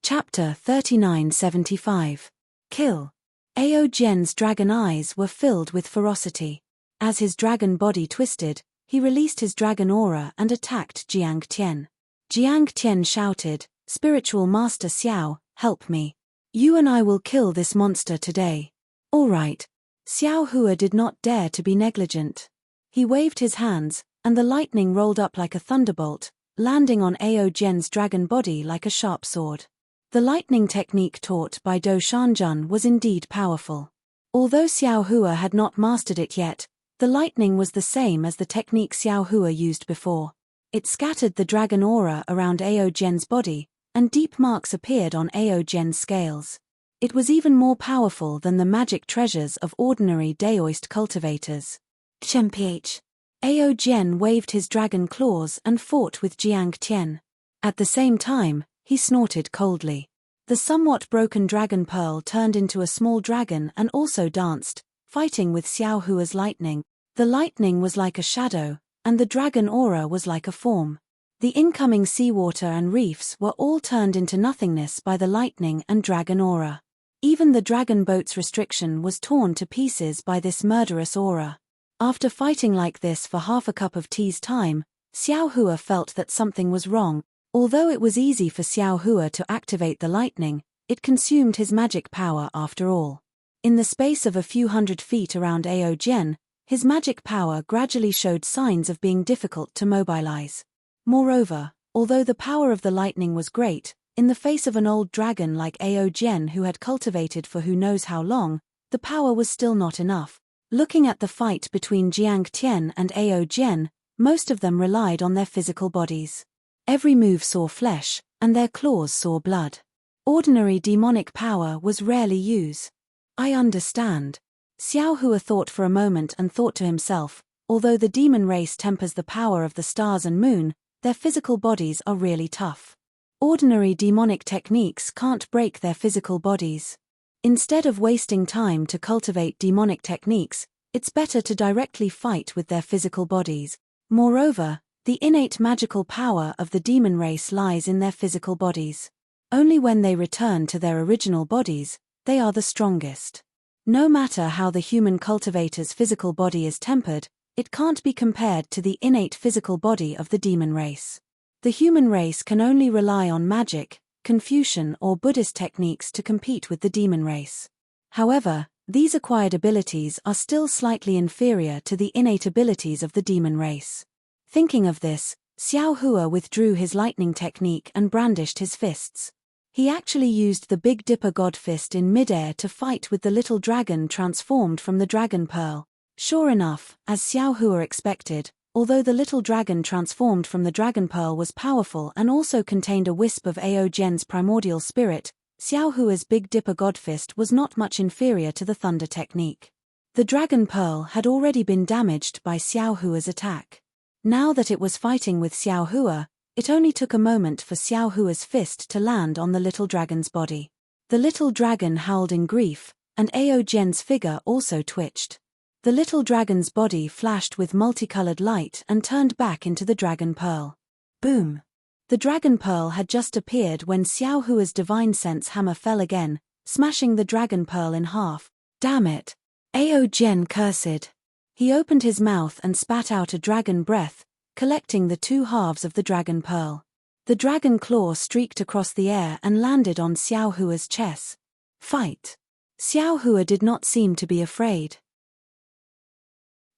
Chapter 3975. Kill. Ao Jian's dragon eyes were filled with ferocity. As his dragon body twisted, he released his dragon aura and attacked Jiang Tian. Jiang Tian shouted, Spiritual Master Xiao, help me. You and I will kill this monster today. All right. Xiao Hua did not dare to be negligent. He waved his hands, and the lightning rolled up like a thunderbolt, landing on Ao Jian's dragon body like a sharp sword. The lightning technique taught by Do Shanjun was indeed powerful. Although Xiao Hua had not mastered it yet, the lightning was the same as the technique Xiao Hua used before. It scattered the dragon aura around Ao Gen's body, and deep marks appeared on Ao Gen's scales. It was even more powerful than the magic treasures of ordinary Daoist cultivators. Chmph. Ao Gen waved his dragon claws and fought with Jiang Tian. At the same time, he snorted coldly. The somewhat broken dragon pearl turned into a small dragon and also danced, fighting with Xiao Hua's lightning. The lightning was like a shadow, and the dragon aura was like a form. The incoming seawater and reefs were all turned into nothingness by the lightning and dragon aura. Even the dragon boat's restriction was torn to pieces by this murderous aura. After fighting like this for half a cup of tea's time, Xiao Hua felt that something was wrong. Although it was easy for Xiao Hua to activate the lightning, it consumed his magic power after all. In the space of a few hundred feet around Ao Gen, his magic power gradually showed signs of being difficult to mobilize. Moreover, although the power of the lightning was great, in the face of an old dragon like Ao Gen who had cultivated for who knows how long, the power was still not enough. Looking at the fight between Jiang Tian and Ao Gen, most of them relied on their physical bodies. Every move saw flesh, and their claws saw blood. Ordinary demonic power was rarely used. I understand. Xiao Hua thought for a moment and thought to himself, although the demon race tempers the power of the stars and moon, their physical bodies are really tough. Ordinary demonic techniques can't break their physical bodies. Instead of wasting time to cultivate demonic techniques, it's better to directly fight with their physical bodies. Moreover, the innate magical power of the demon race lies in their physical bodies. Only when they return to their original bodies, they are the strongest. No matter how the human cultivator's physical body is tempered, it can't be compared to the innate physical body of the demon race. The human race can only rely on magic, Confucian or Buddhist techniques to compete with the demon race. However, these acquired abilities are still slightly inferior to the innate abilities of the demon race. Thinking of this, Xiao Hua withdrew his lightning technique and brandished his fists. He actually used the Big Dipper God Fist in midair to fight with the little dragon transformed from the dragon pearl. Sure enough, as Xiao Hua expected, although the little dragon transformed from the dragon pearl was powerful and also contained a wisp of Ao Gen's primordial spirit, Xiao Hua's Big Dipper God Fist was not much inferior to the thunder technique. The dragon pearl had already been damaged by Xiao Hua's attack. Now that it was fighting with Xiao Hua, it only took a moment for Xiao Hua's fist to land on the little dragon's body. The little dragon howled in grief, and Ao Gen's figure also twitched. The little dragon's body flashed with multicolored light and turned back into the dragon pearl. Boom! The dragon pearl had just appeared when Xiao Hua's divine sense hammer fell again, smashing the dragon pearl in half. Damn it! Ao Gen cursed. He opened his mouth and spat out a dragon breath, collecting the two halves of the dragon pearl. The dragon claw streaked across the air and landed on Xiao Hua's chest. Fight! Xiao Hua did not seem to be afraid.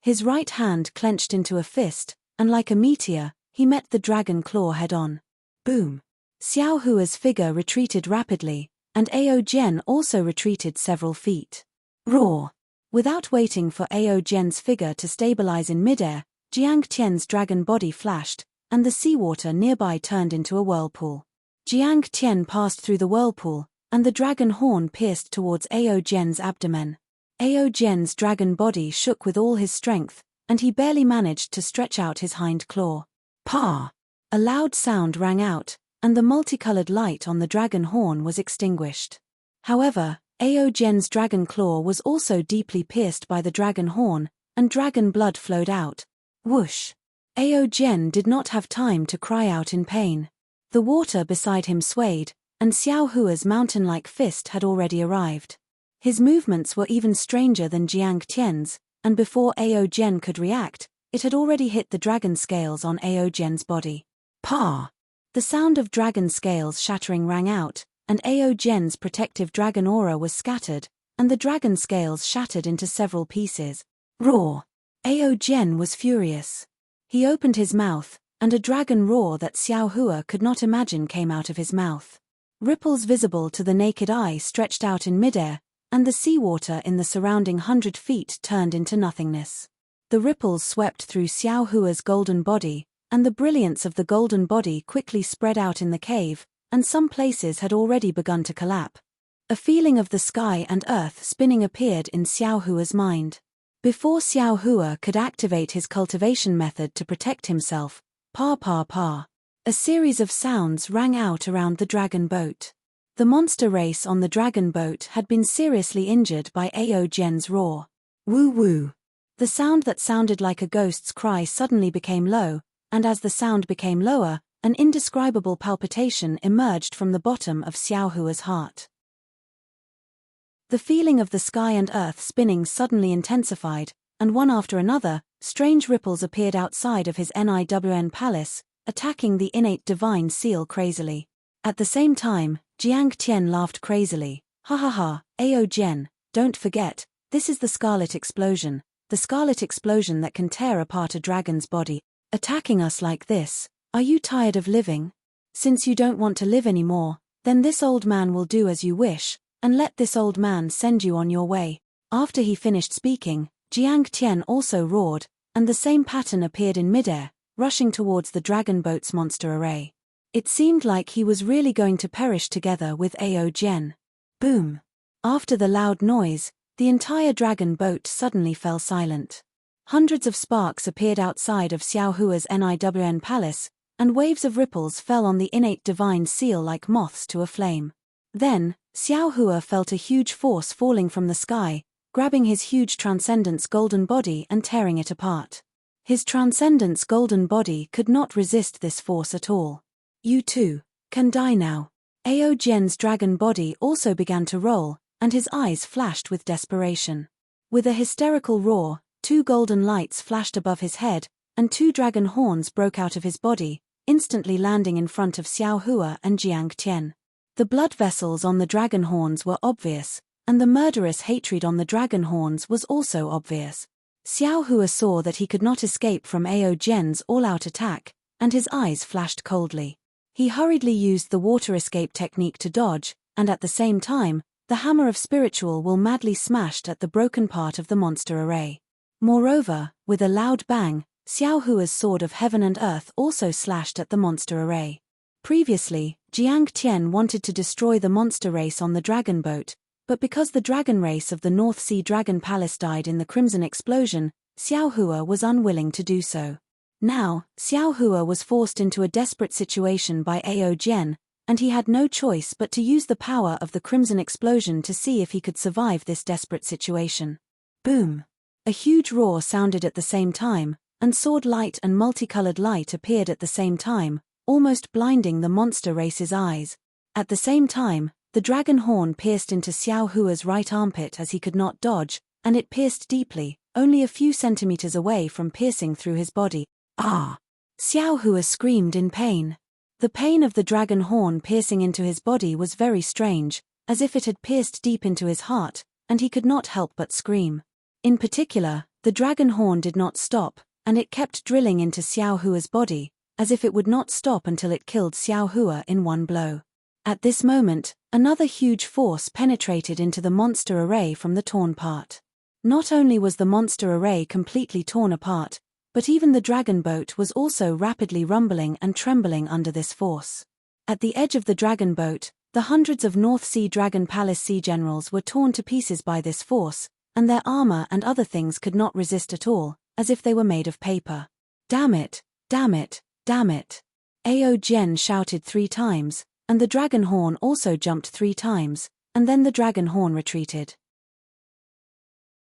His right hand clenched into a fist, and like a meteor, he met the dragon claw head-on. Boom! Xiao Hua's figure retreated rapidly, and Ao Gen also retreated several feet. Roar! Without waiting for Ao Gen's figure to stabilize in midair, Jiang Tian's dragon body flashed, and the seawater nearby turned into a whirlpool. Jiang Tian passed through the whirlpool, and the dragon horn pierced towards Ao Gen's abdomen. Ao Gen's dragon body shook with all his strength, and he barely managed to stretch out his hind claw. Pa! A loud sound rang out, and the multicolored light on the dragon horn was extinguished. However, Ao Gen's dragon claw was also deeply pierced by the dragon horn, and dragon blood flowed out. Whoosh! Ao Gen did not have time to cry out in pain. The water beside him swayed, and Xiao Hua's mountain-like fist had already arrived. His movements were even stranger than Jiang Tian's, and before Ao Gen could react, it had already hit the dragon scales on Ao Gen's body. Pa! The sound of dragon scales shattering rang out, and Ao Gen's protective dragon aura was scattered, and the dragon scales shattered into several pieces. Roar! Ao Gen was furious. He opened his mouth, and a dragon roar that Xiao Hua could not imagine came out of his mouth. Ripples visible to the naked eye stretched out in midair, and the seawater in the surrounding 100 feet turned into nothingness. The ripples swept through Xiao Hua's golden body, and the brilliance of the golden body quickly spread out in the cave, and some places had already begun to collapse. A feeling of the sky and earth spinning appeared in Xiao Hua's mind. Before Xiao Hua could activate his cultivation method to protect himself, pa pa pa, a series of sounds rang out around the dragon boat. The monster race on the dragon boat had been seriously injured by Ao Gen's roar. Woo woo. The sound that sounded like a ghost's cry suddenly became low, and as the sound became lower, an indescribable palpitation emerged from the bottom of Xiao Hua's heart. The feeling of the sky and earth spinning suddenly intensified, and one after another, strange ripples appeared outside of his Niwn palace, attacking the innate divine seal crazily. At the same time, Jiang Tian laughed crazily. Ha ha ha, Ao Gen, don't forget, this is the scarlet explosion that can tear apart a dragon's body. Attacking us like this, are you tired of living? Since you don't want to live anymore, then this old man will do as you wish, and let this old man send you on your way. After he finished speaking, Jiang Tian also roared, and the same pattern appeared in midair, rushing towards the dragon boat's monster array. It seemed like he was really going to perish together with Ao Gen. Boom! After the loud noise, the entire dragon boat suddenly fell silent. Hundreds of sparks appeared outside of Xiao Hua's Niwn palace, and waves of ripples fell on the innate divine seal like moths to a flame. Then, Xiao Hua felt a huge force falling from the sky, grabbing his huge Transcendence golden body and tearing it apart. His Transcendence golden body could not resist this force at all. You too can die now. Ao Gen's dragon body also began to roll, and his eyes flashed with desperation. With a hysterical roar, 2 golden lights flashed above his head, and 2 dragon horns broke out of his body, instantly landing in front of Xiao Hua and Jiang Tian. The blood vessels on the dragon horns were obvious, and the murderous hatred on the dragon horns was also obvious. Xiao Hua saw that he could not escape from Ao Gen's all-out attack, and his eyes flashed coldly. He hurriedly used the water escape technique to dodge, and at the same time, the hammer of spiritual will madly smashed at the broken part of the monster array. Moreover, with a loud bang, Xiao Hua's sword of heaven and earth also slashed at the monster array. Previously, Jiang Tian wanted to destroy the monster race on the dragon boat, but because the dragon race of the North Sea Dragon Palace died in the Crimson Explosion, Xiao Hua was unwilling to do so. Now, Xiao Hua was forced into a desperate situation by Ao Gen, and he had no choice but to use the power of the Crimson Explosion to see if he could survive this desperate situation. Boom! A huge roar sounded at the same time, and sword light and multicolored light appeared at the same time, almost blinding the monster race's eyes. At the same time, the dragon horn pierced into Xiao Hua's right armpit as he could not dodge, and it pierced deeply, only a few centimeters away from piercing through his body. Ah! Xiao Hua screamed in pain. The pain of the dragon horn piercing into his body was very strange, as if it had pierced deep into his heart, and he could not help but scream. In particular, the dragon horn did not stop, and it kept drilling into Xiao Hua's body, as if it would not stop until it killed Xiao Hua in one blow. At this moment, another huge force penetrated into the monster array from the torn part. Not only was the monster array completely torn apart, but even the dragon boat was also rapidly rumbling and trembling under this force. At the edge of the dragon boat, the hundreds of North Sea Dragon Palace sea generals were torn to pieces by this force, and their armor and other things could not resist at all, as if they were made of paper. Damn it! Damn it! Damn it! Ao Gen shouted 3 times, and the dragon horn also jumped 3 times, and then the dragon horn retreated.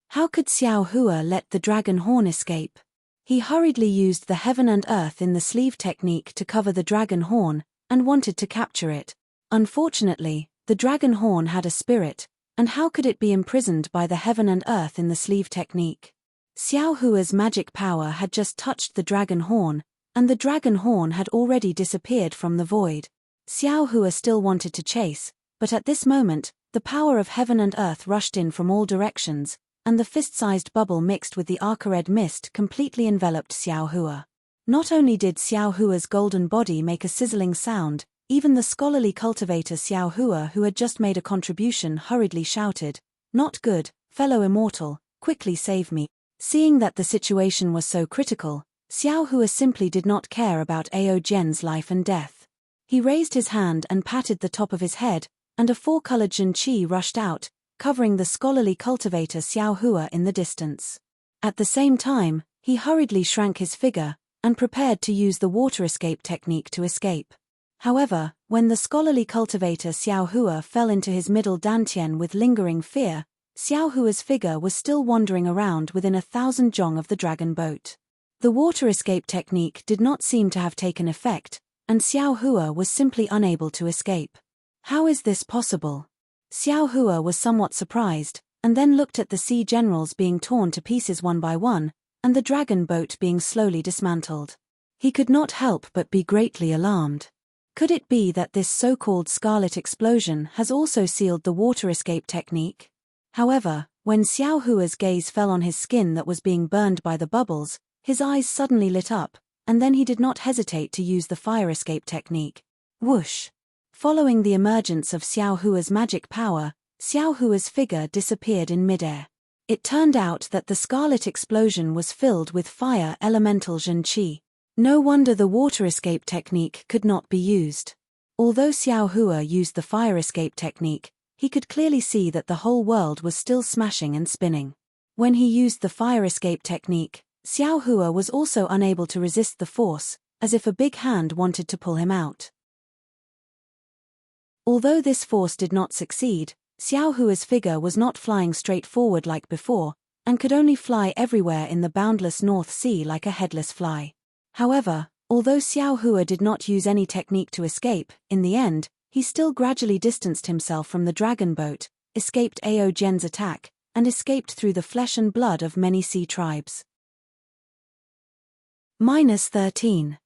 How could Xiao Hua let the dragon horn escape? He hurriedly used the heaven and earth in the sleeve technique to cover the dragon horn, and wanted to capture it. Unfortunately, the dragon horn had a spirit, and how could it be imprisoned by the heaven and earth in the sleeve technique? Xiao Hua's magic power had just touched the dragon horn, and the dragon horn had already disappeared from the void. Xiao Hua still wanted to chase, but at this moment, the power of heaven and earth rushed in from all directions, and the fist-sized bubble mixed with the arca-red mist completely enveloped Xiao Hua. Not only did Xiao Hua's golden body make a sizzling sound, even the scholarly cultivator Xiao Hua, who had just made a contribution, hurriedly shouted, "Not good, fellow immortal, quickly save me." Seeing that the situation was so critical, Xiao Hua simply did not care about Ao Jian's life and death. He raised his hand and patted the top of his head, and a four-colored Zhenqi rushed out, covering the scholarly cultivator Xiao Hua in the distance. At the same time, he hurriedly shrank his figure, and prepared to use the water escape technique to escape. However, when the scholarly cultivator Xiao Hua fell into his middle dantian with lingering fear, Xiao Hua's figure was still wandering around within 1,000 zhong of the dragon boat. The water escape technique did not seem to have taken effect, and Xiao Hua was simply unable to escape. How is this possible? Xiao Hua was somewhat surprised, and then looked at the sea generals being torn to pieces one by one, and the dragon boat being slowly dismantled. He could not help but be greatly alarmed. Could it be that this so-called scarlet explosion has also sealed the water escape technique? However, when Xiao Hua's gaze fell on his skin that was being burned by the bubbles, his eyes suddenly lit up, and then he did not hesitate to use the fire escape technique. Whoosh! Following the emergence of Xiao Hua's magic power, Xiao Hua's figure disappeared in midair. It turned out that the scarlet explosion was filled with fire elemental Zhenqi. No wonder the water escape technique could not be used. Although Xiao Hua used the fire escape technique, he could clearly see that the whole world was still smashing and spinning. When he used the fire escape technique, Xiao Hua was also unable to resist the force, as if a big hand wanted to pull him out. Although this force did not succeed, Xiao Hua's figure was not flying straight forward like before, and could only fly everywhere in the boundless North Sea like a headless fly. However, although Xiao Hua did not use any technique to escape, in the end, he still gradually distanced himself from the dragon boat, escaped Ao Jian's attack, and escaped through the flesh and blood of many sea tribes. -13.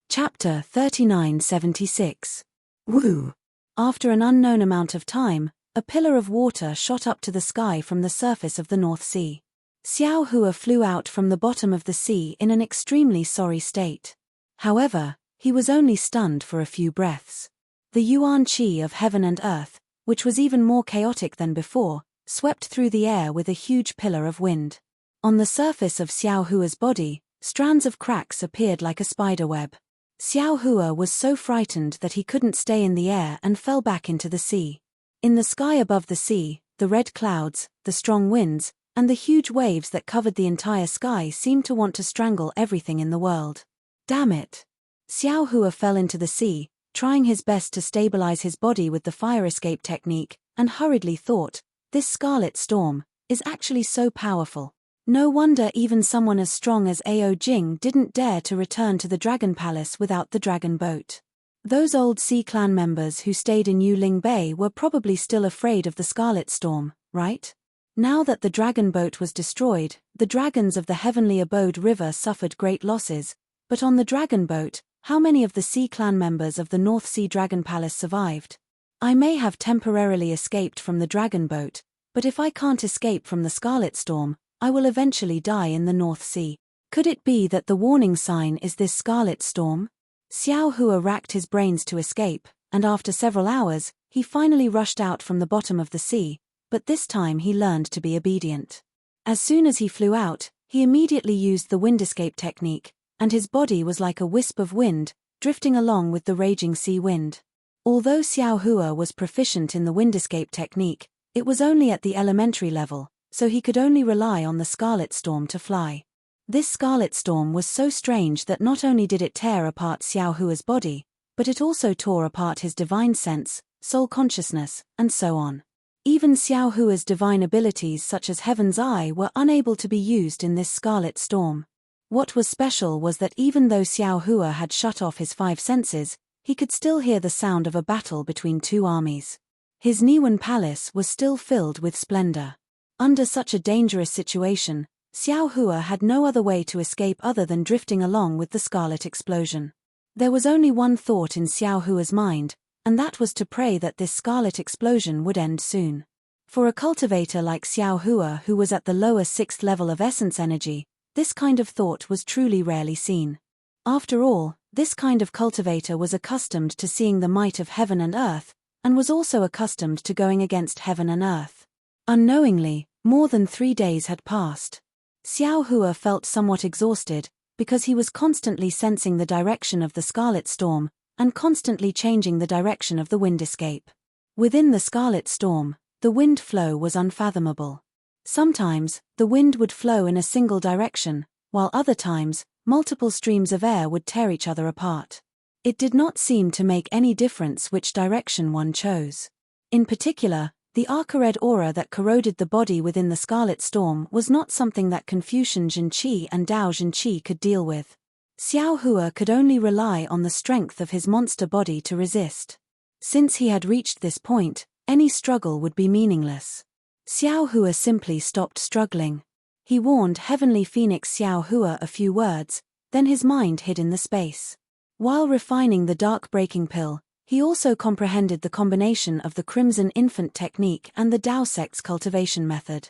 Chapter 3976. Woo! After an unknown amount of time, a pillar of water shot up to the sky from the surface of the North Sea. Xiao Hua flew out from the bottom of the sea in an extremely sorry state. However, he was only stunned for a few breaths. The yuan qi of heaven and earth, which was even more chaotic than before, swept through the air with a huge pillar of wind. On the surface of Xiao Hua's body, strands of cracks appeared like a spiderweb. Xiao Hua was so frightened that he couldn't stay in the air and fell back into the sea. In the sky above the sea, the red clouds, the strong winds, and the huge waves that covered the entire sky seemed to want to strangle everything in the world. Damn it! Xiao Hua fell into the sea, trying his best to stabilize his body with the fire escape technique, and hurriedly thought, this scarlet storm is actually so powerful. No wonder even someone as strong as Ao Jing didn't dare to return to the Dragon Palace without the dragon boat. Those old Sea Clan members who stayed in Yuling Bay were probably still afraid of the scarlet storm, right? Now that the dragon boat was destroyed, the dragons of the Heavenly Abode River suffered great losses, but on the dragon boat, how many of the Sea Clan members of the North Sea Dragon Palace survived? I may have temporarily escaped from the dragon boat, but if I can't escape from the scarlet storm, I will eventually die in the North Sea. Could it be that the warning sign is this scarlet storm? Xiao Hua racked his brains to escape, and after several hours, he finally rushed out from the bottom of the sea, but this time he learned to be obedient. As soon as he flew out, he immediately used the wind escape technique, and his body was like a wisp of wind, drifting along with the raging sea wind. Although Xiao Hua was proficient in the wind escape technique, it was only at the elementary level, so he could only rely on the scarlet storm to fly. This scarlet storm was so strange that not only did it tear apart Xiao Hua's body, but it also tore apart his divine sense, soul consciousness, and so on. Even Xiao Hua's divine abilities such as Heaven's Eye were unable to be used in this scarlet storm. What was special was that even though Xiao Hua had shut off his five senses, he could still hear the sound of a battle between two armies. His Niwen Palace was still filled with splendor. Under such a dangerous situation, Xiao Hua had no other way to escape other than drifting along with the scarlet explosion. There was only one thought in Xiao Hua's mind, and that was to pray that this scarlet explosion would end soon. For a cultivator like Xiao Hua who was at the lower 6th level of essence energy, this kind of thought was truly rarely seen. After all, this kind of cultivator was accustomed to seeing the might of heaven and earth, and was also accustomed to going against heaven and earth. Unknowingly, more than 3 days had passed. Xiao Hua felt somewhat exhausted, because he was constantly sensing the direction of the Scarlet Storm, and constantly changing the direction of the wind escape. Within the Scarlet Storm, the wind flow was unfathomable. Sometimes, the wind would flow in a single direction, while other times, multiple streams of air would tear each other apart. It did not seem to make any difference which direction one chose. In particular, the arca-red aura that corroded the body within the Scarlet Storm was not something that Confucian Jinqi and Dao Jinqi could deal with. Xiao Hua could only rely on the strength of his monster body to resist. Since he had reached this point, any struggle would be meaningless. Xiao Hua simply stopped struggling. He warned Heavenly Phoenix Xiao Hua a few words, then his mind hid in the space. While refining the dark breaking pill, he also comprehended the combination of the Crimson Infant technique and the Dao sect's cultivation method.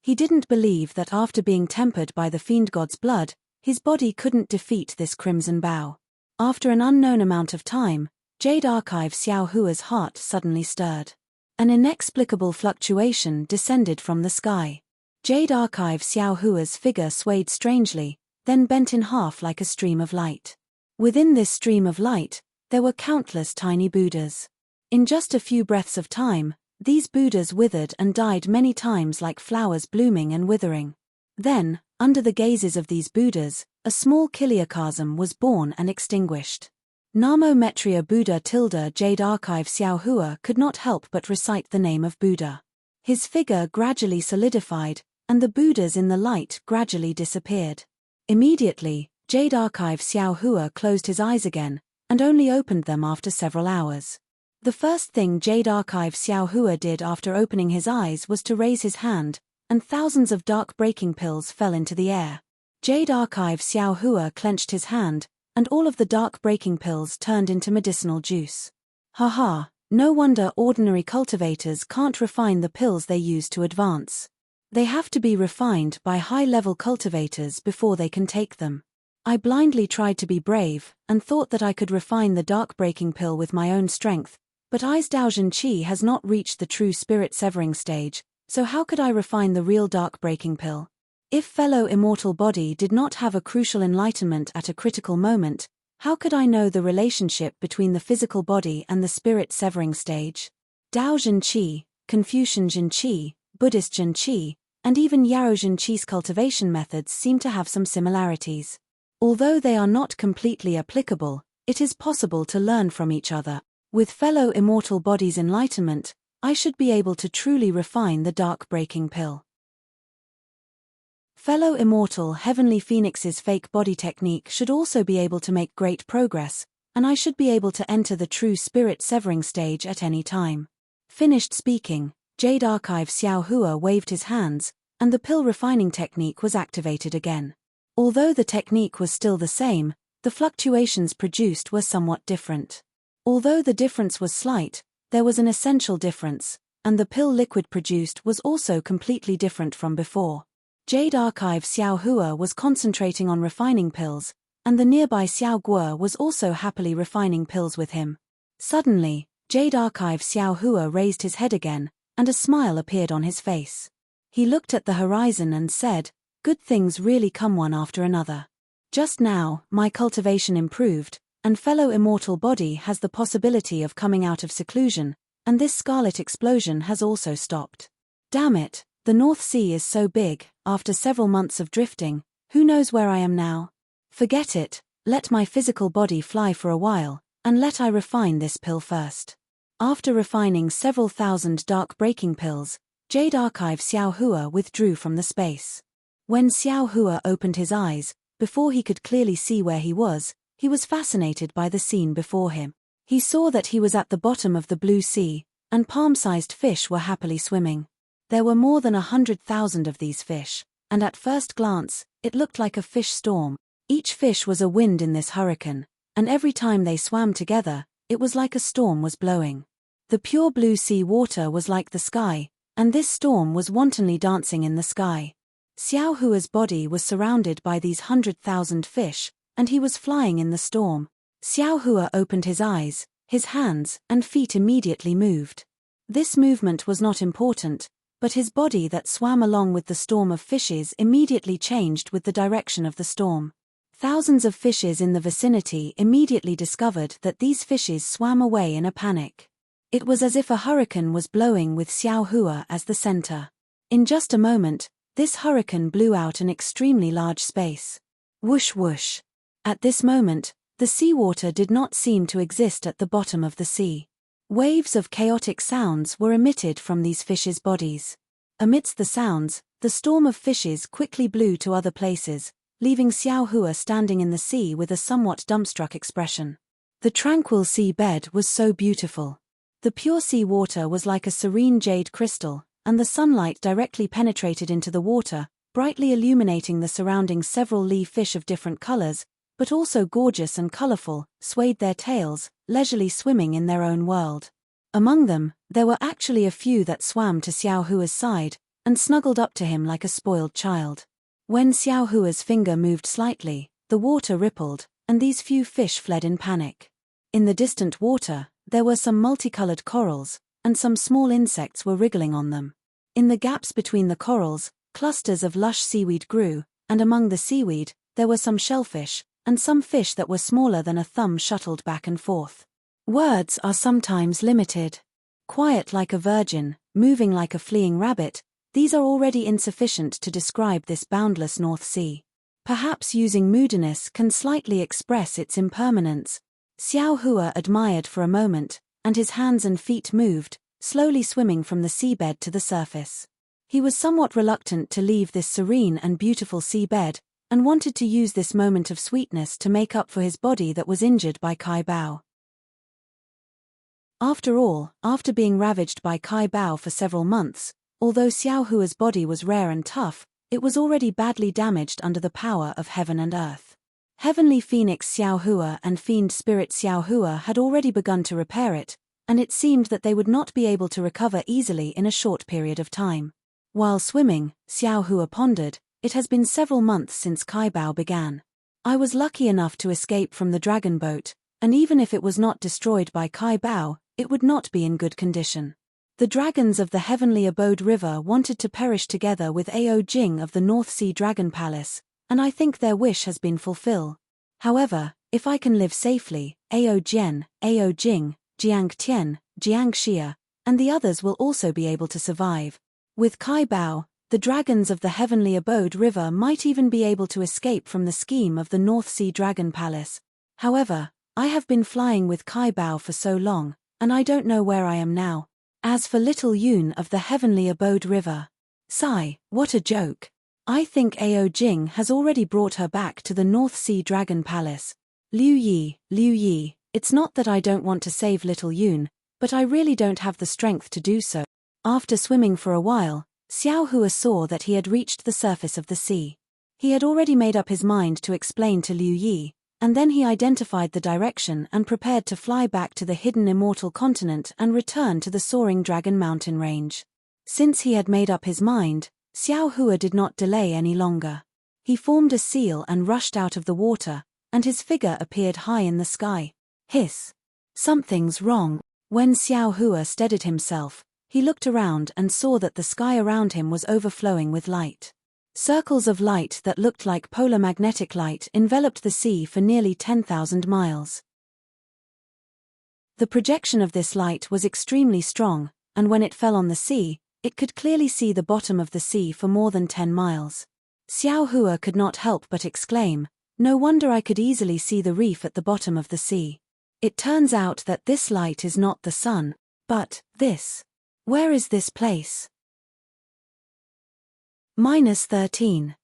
He didn't believe that after being tempered by the fiend god's blood, his body couldn't defeat this crimson bow. After an unknown amount of time, Jade Archive Xiao Hua's heart suddenly stirred. An inexplicable fluctuation descended from the sky. Jade Archive Xiao Hua's figure swayed strangely, then bent in half like a stream of light. Within this stream of light, there were countless tiny Buddhas. In just a few breaths of time, these Buddhas withered and died many times like flowers blooming and withering. Then, under the gazes of these Buddhas, a small chiliocosm was born and extinguished. Namo Metria Buddha tilde Jade Archive Xiao Hua could not help but recite the name of Buddha. His figure gradually solidified, and the Buddhas in the light gradually disappeared. Immediately, Jade Archive Xiao Hua closed his eyes again, and only opened them after several hours. The first thing Jade Archive Xiao Hua did after opening his eyes was to raise his hand, and thousands of dark breaking pills fell into the air. Jade Archive Xiao Hua clenched his hand, and all of the dark breaking pills turned into medicinal juice. Haha, no wonder ordinary cultivators can't refine the pills they use to advance. They have to be refined by high-level cultivators before they can take them. I blindly tried to be brave, and thought that I could refine the dark breaking pill with my own strength, but Ai's Daozhen Qi has not reached the true spirit-severing stage, so how could I refine the real dark breaking pill? If fellow immortal body did not have a crucial enlightenment at a critical moment, how could I know the relationship between the physical body and the spirit-severing stage? Daozhen Qi, Confucian Jinqi, Buddhist Jinqi, and even Yao Jinqi's cultivation methods seem to have some similarities. Although they are not completely applicable, it is possible to learn from each other. With fellow immortal body's enlightenment, I should be able to truly refine the dark breaking pill. Fellow immortal Heavenly Phoenix's fake body technique should also be able to make great progress, and I should be able to enter the true spirit-severing stage at any time. Finished speaking, Jade Archive Xiao Hua waved his hands, and the pill refining technique was activated again. Although the technique was still the same, the fluctuations produced were somewhat different. Although the difference was slight, there was an essential difference, and the pill liquid produced was also completely different from before. Jade Archive Xiao Hua was concentrating on refining pills, and the nearby Xiao Guo was also happily refining pills with him. Suddenly, Jade Archive Xiao Hua raised his head again, and a smile appeared on his face. He looked at the horizon and said, "Good things really come one after another. Just now, my cultivation improved, and fellow immortal body has the possibility of coming out of seclusion, and this scarlet explosion has also stopped. Damn it, the North Sea is so big, after several months of drifting, who knows where I am now? Forget it, let my physical body fly for a while, and let I refine this pill first." After refining several thousand dark breaking pills, Jade Archive Xiao Hua withdrew from the space. When Xiao Hua opened his eyes, before he could clearly see where he was fascinated by the scene before him. He saw that he was at the bottom of the blue sea, and palm-sized fish were happily swimming. There were more than 100,000 of these fish, and at first glance, it looked like a fish storm. Each fish was a wind in this hurricane, and every time they swam together, it was like a storm was blowing. The pure blue sea water was like the sky, and this storm was wantonly dancing in the sky. Xiao Hua's body was surrounded by these 100,000 fish, and he was flying in the storm. Xiao Hua opened his eyes, His hands and feet immediately moved. This movement was not important, but his body that swam along with the storm of fishes immediately changed with the direction of the storm. Thousands of fishes in the vicinity immediately discovered that these fishes swam away in a panic. It was as if a hurricane was blowing with Xiao Hua as the center. In just a moment, this hurricane blew out an extremely large space. Whoosh whoosh. At this moment, the seawater did not seem to exist at the bottom of the sea. Waves of chaotic sounds were emitted from these fishes' bodies. Amidst the sounds, the storm of fishes quickly blew to other places, leaving Xiao Hua standing in the sea with a somewhat dumbstruck expression. The tranquil sea bed was so beautiful. The pure sea water was like a serene jade crystal, and the sunlight directly penetrated into the water, brightly illuminating the surrounding several lee fish of different colors, but also gorgeous and colorful, swayed their tails, leisurely swimming in their own world. Among them, there were actually a few that swam to Xiao Hua's side, and snuggled up to him like a spoiled child. When Xiao Hua's finger moved slightly, the water rippled, and these few fish fled in panic. In the distant water, there were some multicolored corals, and some small insects were wriggling on them. In the gaps between the corals, clusters of lush seaweed grew, and among the seaweed, there were some shellfish, and some fish that were smaller than a thumb shuttled back and forth. Words are sometimes limited. Quiet like a virgin, moving like a fleeing rabbit, these are already insufficient to describe this boundless North Sea. Perhaps using moodiness can slightly express its impermanence. Xiao Hua admired for a moment, and his hands and feet moved, slowly swimming from the seabed to the surface. He was somewhat reluctant to leave this serene and beautiful seabed, and wanted to use this moment of sweetness to make up for his body that was injured by Kai Bao. After all, after being ravaged by Kai Bao for several months, although Xiao Hua's body was rare and tough, it was already badly damaged under the power of heaven and earth. Heavenly Phoenix Xiao Hua and Fiend Spirit Xiao Hua had already begun to repair it, and it seemed that they would not be able to recover easily in a short period of time. While swimming, Xiao Hua pondered, "It has been several months since Kai Bao began. I was lucky enough to escape from the dragon boat, and even if it was not destroyed by Kai Bao, it would not be in good condition. The dragons of the Heavenly Abode River wanted to perish together with Ao Jing of the North Sea Dragon Palace, and I think their wish has been fulfilled. However, if I can live safely, Ao Jian, Ao Jing, Jiang Tian, Jiang Xia, and the others will also be able to survive. With Kai Bao, the dragons of the Heavenly Abode River might even be able to escape from the scheme of the North Sea Dragon Palace. However, I have been flying with Kai Bao for so long, and I don't know where I am now. As for little Yoon of the Heavenly Abode River, sigh, what a joke. I think Ao Jing has already brought her back to the North Sea Dragon Palace. Liu Yi, it's not that I don't want to save little Yoon, but I really don't have the strength to do so." After swimming for a while, Xiao Hua saw that he had reached the surface of the sea. He had already made up his mind to explain to Liu Yi, and then he identified the direction and prepared to fly back to the hidden immortal continent and return to the soaring Dragon Mountain range. Since he had made up his mind, Xiao Hua did not delay any longer. He formed a seal and rushed out of the water, and his figure appeared high in the sky. Hiss! Something's wrong. When Xiao Hua steadied himself, he looked around and saw that the sky around him was overflowing with light. Circles of light that looked like polar magnetic light enveloped the sea for nearly 10,000 miles. The projection of this light was extremely strong, and when it fell on the sea, it could clearly see the bottom of the sea for more than 10 miles. Xiao Hua could not help but exclaim, "No wonder I could easily see the reef at the bottom of the sea. It turns out that this light is not the sun, but this. Where is this place?" -13.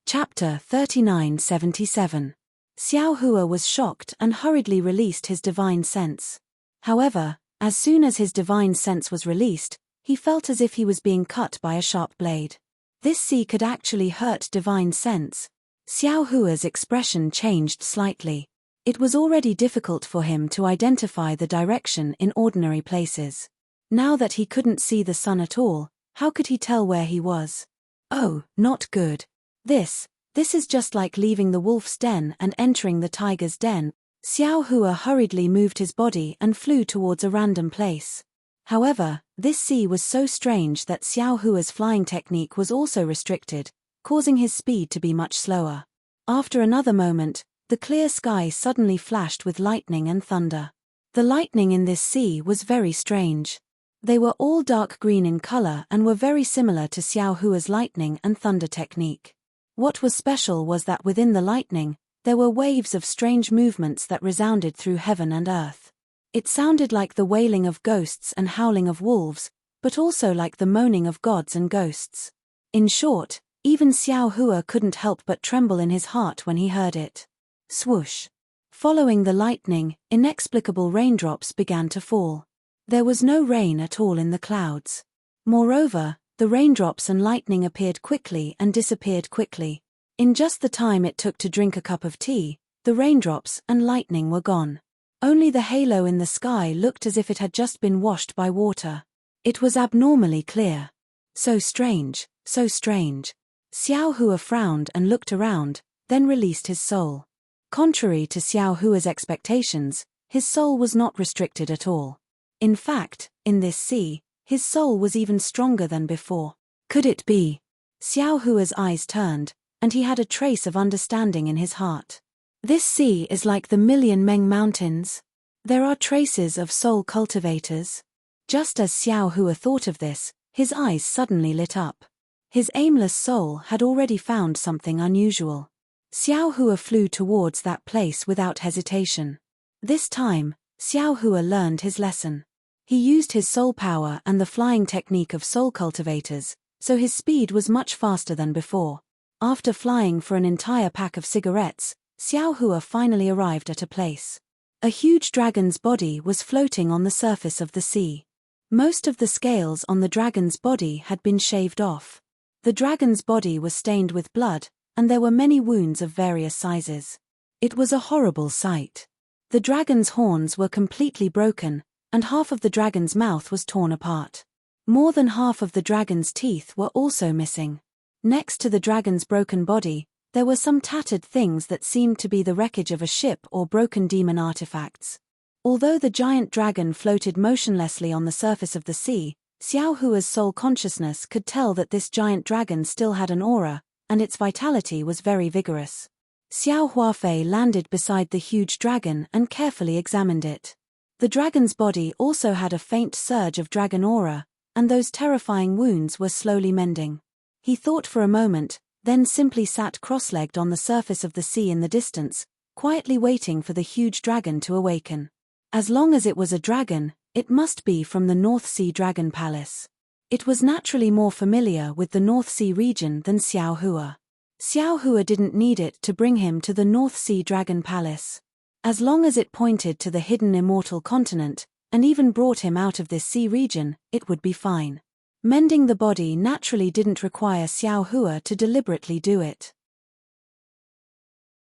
Chapter 3977. Xiao Hua was shocked and hurriedly released his divine sense. However, as soon as his divine sense was released, he felt as if he was being cut by a sharp blade. This sea could actually hurt divine sense. Xiao Hua's expression changed slightly. It was already difficult for him to identify the direction in ordinary places. Now that he couldn't see the sun at all, how could he tell where he was? Oh, not good. This This is just like leaving the wolf's den and entering the tiger's den. Xiao Hua hurriedly moved his body and flew towards a random place. However, this sea was so strange that Xiao Hua's flying technique was also restricted, causing his speed to be much slower. After another moment, the clear sky suddenly flashed with lightning and thunder. The lightning in this sea was very strange. They were all dark green in color and were very similar to Xiao Hua's lightning and thunder technique. What was special was that within the lightning, there were waves of strange movements that resounded through heaven and earth. It sounded like the wailing of ghosts and howling of wolves, but also like the moaning of gods and ghosts. In short, even Xiao Hua couldn't help but tremble in his heart when he heard it. Swoosh! Following the lightning, inexplicable raindrops began to fall. There was no rain at all in the clouds. Moreover, the raindrops and lightning appeared quickly and disappeared quickly. In just the time it took to drink a cup of tea, the raindrops and lightning were gone. Only the halo in the sky looked as if it had just been washed by water. It was abnormally clear. So strange, so strange. Xiao Hua frowned and looked around, then released his soul. Contrary to Xiao Hua's expectations, his soul was not restricted at all. In fact, in this sea, his soul was even stronger than before. Could it be? Xiao Hua's eyes turned, and he had a trace of understanding in his heart. This sea is like the Million Meng Mountains. There are traces of soul cultivators. Just as Xiao Hua thought of this, his eyes suddenly lit up. His aimless soul had already found something unusual. Xiao Hua flew towards that place without hesitation. This time, Xiao Hua learned his lesson. He used his soul power and the flying technique of soul cultivators, so his speed was much faster than before. After flying for an entire pack of cigarettes, Xiao Hua finally arrived at a place. A huge dragon's body was floating on the surface of the sea. Most of the scales on the dragon's body had been shaved off. The dragon's body was stained with blood, and there were many wounds of various sizes. It was a horrible sight. The dragon's horns were completely broken, and half of the dragon's mouth was torn apart. More than half of the dragon's teeth were also missing. Next to the dragon's broken body, there were some tattered things that seemed to be the wreckage of a ship or broken demon artifacts. Although the giant dragon floated motionlessly on the surface of the sea, Xiao Hua's soul consciousness could tell that this giant dragon still had an aura, and its vitality was very vigorous. Xiao Huafei landed beside the huge dragon and carefully examined it. The dragon's body also had a faint surge of dragon aura, and those terrifying wounds were slowly mending. He thought for a moment, then simply sat cross-legged on the surface of the sea in the distance, quietly waiting for the huge dragon to awaken. As long as it was a dragon, it must be from the North Sea Dragon Palace. It was naturally more familiar with the North Sea region than Xiao Hua. Xiao Hua didn't need it to bring him to the North Sea Dragon Palace. As long as it pointed to the hidden immortal continent, and even brought him out of this sea region, it would be fine. Mending the body naturally didn't require Xiao Hua to deliberately do it.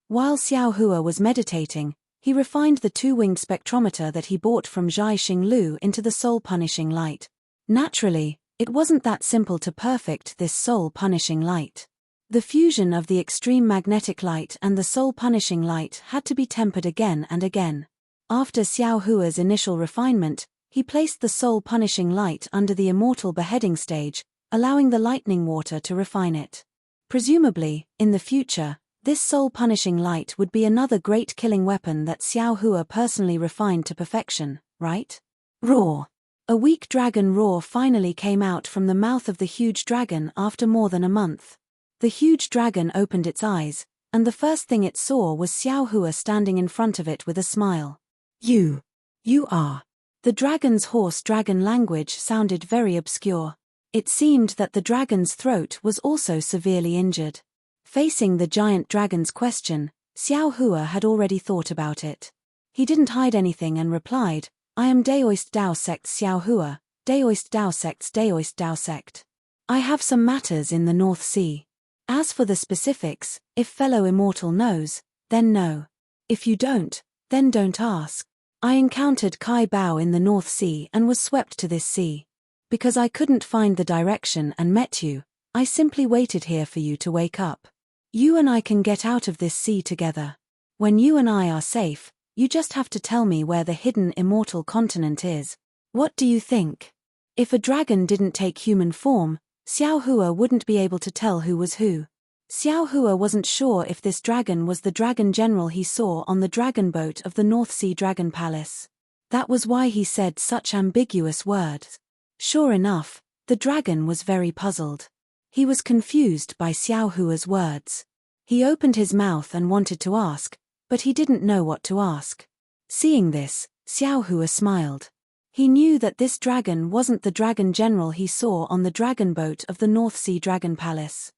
While Xiao Hua was meditating, he refined the two-winged spectrometer that he bought from Zhai Xinglu into the soul-punishing light. Naturally, it wasn't that simple to perfect this soul-punishing light. The fusion of the extreme magnetic light and the soul-punishing light had to be tempered again and again. After Xiao Hua's initial refinement, he placed the soul-punishing light under the immortal beheading stage, allowing the lightning water to refine it. Presumably, in the future, this soul-punishing light would be another great killing weapon that Xiao Hua personally refined to perfection, right? Roar! A weak dragon roar finally came out from the mouth of the huge dragon after more than a month. The huge dragon opened its eyes, and the first thing it saw was Xiao Hua standing in front of it with a smile. You are. The dragon's hoarse dragon language sounded very obscure. It seemed that the dragon's throat was also severely injured. Facing the giant dragon's question, Xiao Hua had already thought about it. He didn't hide anything and replied, I am Daoist Dao Sect Xiao Hua, Daoist Dao Sect's Daoist Dao Sect. I have some matters in the North Sea. As for the specifics, if fellow immortal knows, then know. If you don't, then don't ask. I encountered Kai Bao in the North Sea and was swept to this sea. Because I couldn't find the direction and met you, I simply waited here for you to wake up. You and I can get out of this sea together. When you and I are safe, you just have to tell me where the hidden immortal continent is. What do you think? If a dragon didn't take human form, Xiao Hua wouldn't be able to tell who was who. Xiao Hua wasn't sure if this dragon was the dragon general he saw on the dragon boat of the North Sea Dragon Palace. That was why he said such ambiguous words. Sure enough, the dragon was very puzzled. He was confused by Xiao Hua's words. He opened his mouth and wanted to ask, but he didn't know what to ask. Seeing this, Xiao Hua smiled. He knew that this dragon wasn't the dragon general he saw on the dragon boat of the North Sea Dragon Palace.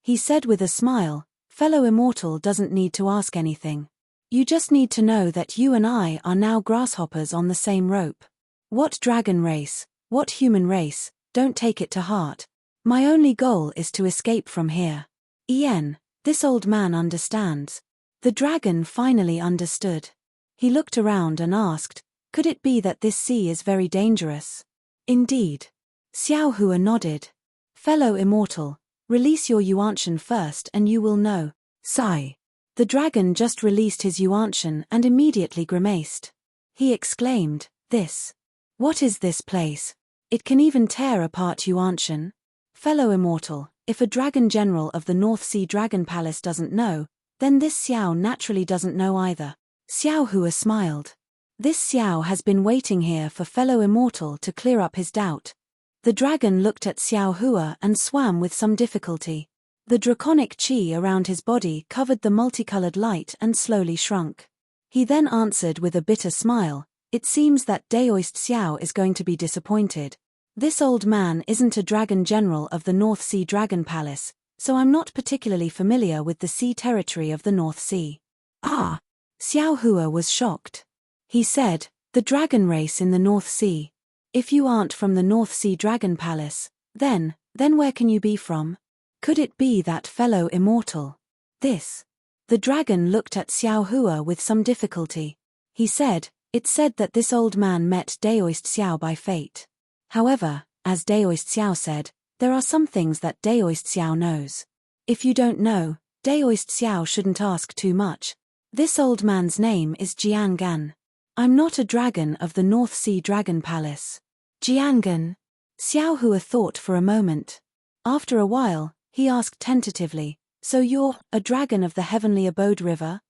He said with a smile, "Fellow immortal doesn't need to ask anything. You just need to know that you and I are now grasshoppers on the same rope. What dragon race, what human race, don't take it to heart. My only goal is to escape from here." Ian, this old man understands. The dragon finally understood. He looked around and asked, "Could it be that this sea is very dangerous?" "Indeed." Xiao Hua nodded. "Fellow immortal, release your Yuanshan first and you will know." Sigh. The dragon just released his Yuanshan and immediately grimaced. He exclaimed, "This. What is this place? It can even tear apart Yuanshan." "Fellow immortal, if a dragon general of the North Sea Dragon Palace doesn't know, then this Xiao naturally doesn't know either." Xiao Hua smiled. This Xiao has been waiting here for fellow immortal to clear up his doubt. The dragon looked at Xiao Hua and swam with some difficulty. The draconic chi around his body covered the multicolored light and slowly shrunk. He then answered with a bitter smile, "It seems that Daoist Xiao is going to be disappointed. This old man isn't a dragon general of the North Sea Dragon Palace, so I'm not particularly familiar with the sea territory of the North Sea." "Ah!" Xiao Hua was shocked. He said, "The dragon race in the North Sea. If you aren't from the North Sea Dragon Palace, then where can you be from? Could it be that fellow immortal? This?" The dragon looked at Xiao Hua with some difficulty. He said, "It's said that this old man met Daoist Xiao by fate. However, as Daoist Xiao said, there are some things that Daoist Xiao knows. If you don't know, Daoist Xiao shouldn't ask too much. This old man's name is Jiangan. I'm not a dragon of the North Sea Dragon Palace." "Jiangan?" Xiao Hua thought for a moment. After a while, he asked tentatively, "So you're a dragon of the Heavenly Abode River?"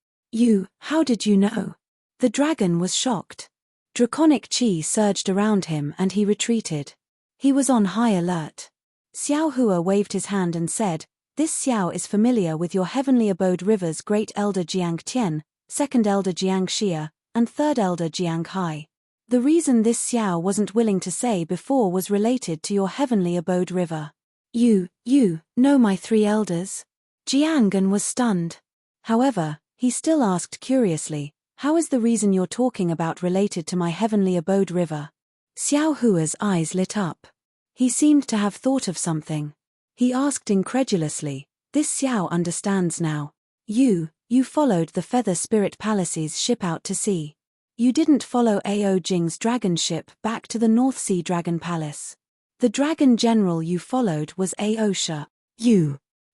How did you know?" The dragon was shocked. Draconic chi surged around him and he retreated. He was on high alert. Xiao Hua waved his hand and said, "This Xiao is familiar with your Heavenly Abode River's Great Elder Jiang Tian, Second Elder Jiang Xia, and Third Elder Jiang Hai. The reason this Xiao wasn't willing to say before was related to your Heavenly Abode River." You know my three elders?" Jiangan was stunned. However, he still asked curiously, "How is the reason you're talking about related to my Heavenly Abode River?" Xiao Hua's eyes lit up. He seemed to have thought of something. He asked incredulously, "This Xiao understands now. You followed the Feather Spirit Palace's ship out to sea. You didn't follow Ao Jing's dragon ship back to the North Sea Dragon Palace. The dragon general you followed was Aosha.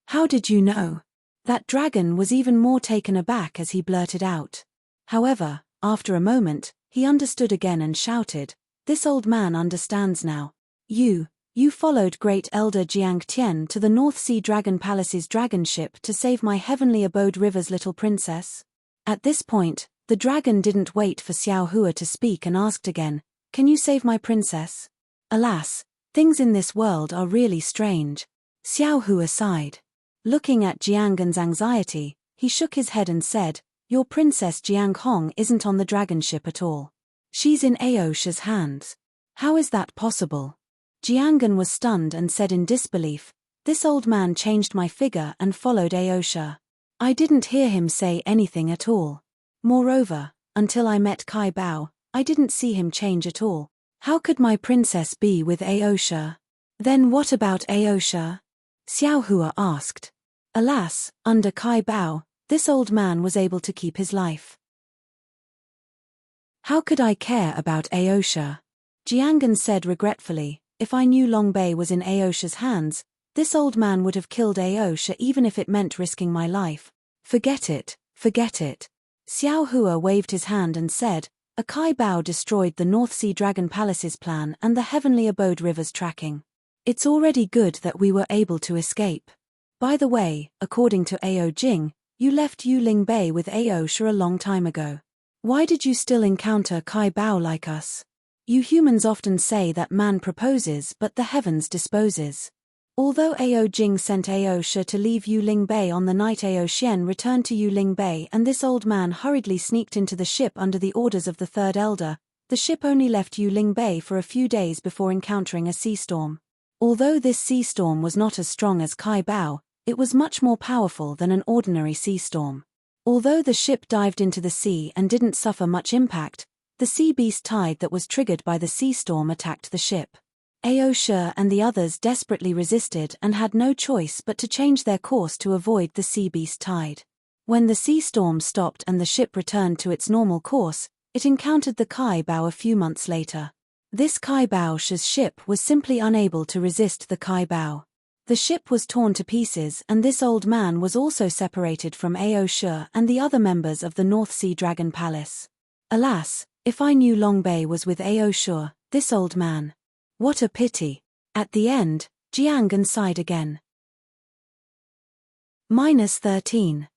How did you know?" That dragon was even more taken aback as he blurted out. However, after a moment, he understood again and shouted, "This old man understands now. You followed Great Elder Jiang Tian to the North Sea Dragon Palace's dragon ship to save my Heavenly Abode River's little princess?" At this point, the dragon didn't wait for Xiao Hua to speak and asked again, "Can you save my princess?" Alas, things in this world are really strange. Xiao Hua sighed. Looking at Jiangan's anxiety, he shook his head and said, "Your princess Jiang Hong isn't on the dragon ship at all. She's in Aosha's hands. How is that possible?" Jiangan was stunned and said in disbelief, "This old man changed my figure and followed Aosha. I didn't hear him say anything at all. Moreover, until I met Kai Bao, I didn't see him change at all. How could my princess be with Aosha?" "Then what about Aosha?" Xiao Hua asked. Alas, under Kai Bao, this old man was able to keep his life. "How could I care about Aosha?" Jiangan said regretfully, "If I knew Long Bei was in Aosha's hands, This old man would have killed Aosha even if it meant risking my life. Forget it, forget it. Xiao Hua waved his hand and said, a Kai Bao destroyed the North Sea Dragon Palace's plan and the Heavenly Abode River's tracking. It's already good that we were able to escape. By the way, according to Ao Jing, you left Yuling Bay with Aosha a long time ago. Why did you still encounter Kai Bao like us? You humans often say that man proposes but the heavens disposes. Although Ao Jing sent Aosha to leave Yuling Bay on the night Ao Xian returned to Yuling Bay and this old man hurriedly sneaked into the ship under the orders of the third elder, the ship only left Yuling Bay for a few days before encountering a sea storm. Although this sea storm was not as strong as Kai Bao, it was much more powerful than an ordinary sea storm. Although the ship dived into the sea and didn't suffer much impact, the sea beast tide that was triggered by the sea storm attacked the ship. Aosha and the others desperately resisted and had no choice but to change their course to avoid the sea beast tide. When the sea storm stopped and the ship returned to its normal course, it encountered the Kai Bao a few months later. This Kai Bao's ship was simply unable to resist the Kai Bao. The ship was torn to pieces and this old man was also separated from Aosha and the other members of the North Sea Dragon Palace. Alas, if I knew Long Bay was with Aosha, this old man. What a pity. At the end, Jiangan sighed again. -13.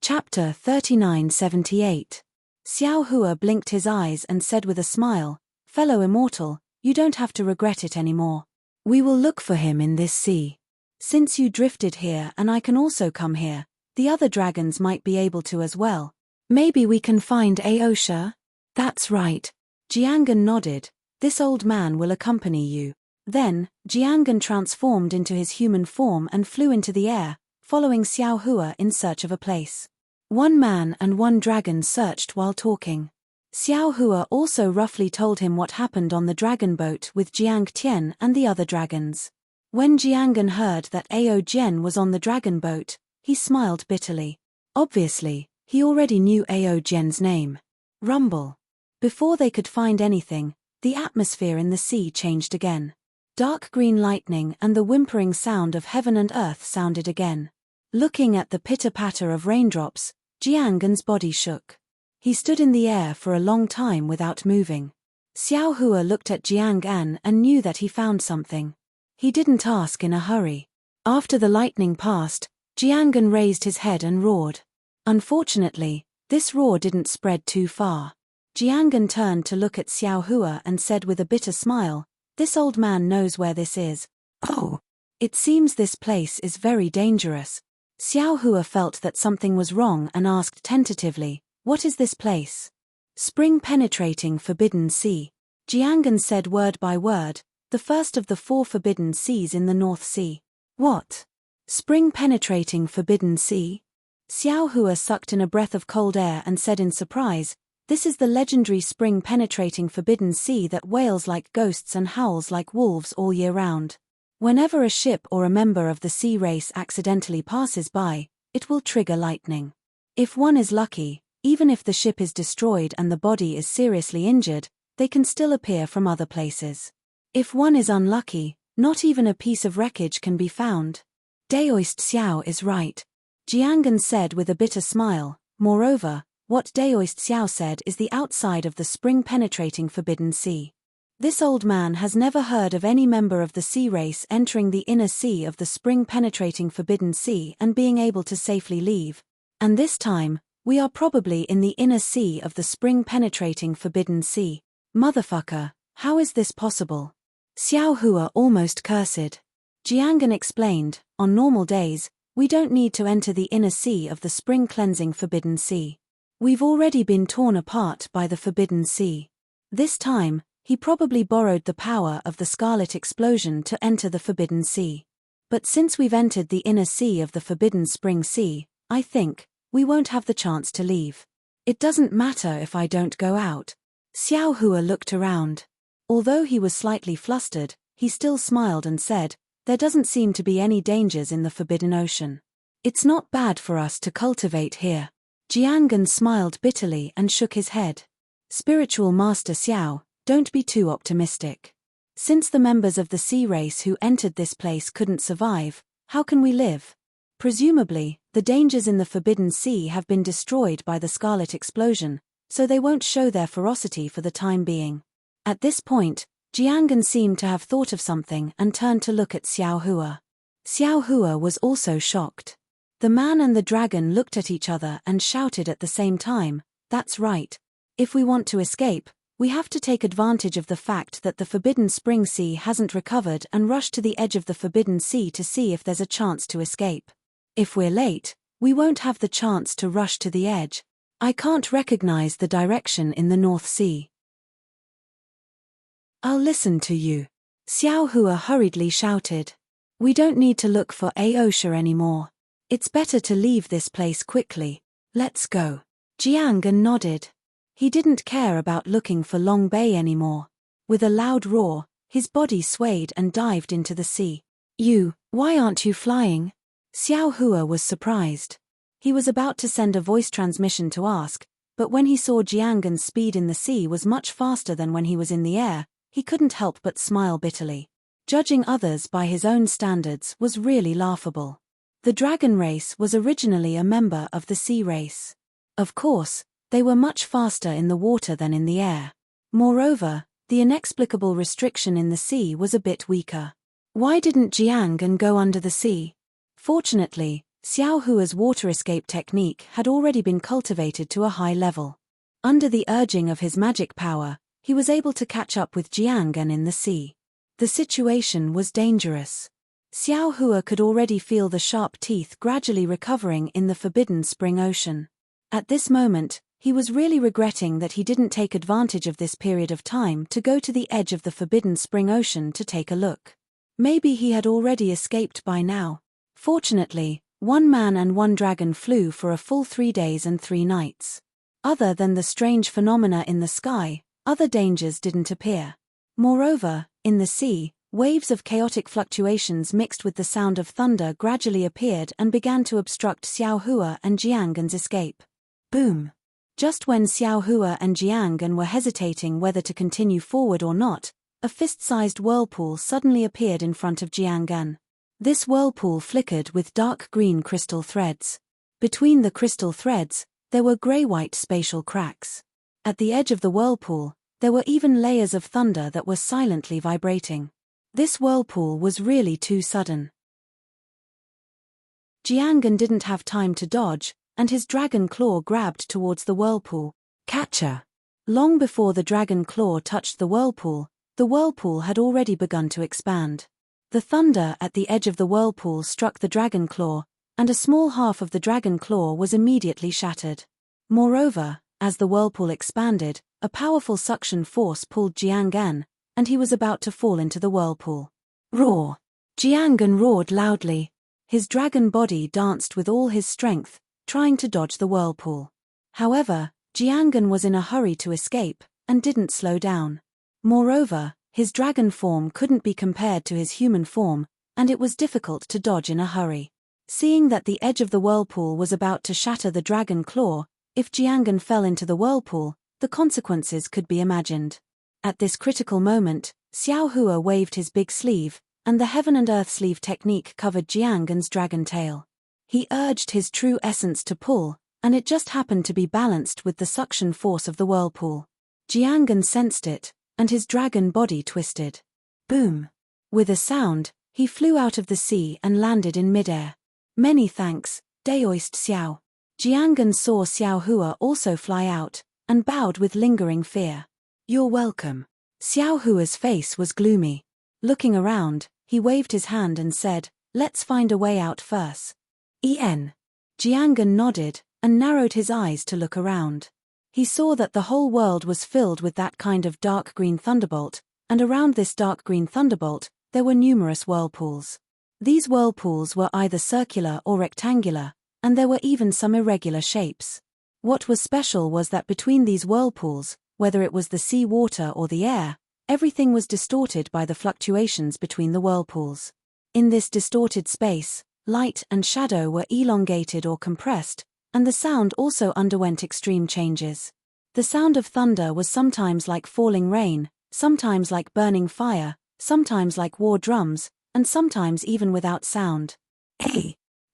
Chapter 3978. Xiao Hua blinked his eyes and said with a smile, fellow immortal, you don't have to regret it anymore. We will look for him in this sea. Since you drifted here and I can also come here, the other dragons might be able to as well. Maybe we can find Aosha? That's right. Jiangan nodded. This old man will accompany you. Then, Jiangan transformed into his human form and flew into the air, following Xiao Hua in search of a place. One man and one dragon searched while talking. Xiao Hua also roughly told him what happened on the dragon boat with Jiang Tian and the other dragons. When Jiangan heard that Ao Jian was on the dragon boat, he smiled bitterly. Obviously, he already knew Ao Jian's name. Rumble. Before they could find anything, the atmosphere in the sea changed again. Dark green lightning and the whimpering sound of heaven and earth sounded again. Looking at the pitter-patter of raindrops, Jiangan's body shook. He stood in the air for a long time without moving. Xiao Hua looked at Jiangan and knew that he found something. He didn't ask in a hurry. After the lightning passed, Jiangan raised his head and roared. Unfortunately, this roar didn't spread too far. Jiangan turned to look at Xiao Hua and said with a bitter smile, this old man knows where this is. Oh! It seems this place is very dangerous. Xiao Hua felt that something was wrong and asked tentatively, what is this place? Spring penetrating forbidden sea. Jiangan said word by word, the first of the 4 forbidden seas in the North Sea. What? Spring penetrating forbidden sea? Xiao Hua sucked in a breath of cold air and said in surprise, this is the legendary spring-penetrating forbidden sea that wails like ghosts and howls like wolves all year round. Whenever a ship or a member of the sea race accidentally passes by, it will trigger lightning. If one is lucky, even if the ship is destroyed and the body is seriously injured, they can still appear from other places. If one is unlucky, not even a piece of wreckage can be found. Daoist Xiao is right. Jiangan said with a bitter smile. Moreover, what Daoist Xiao said is the outside of the spring-penetrating forbidden sea. This old man has never heard of any member of the sea race entering the inner sea of the spring-penetrating forbidden sea and being able to safely leave. And this time, we are probably in the inner sea of the spring-penetrating forbidden sea. Motherfucker, how is this possible? Xiao Hua almost cursed. Jiangan explained, on normal days, we don't need to enter the inner sea of the spring-cleansing forbidden sea. We've already been torn apart by the forbidden sea. This time, he probably borrowed the power of the scarlet explosion to enter the forbidden sea. But since we've entered the inner sea of the forbidden spring sea, I think, we won't have the chance to leave. It doesn't matter if I don't go out. Xiao Hua looked around. Although he was slightly flustered, he still smiled and said, there doesn't seem to be any dangers in the Forbidden Ocean. It's not bad for us to cultivate here. Jiangan smiled bitterly and shook his head. Spiritual Master Xiao, Don't be too optimistic. Since the members of the sea race who entered this place couldn't survive, how can we live? Presumably, the dangers in the Forbidden Sea have been destroyed by the Scarlet Explosion, so they won't show their ferocity for the time being. At this point, Jiangan seemed to have thought of something and turned to look at Xiao Hua. Xiao Hua was also shocked. The man and the dragon looked at each other and shouted at the same time, "That's right. If we want to escape, we have to take advantage of the fact that the Forbidden Spring Sea hasn't recovered and rush to the edge of the Forbidden Sea to see if there's a chance to escape. If we're late, we won't have the chance to rush to the edge. I can't recognize the direction in the North Sea." "I'll listen to you," Xiao Hua hurriedly shouted. "We don't need to look for Aosha anymore. It's better to leave this place quickly. Let's go." Jiangan nodded. He didn't care about looking for Long Bay anymore. With a loud roar, his body swayed and dived into the sea. Why aren't you flying?" Xiao Hua was surprised. He was about to send a voice transmission to ask, but when he saw Jiangan's speed in the sea was much faster than when he was in the air, he couldn't help but smile bitterly. Judging others by his own standards was really laughable. The dragon race was originally a member of the sea race. Of course, they were much faster in the water than in the air. Moreover, the inexplicable restriction in the sea was a bit weaker. Why didn't Jiangan go under the sea? Fortunately, Xiao Hua's water escape technique had already been cultivated to a high level. Under the urging of his magic power, he was able to catch up with Jiangan in the sea. The situation was dangerous. Xiao Hua could already feel the sharp teeth gradually recovering in the Forbidden Spring Ocean. At this moment, he was really regretting that he didn't take advantage of this period of time to go to the edge of the Forbidden Spring Ocean to take a look. Maybe he had already escaped by now. Fortunately, one man and one dragon flew for a full 3 days and 3 nights. Other than the strange phenomena in the sky, other dangers didn't appear. Moreover, in the sea, waves of chaotic fluctuations mixed with the sound of thunder gradually appeared and began to obstruct Xiao Hua and Jiangan's escape. Boom! Just when Xiao Hua and Jiangan were hesitating whether to continue forward or not, a fist-sized whirlpool suddenly appeared in front of Jiangan. This whirlpool flickered with dark green crystal threads. Between the crystal threads, there were grey-white spatial cracks. At the edge of the whirlpool, there were even layers of thunder that were silently vibrating. This whirlpool was really too sudden. Jiangan didn't have time to dodge, and his dragon claw grabbed towards the whirlpool. Catcher! Long before the dragon claw touched the whirlpool had already begun to expand. The thunder at the edge of the whirlpool struck the dragon claw, and a small half of the dragon claw was immediately shattered. Moreover, as the whirlpool expanded, a powerful suction force pulled Jiangan, and he was about to fall into the whirlpool. Roar! Jiangan roared loudly. His dragon body danced with all his strength, trying to dodge the whirlpool. However, Jiangan was in a hurry to escape, and didn't slow down. Moreover, his dragon form couldn't be compared to his human form, and it was difficult to dodge in a hurry. Seeing that the edge of the whirlpool was about to shatter the dragon claw, if Jiangan fell into the whirlpool, the consequences could be imagined. At this critical moment, Xiao Hua waved his big sleeve, and the Heaven and Earth sleeve technique covered Jiangan's dragon tail. He urged his true essence to pull, and it just happened to be balanced with the suction force of the whirlpool. Jiangan sensed it, and his dragon body twisted. Boom! With a sound, he flew out of the sea and landed in midair. Many thanks, Daoist Xiao. Jiangan saw Xiao Hua also fly out, and bowed with lingering fear. You're welcome. Xiao Hua's face was gloomy. Looking around, he waved his hand and said, let's find a way out first. Jiangan nodded, and narrowed his eyes to look around. He saw that the whole world was filled with that kind of dark green thunderbolt, and around this dark green thunderbolt, there were numerous whirlpools. These whirlpools were either circular or rectangular, and there were even some irregular shapes. What was special was that between these whirlpools, whether it was the sea water or the air, everything was distorted by the fluctuations between the whirlpools. In this distorted space, light and shadow were elongated or compressed, and the sound also underwent extreme changes. The sound of thunder was sometimes like falling rain, sometimes like burning fire, sometimes like war drums, and sometimes even without sound.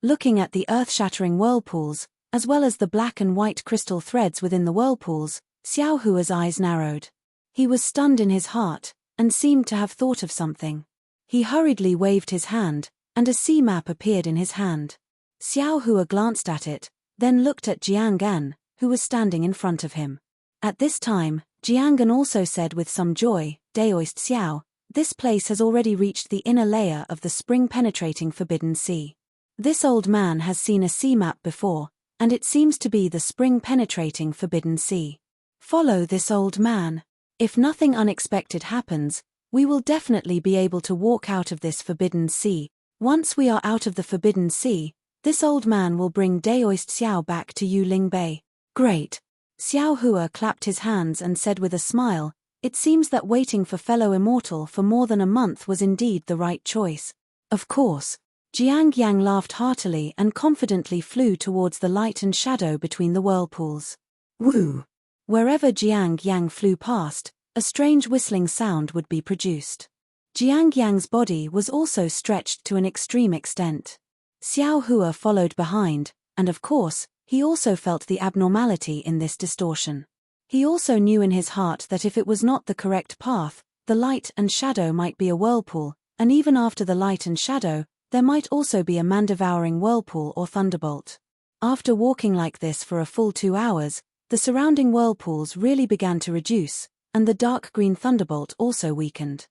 Looking at the earth-shattering whirlpools, as well as the black and white crystal threads within the whirlpools, Xiao Hua's eyes narrowed. He was stunned in his heart, and seemed to have thought of something. He hurriedly waved his hand, and a sea map appeared in his hand. Xiao Hua glanced at it, then looked at Jiangan, who was standing in front of him. At this time, Jiangan also said with some joy, "Daoist Xiao, this place has already reached the inner layer of the spring-penetrating forbidden sea. This old man has seen a sea map before, and it seems to be the spring-penetrating forbidden sea. Follow this old man. If nothing unexpected happens, we will definitely be able to walk out of this forbidden sea. Once we are out of the forbidden sea, this old man will bring Daoist Xiao back to Yuling Bay." "Great." Xiao Hua clapped his hands and said with a smile, "It seems that waiting for fellow immortal for more than a month was indeed the right choice." "Of course." Jiang Yang laughed heartily and confidently flew towards the light and shadow between the whirlpools. Woo! Wherever Jiang Yang flew past, a strange whistling sound would be produced. Jiang Yang's body was also stretched to an extreme extent. Xiao Hua followed behind, and of course, he also felt the abnormality in this distortion. He also knew in his heart that if it was not the correct path, the light and shadow might be a whirlpool, and even after the light and shadow, there might also be a man-devouring whirlpool or thunderbolt. After walking like this for a full 2 hours, the surrounding whirlpools really began to reduce, and the dark green thunderbolt also weakened.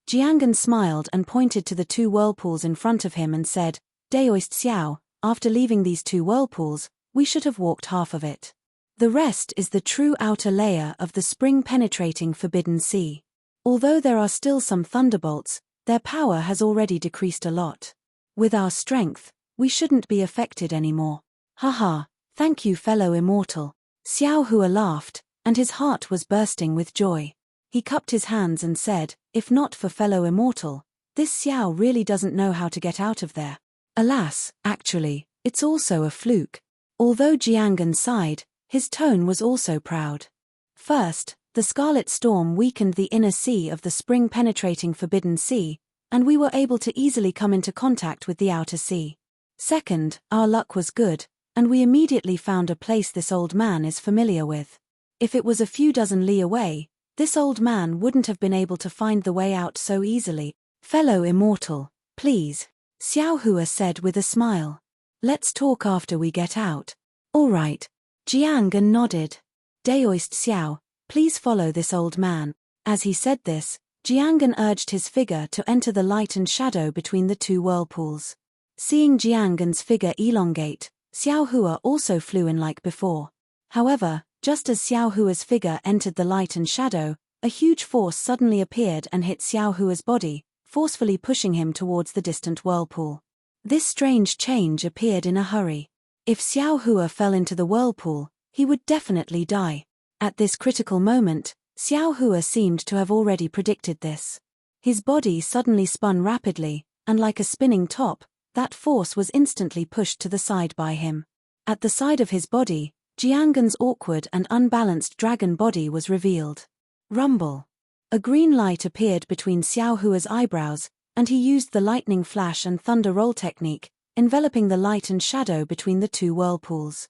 Jiangan smiled and pointed to the 2 whirlpools in front of him and said, "Daoist Xiao, after leaving these 2 whirlpools, we should have walked half of it. The rest is the true outer layer of the spring-penetrating forbidden sea. Although there are still some thunderbolts, their power has already decreased a lot. With our strength, we shouldn't be affected anymore." "Haha, thank you fellow immortal." Xiao Hua laughed, and his heart was bursting with joy. He cupped his hands and said, "If not for fellow immortal, this Xiao really doesn't know how to get out of there. Alas, actually, it's also a fluke." Although Jiangan sighed, his tone was also proud. First, the scarlet storm weakened the inner sea of the spring-penetrating forbidden sea, and we were able to easily come into contact with the outer sea. Second, our luck was good, and we immediately found a place this old man is familiar with. If it was a few dozen li away, this old man wouldn't have been able to find the way out so easily. "Fellow immortal, please," Xiao Hua said with a smile. "Let's talk after we get out." "All right." Jiangan nodded. "Daoist Xiao, please follow this old man." As he said this, Jiangan urged his figure to enter the light and shadow between the 2 whirlpools. Seeing Jiangan's figure elongate, Xiao Hua also flew in like before. However, just as Xiao Hua's figure entered the light and shadow, a huge force suddenly appeared and hit Xiao Hua's body, forcefully pushing him towards the distant whirlpool. This strange change appeared in a hurry. If Xiao Hua fell into the whirlpool, he would definitely die. At this critical moment, Xiao Hua seemed to have already predicted this. His body suddenly spun rapidly, and like a spinning top, that force was instantly pushed to the side by him. At the side of his body, Jiangan's awkward and unbalanced dragon body was revealed. Rumble. A green light appeared between Xiao Hua's eyebrows, and he used the lightning flash and thunder roll technique, enveloping the light and shadow between the 2 whirlpools.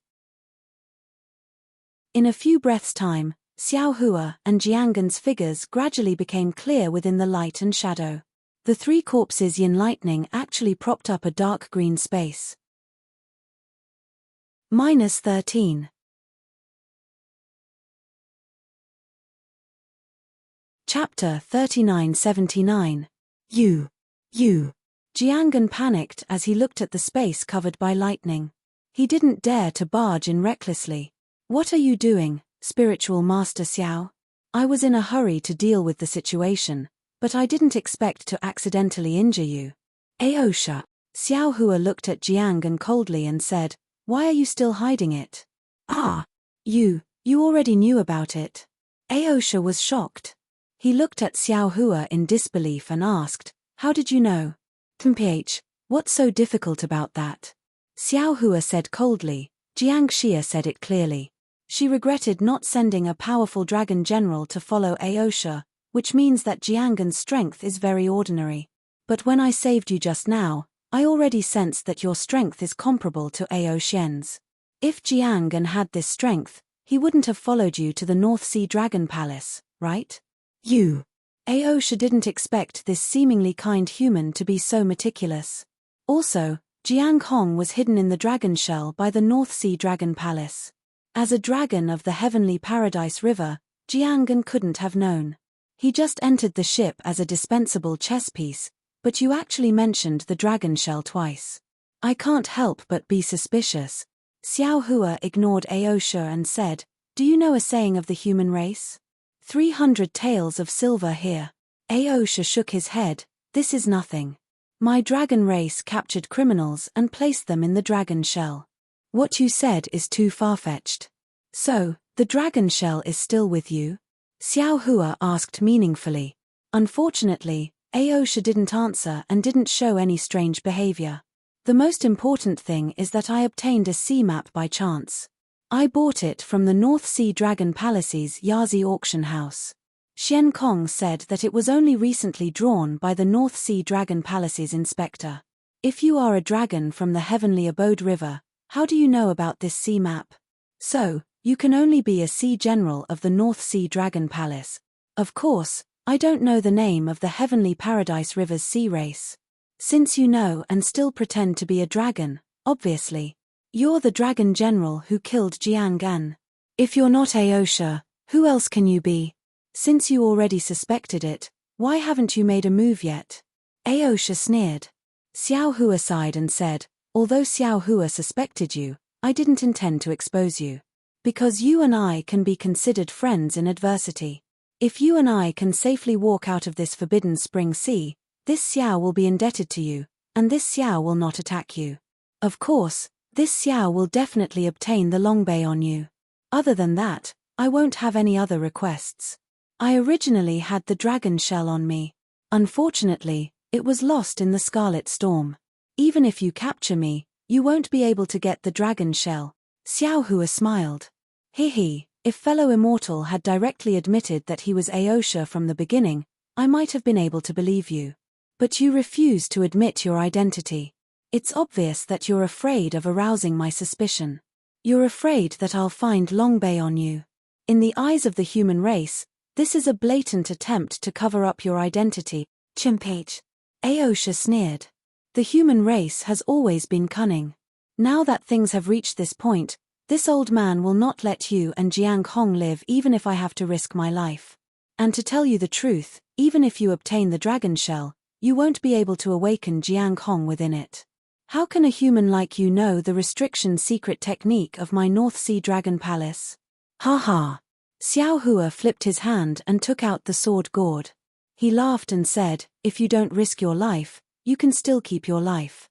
In a few breaths' time, Xiao Hua and Jiangan's figures gradually became clear within the light and shadow. The 3 corpses' yin lightning actually propped up a dark green space. -13. Chapter 3979. You. Jiangan panicked as he looked at the space covered by lightning. He didn't dare to barge in recklessly. "What are you doing, spiritual master Xiao? I was in a hurry to deal with the situation, but I didn't expect to accidentally injure you." "Aosha." Xiao Hua looked at Jiangan coldly and said, "Why are you still hiding it?" "Ah, you already knew about it." Aosha was shocked. He looked at Xiao Hua in disbelief and asked, "How did you know?" "Mph, what's so difficult about that?" Xiao Hua said coldly. Jiang Xia said it clearly. She regretted not sending a powerful dragon general to follow Aosha, which means that Jianggen's strength is very ordinary. But when I saved you just now, I already sensed that your strength is comparable to Aoshen's. If Jianggen had this strength, he wouldn't have followed you to the North Sea Dragon Palace, right? You. Aosha didn't expect this seemingly kind human to be so meticulous. Also, Jiang Hong was hidden in the dragon shell by the North Sea Dragon Palace. As a dragon of the Heavenly Paradise River, Jianggen couldn't have known. He just entered the ship as a dispensable chess piece, but you actually mentioned the dragon shell twice. I can't help but be suspicious. Xiao Hua ignored Aosha and said, "Do you know a saying of the human race? 300 taels of silver here." Aosha shook his head. "This is nothing. My dragon race captured criminals and placed them in the dragon shell. What you said is too far-fetched." "So, the dragon shell is still with you?" Xiao Hua asked meaningfully. Unfortunately, Aosha didn't answer and didn't show any strange behavior. "The most important thing is that I obtained a sea map by chance. I bought it from the North Sea Dragon Palace's Yazi auction house." Xian Kong said that it was only recently drawn by the North Sea Dragon Palace's inspector. "If you are a dragon from the Heavenly Abode River, how do you know about this sea map? So, you can only be a sea general of the North Sea Dragon Palace. Of course, I don't know the name of the Heavenly Paradise River's sea race. Since you know and still pretend to be a dragon, obviously. You're the dragon general who killed Jianggen. If you're not Aosha, who else can you be? Since you already suspected it, why haven't you made a move yet?" Aosha sneered. Xiao Hua sighed and said, "Although Xiao Hua suspected you, I didn't intend to expose you. Because you and I can be considered friends in adversity. If you and I can safely walk out of this forbidden spring sea, this Xiao will be indebted to you, and this Xiao will not attack you. Of course, this Xiao will definitely obtain the Longbei on you. Other than that, I won't have any other requests. I originally had the dragon shell on me. Unfortunately, it was lost in the Scarlet Storm. Even if you capture me, you won't be able to get the dragon shell." Xiao Hua smiled. If fellow immortal had directly admitted that he was Aosha from the beginning, I might have been able to believe you. But you refuse to admit your identity. It's obvious that you're afraid of arousing my suspicion. You're afraid that I'll find Longbei on you. In the eyes of the human race, this is a blatant attempt to cover up your identity. Chimpage. Aosha sneered. The human race has always been cunning. Now that things have reached this point, this old man will not let you and Jiang Hong live even if I have to risk my life. And to tell you the truth, even if you obtain the dragon shell, you won't be able to awaken Jiang Hong within it. How can a human like you know the restriction secret technique of my North Sea Dragon Palace? Ha ha. Xiao Hua flipped his hand and took out the sword gourd. He laughed and said, "If you don't risk your life, you can still keep your life.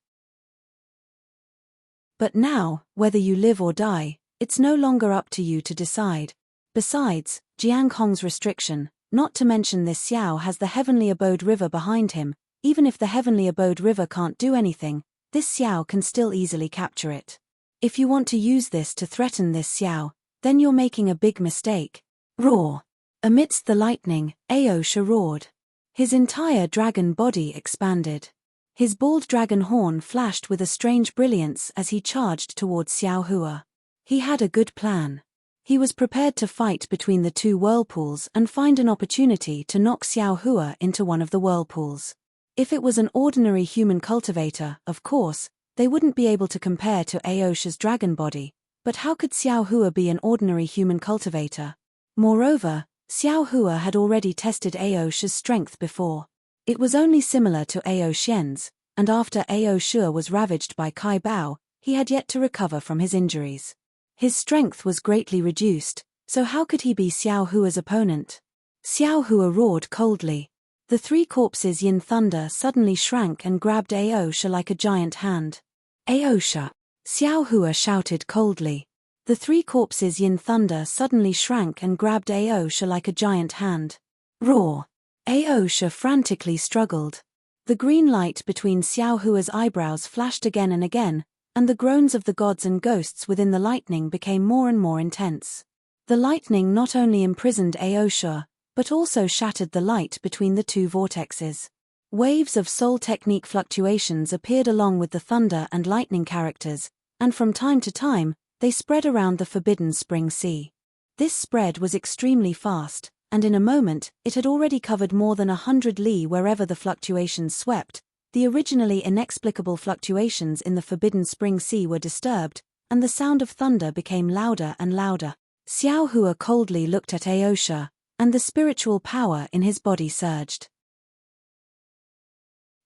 But now, whether you live or die, it's no longer up to you to decide. Besides, Jiang Hong's restriction, not to mention this Xiao has the Heavenly Abode River behind him. Even if the Heavenly Abode River can't do anything, this Xiao can still easily capture it. If you want to use this to threaten this Xiao, then you're making a big mistake." Roar. Amidst the lightning, Aosha roared. His entire dragon body expanded. His bald dragon horn flashed with a strange brilliance as he charged towards Xiao Hua. He had a good plan. He was prepared to fight between the two whirlpools and find an opportunity to knock Xiao Hua into one of the whirlpools. If it was an ordinary human cultivator, of course, they wouldn't be able to compare to Aosha's dragon body, but how could Xiao Hua be an ordinary human cultivator? Moreover, Xiao Hua had already tested Aosha's strength before. It was only similar to Aoshen's, and after Aosha was ravaged by Kai Bao, he had yet to recover from his injuries. His strength was greatly reduced, so how could he be Xiao Hua's opponent? Xiao Hua roared coldly. The three corpses Yin Thunder suddenly shrank and grabbed Aosha like a giant hand. "Aosha!" Xiao Hua shouted coldly. The three corpses Yin Thunder suddenly shrank and grabbed Aosha like a giant hand. Roar! Aosha frantically struggled. The green light between Xiao Hua's eyebrows flashed again and again, and the groans of the gods and ghosts within the lightning became more and more intense. The lightning not only imprisoned Aosha, but also shattered the light between the two vortexes. Waves of soul technique fluctuations appeared along with the thunder and lightning characters, and from time to time, they spread around the forbidden spring sea. This spread was extremely fast, and in a moment, it had already covered more than 100 li wherever the fluctuations swept. The originally inexplicable fluctuations in the forbidden spring sea were disturbed, and the sound of thunder became louder and louder. Xiao Hua coldly looked at Aosha, and the spiritual power in his body surged.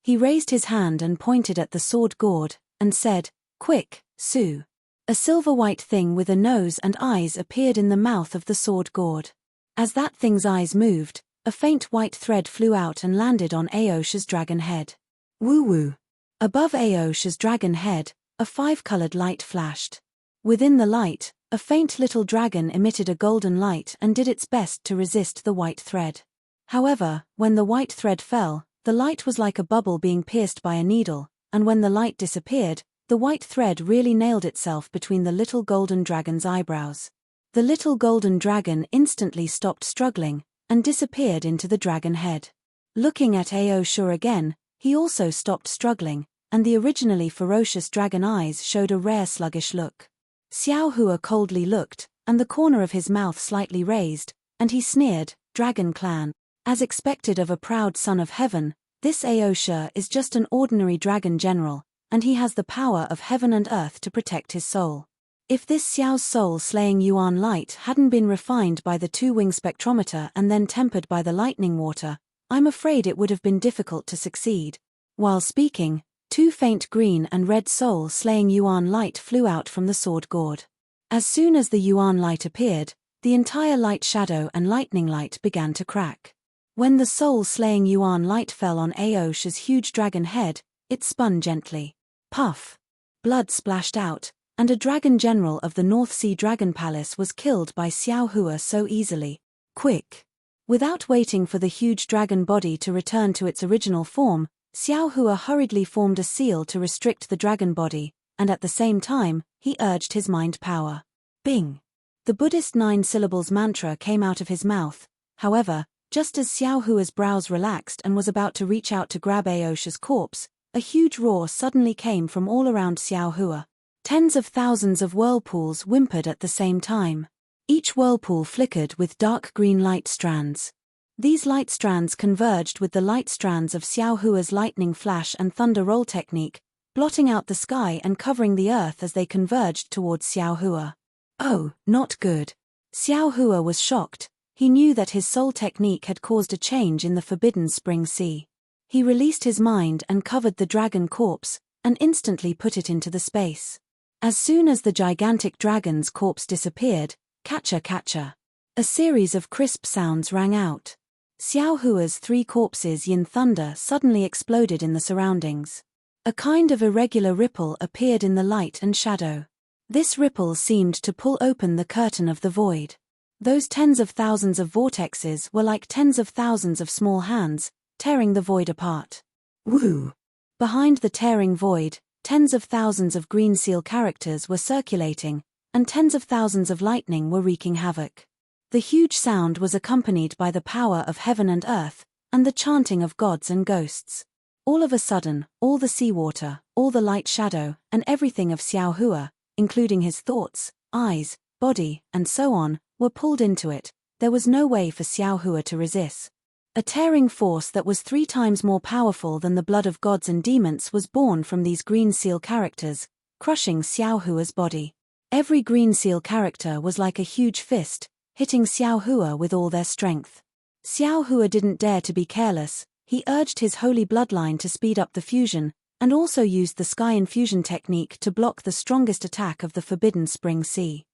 He raised his hand and pointed at the sword gourd, and said, "Quick, Su." A silver-white thing with a nose and eyes appeared in the mouth of the sword gourd. As that thing's eyes moved, a faint white thread flew out and landed on Aosha's dragon head. Woo-woo. Above Aosha's dragon head, a 5-colored light flashed. Within the light, a faint little dragon emitted a golden light and did its best to resist the white thread. However, when the white thread fell, the light was like a bubble being pierced by a needle, and when the light disappeared, the white thread really nailed itself between the little golden dragon's eyebrows. The little golden dragon instantly stopped struggling, and disappeared into the dragon head. Looking at Aosha again, he also stopped struggling, and the originally ferocious dragon eyes showed a rare sluggish look. Xiao Hua coldly looked, and the corner of his mouth slightly raised, and he sneered, "Dragon clan. As expected of a proud son of heaven, this Aosha is just an ordinary dragon general, and he has the power of heaven and earth to protect his soul. If this Xiao's soul-slaying Yuan light hadn't been refined by the two-wing spectrometer and then tempered by the lightning water, I'm afraid it would have been difficult to succeed." While speaking, 2 faint green and red soul-slaying Yuan light flew out from the sword gourd. As soon as the Yuan light appeared, the entire light shadow and lightning light began to crack. When the soul-slaying Yuan light fell on Aosha's huge dragon head, it spun gently. Puff! Blood splashed out, and a dragon general of the North Sea Dragon Palace was killed by Xiao Hua so easily. Quick! Without waiting for the huge dragon body to return to its original form, Xiao Hua hurriedly formed a seal to restrict the dragon body, and at the same time, he urged his mind power. Bing! The Buddhist 9 syllables mantra came out of his mouth. However, just as Xiao Hua's brows relaxed and was about to reach out to grab Aosha's corpse, a huge roar suddenly came from all around Xiao Hua. Tens of thousands of whirlpools whimpered at the same time. Each whirlpool flickered with dark green light strands. These light strands converged with the light strands of Xiao Hua's lightning flash and thunder roll technique, blotting out the sky and covering the earth as they converged towards Xiao Hua. Oh, not good. Xiao Hua was shocked. He knew that his soul technique had caused a change in the forbidden spring sea. He released his mind and covered the dragon corpse, and instantly put it into the space. As soon as the gigantic dragon's corpse disappeared, catcha, a series of crisp sounds rang out. Xiao Hua's 3 corpses yin thunder suddenly exploded in the surroundings. A kind of irregular ripple appeared in the light and shadow. This ripple seemed to pull open the curtain of the void. Those tens of thousands of vortexes were like tens of thousands of small hands, tearing the void apart. Woo! Behind the tearing void, tens of thousands of green seal characters were circulating, and tens of thousands of lightning were wreaking havoc. The huge sound was accompanied by the power of heaven and earth, and the chanting of gods and ghosts. All of a sudden, all the seawater, all the light shadow, and everything of Xiao Hua, including his thoughts, eyes, body, and so on, were pulled into it. There was no way for Xiao Hua to resist. A tearing force that was 3 times more powerful than the blood of gods and demons was born from these green seal characters, crushing Xiao Hua's body. Every green seal character was like a huge fist, hitting Xiao Hua with all their strength. Xiao Hua didn't dare to be careless. He urged his holy bloodline to speed up the fusion, and also used the sky infusion technique to block the strongest attack of the forbidden spring sea.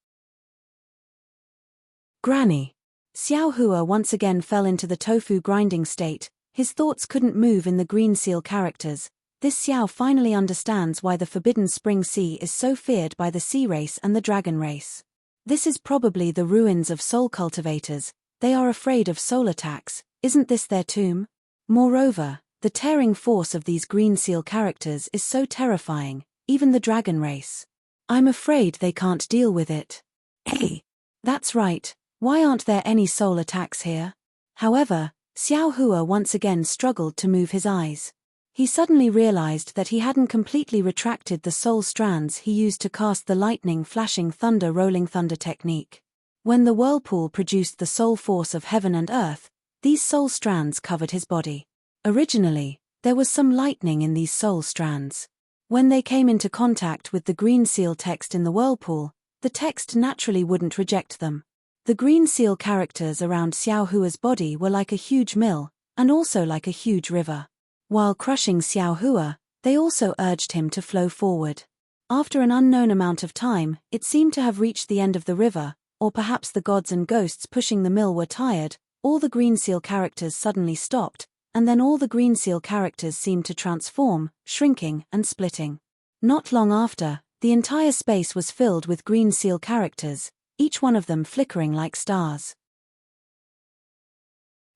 Granny. Xiao Hua once again fell into the tofu grinding state. His thoughts couldn't move in the green seal characters. This Xiao finally understands why the forbidden spring sea is so feared by the sea race and the dragon race. This is probably the ruins of soul cultivators. They are afraid of soul attacks. Isn't this their tomb? Moreover, the tearing force of these green seal characters is so terrifying, even the dragon race. I'm afraid they can't deal with it. Hey! That's right, why aren't there any soul attacks here? However, Xiao Hua once again struggled to move his eyes. He suddenly realized that he hadn't completely retracted the soul strands he used to cast the lightning flashing thunder rolling thunder technique. When the whirlpool produced the soul force of heaven and earth, these soul strands covered his body. Originally, there was some lightning in these soul strands. When they came into contact with the green seal text in the whirlpool, the text naturally wouldn't reject them. The green seal characters around Xiao Hua's body were like a huge mill, and also like a huge river. While crushing Xiao Hua, they also urged him to flow forward. After an unknown amount of time, it seemed to have reached the end of the river, or perhaps the gods and ghosts pushing the mill were tired. All the green seal characters suddenly stopped, and then all the green seal characters seemed to transform, shrinking and splitting. Not long after, the entire space was filled with green seal characters, each one of them flickering like stars.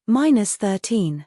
-13.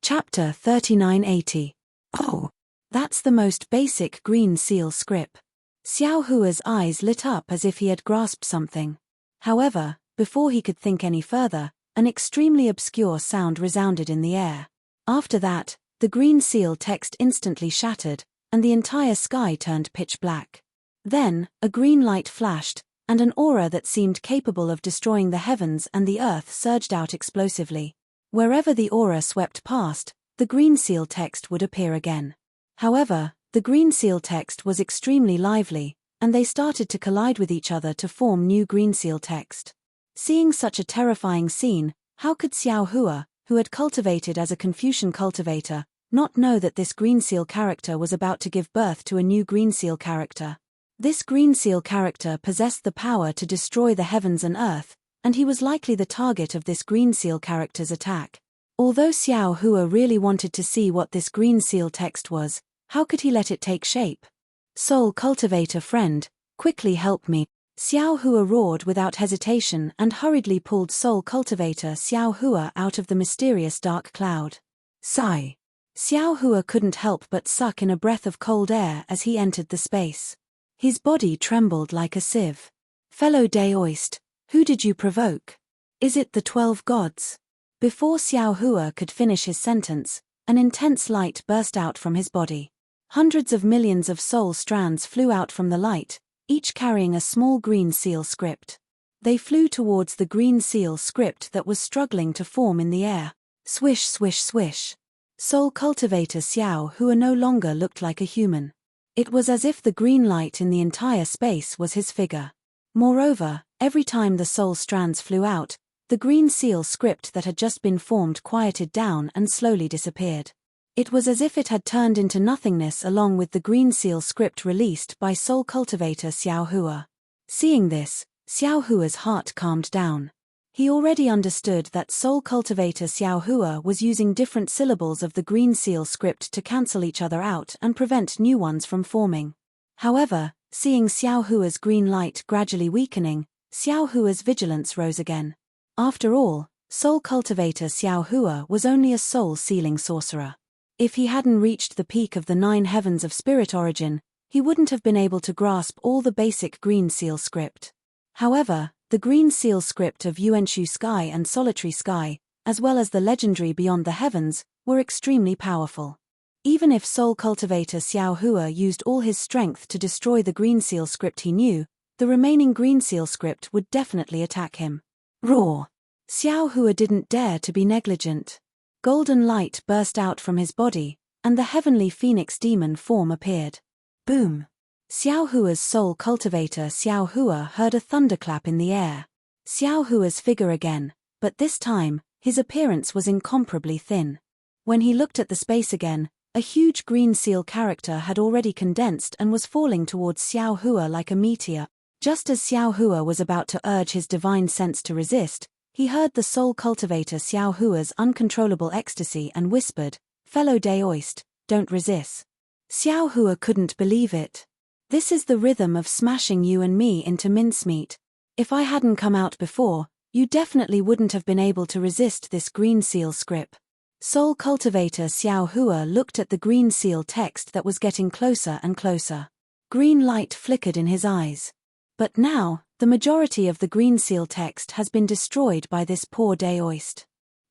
Chapter 3980. Oh, that's the most basic green seal script. Xiao Hua's eyes lit up as if he had grasped something. However, before he could think any further, an extremely obscure sound resounded in the air. After that, the green seal text instantly shattered, and the entire sky turned pitch black. Then, a green light flashed, and an aura that seemed capable of destroying the heavens and the earth surged out explosively. Wherever the aura swept past, the green seal text would appear again. However, the green seal text was extremely lively, and they started to collide with each other to form new green seal text. Seeing such a terrifying scene, how could Xiao Hua, who had cultivated as a Confucian cultivator, not know that this green seal character was about to give birth to a new green seal character? This green seal character possessed the power to destroy the heavens and earth, and he was likely the target of this green seal character's attack. Although Xiao Hua really wanted to see what this green seal text was, how could he let it take shape? Soul cultivator friend, quickly help me. Xiao Hua roared without hesitation and hurriedly pulled soul cultivator Xiao Hua out of the mysterious dark cloud. Sigh. Xiao Hua couldn't help but suck in a breath of cold air as he entered the space. His body trembled like a sieve. Fellow Deist, who did you provoke? Is it the 12 gods? Before Xiao Hua could finish his sentence, an intense light burst out from his body. Hundreds of millions of soul strands flew out from the light, each carrying a small green seal script. They flew towards the green seal script that was struggling to form in the air. Swish, swish, swish. Soul cultivator Xiao Hua no longer looked like a human. It was as if the green light in the entire space was his figure. Moreover, every time the soul strands flew out, the green seal script that had just been formed quieted down and slowly disappeared. It was as if it had turned into nothingness along with the green seal script released by soul cultivator Xiao Hua. Seeing this, Xiao Hua's heart calmed down. He already understood that soul cultivator Xiao Hua was using different syllables of the green seal script to cancel each other out and prevent new ones from forming. However, seeing Xiao Hua's green light gradually weakening, Xiao Hua's vigilance rose again. After all, soul cultivator Xiao Hua was only a soul-sealing sorcerer. If he hadn't reached the peak of the 9 heavens of spirit origin, he wouldn't have been able to grasp all the basic green seal script. However, the green seal script of Yuanshu Sky and Solitary Sky, as well as the legendary Beyond the Heavens, were extremely powerful. Even if soul cultivator Xiao Hua used all his strength to destroy the green seal script he knew, the remaining green seal script would definitely attack him. Roar! Xiao Hua didn't dare to be negligent. Golden light burst out from his body, and the heavenly phoenix demon form appeared. Boom! Xiao Hua's soul cultivator Xiao Hua heard a thunderclap in the air. Xiao Hua's figure again, but this time, his appearance was incomparably thin. When he looked at the space again, a huge green seal character had already condensed and was falling towards Xiao Hua like a meteor. Just as Xiao Hua was about to urge his divine sense to resist, he heard the soul cultivator Xiao Hua's uncontrollable ecstasy and whispered, "Fellow Deist, don't resist." Xiao Hua couldn't believe it. This is the rhythm of smashing you and me into mincemeat. If I hadn't come out before, you definitely wouldn't have been able to resist this green seal script. Soul cultivator Xiao Hua looked at the green seal text that was getting closer and closer. Green light flickered in his eyes. But now, the majority of the green seal text has been destroyed by this poor Deity.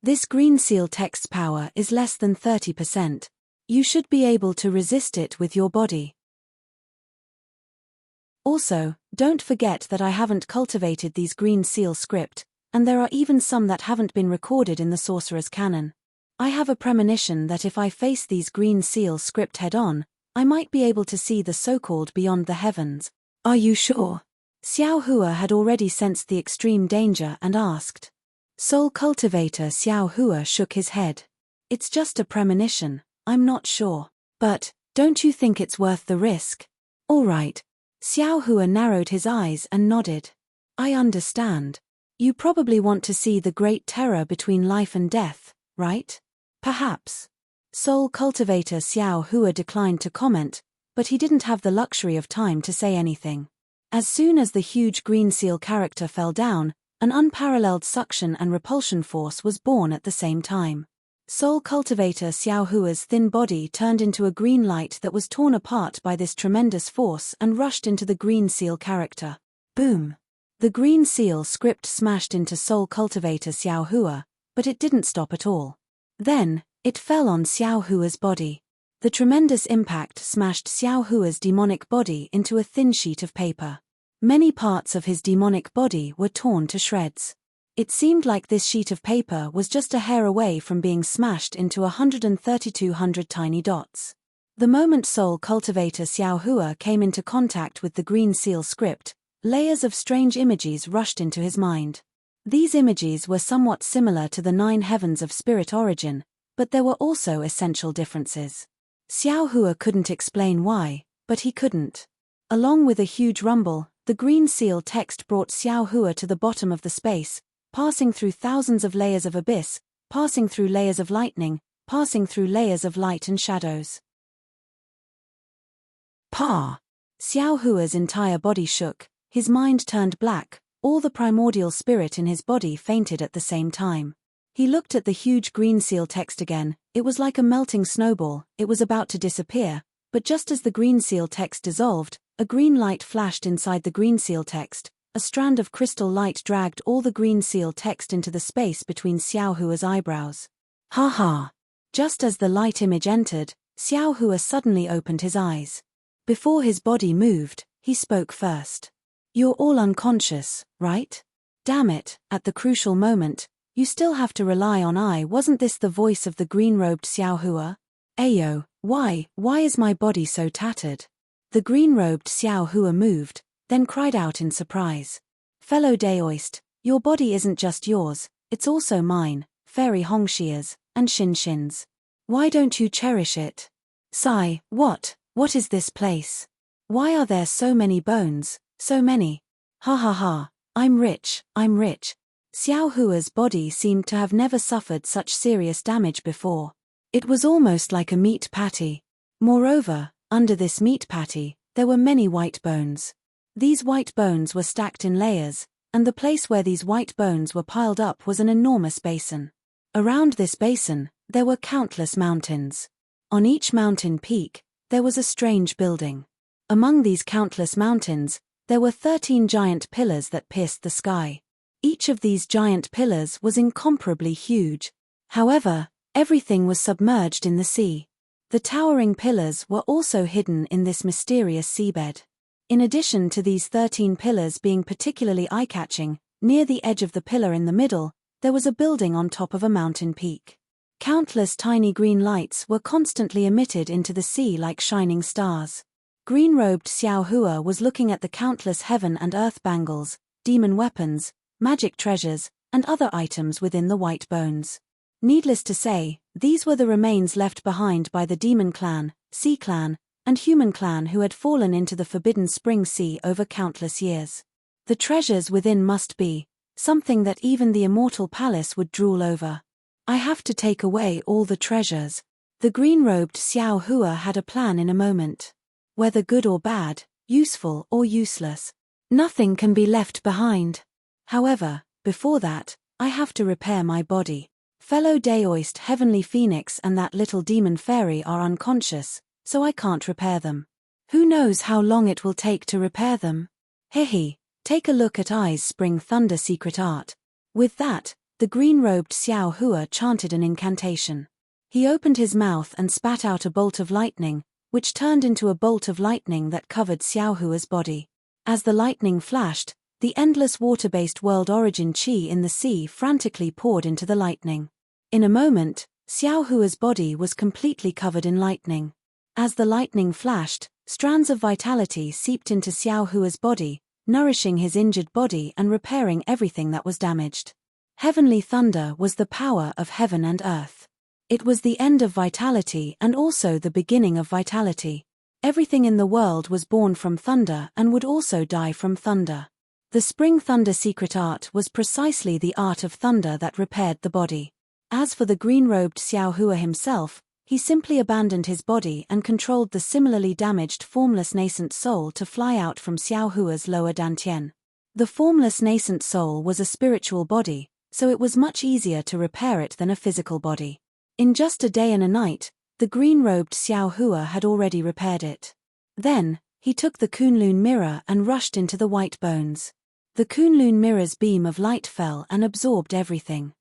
This green seal text's power is less than 30%. You should be able to resist it with your body. Also, don't forget that I haven't cultivated these green seal script, and there are even some that haven't been recorded in the sorcerer's canon. I have a premonition that if I face these green seal script head-on, I might be able to see the so-called beyond the heavens. Are you sure? Xiao Hua had already sensed the extreme danger and asked. Soul cultivator Xiao Hua shook his head. It's just a premonition, I'm not sure. But, don't you think it's worth the risk? All right. Xiao Hua narrowed his eyes and nodded. I understand. You probably want to see the great terror between life and death, right? Perhaps. Soul cultivator Xiao Hua declined to comment, but he didn't have the luxury of time to say anything. As soon as the huge green seal character fell down, an unparalleled suction and repulsion force was born at the same time. Soul cultivator Xiao Hua's thin body turned into a green light that was torn apart by this tremendous force and rushed into the green seal character. Boom! The green seal script smashed into Soul cultivator Xiao Hua, but it didn't stop at all. Then, it fell on Xiao Hua's body. The tremendous impact smashed Xiao Hua's demonic body into a thin sheet of paper. Many parts of his demonic body were torn to shreds. It seemed like this sheet of paper was just a hair away from being smashed into 1,3,200 tiny dots. The moment Soul cultivator Xiao Hua came into contact with the green seal script, layers of strange images rushed into his mind. These images were somewhat similar to the 9 heavens of spirit origin, but there were also essential differences. Xiao Hua couldn't explain why, but he couldn't. Along with a huge rumble, the green seal text brought Xiao Hua to the bottom of the space, passing through thousands of layers of abyss, passing through layers of lightning, passing through layers of light and shadows. Pa! Xiao Hua's entire body shook, his mind turned black, all the primordial spirit in his body fainted at the same time. He looked at the huge green seal text again. It was like a melting snowball, it was about to disappear, but just as the green seal text dissolved, a green light flashed inside the green seal text. A strand of crystal light dragged all the green seal text into the space between Xiao Hua's eyebrows. Ha ha! Just as the light image entered, Xiao Hua suddenly opened his eyes. Before his body moved, he spoke first. You're all unconscious, right? Damn it, at the crucial moment, you still have to rely on I. Wasn't this the voice of the green-robed Xiao Hua? Ayo, why is my body so tattered? The green-robed Xiao Hua moved, then cried out in surprise. Fellow Deity, your body isn't just yours, it's also mine, Fairy Hongshia's, and Shin's. Why don't you cherish it? Sigh, what is this place? Why are there so many bones, so many? Ha ha ha, I'm rich. Xiao Hua's body seemed to have never suffered such serious damage before. It was almost like a meat patty. Moreover, under this meat patty, there were many white bones. These white bones were stacked in layers, and the place where these white bones were piled up was an enormous basin. Around this basin, there were countless mountains. On each mountain peak, there was a strange building. Among these countless mountains, there were 13 giant pillars that pierced the sky. Each of these giant pillars was incomparably huge. However, everything was submerged in the sea. The towering pillars were also hidden in this mysterious seabed. In addition to these 13 pillars being particularly eye-catching, near the edge of the pillar in the middle, there was a building on top of a mountain peak. Countless tiny green lights were constantly emitted into the sea like shining stars. Green-robed Xiao Hua was looking at the countless heaven and earth bangles, demon weapons, magic treasures, and other items within the white bones. Needless to say, these were the remains left behind by the demon clan, sea clan, and human clan who had fallen into the forbidden spring sea over countless years. The treasures within must be something that even the immortal palace would drool over. I have to take away all the treasures. The green-robed Xiao Hua had a plan in a moment. Whether good or bad, useful or useless, nothing can be left behind. However, before that, I have to repair my body. Fellow Deity Heavenly Phoenix and that little demon fairy are unconscious, so I can't repair them. Who knows how long it will take to repair them? Hehe, take a look at I's Spring Thunder secret art. With that, the green-robed Xiao Hua chanted an incantation. He opened his mouth and spat out a bolt of lightning, which turned into a bolt of lightning that covered Xiao Hua's body. As the lightning flashed, the endless water-based world origin qi in the sea frantically poured into the lightning. In a moment, Xiao Hua's body was completely covered in lightning. As the lightning flashed, strands of vitality seeped into Xiao Hua's body, nourishing his injured body and repairing everything that was damaged. Heavenly thunder was the power of heaven and earth. It was the end of vitality and also the beginning of vitality. Everything in the world was born from thunder and would also die from thunder. The Spring Thunder secret art was precisely the art of thunder that repaired the body. As for the green-robed Xiao Hua himself, he simply abandoned his body and controlled the similarly damaged formless nascent soul to fly out from Xiao Hua's lower dantian. The formless nascent soul was a spiritual body, so it was much easier to repair it than a physical body. In just a day and a night, the green-robed Xiao Hua had already repaired it. Then, he took the Kunlun mirror and rushed into the white bones. The Kunlun mirror's beam of light fell and absorbed everything.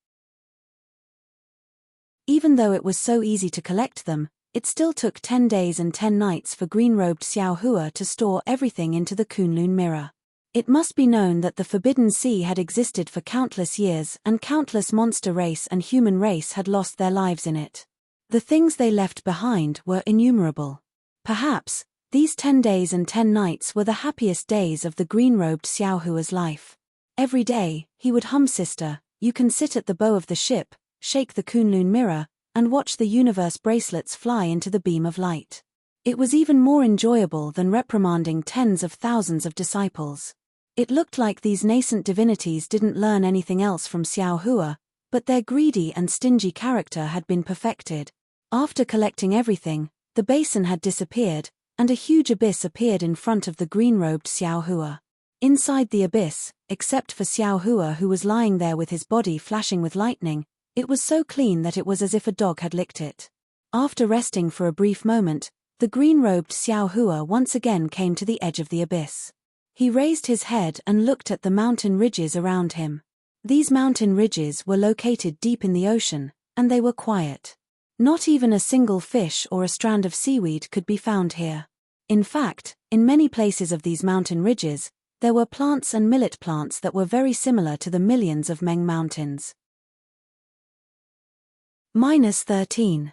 Even though it was so easy to collect them, it still took 10 days and 10 nights for green-robed Xiao Hua to store everything into the Kunlun mirror. It must be known that the Forbidden Sea had existed for countless years and countless monster race and human race had lost their lives in it. The things they left behind were innumerable. Perhaps, these 10 days and 10 nights were the happiest days of the green-robed Xiao Hua's life. Every day, he would hum "Sister, you can sit at the bow of the ship, shake the Kunlun mirror, and watch the universe bracelets fly into the beam of light." It was even more enjoyable than reprimanding tens of thousands of disciples. It looked like these nascent divinities didn't learn anything else from Xiao Hua, but their greedy and stingy character had been perfected. After collecting everything, the basin had disappeared, and a huge abyss appeared in front of the green-robed Xiao Hua. Inside the abyss, except for Xiao Hua who was lying there with his body flashing with lightning, it was so clean that it was as if a dog had licked it. After resting for a brief moment, the green-robed Xiao Hua once again came to the edge of the abyss. He raised his head and looked at the mountain ridges around him. These mountain ridges were located deep in the ocean, and they were quiet. Not even a single fish or a strand of seaweed could be found here. In fact, in many places of these mountain ridges, there were plants and millet plants that were very similar to the millions of Meng mountains. -13.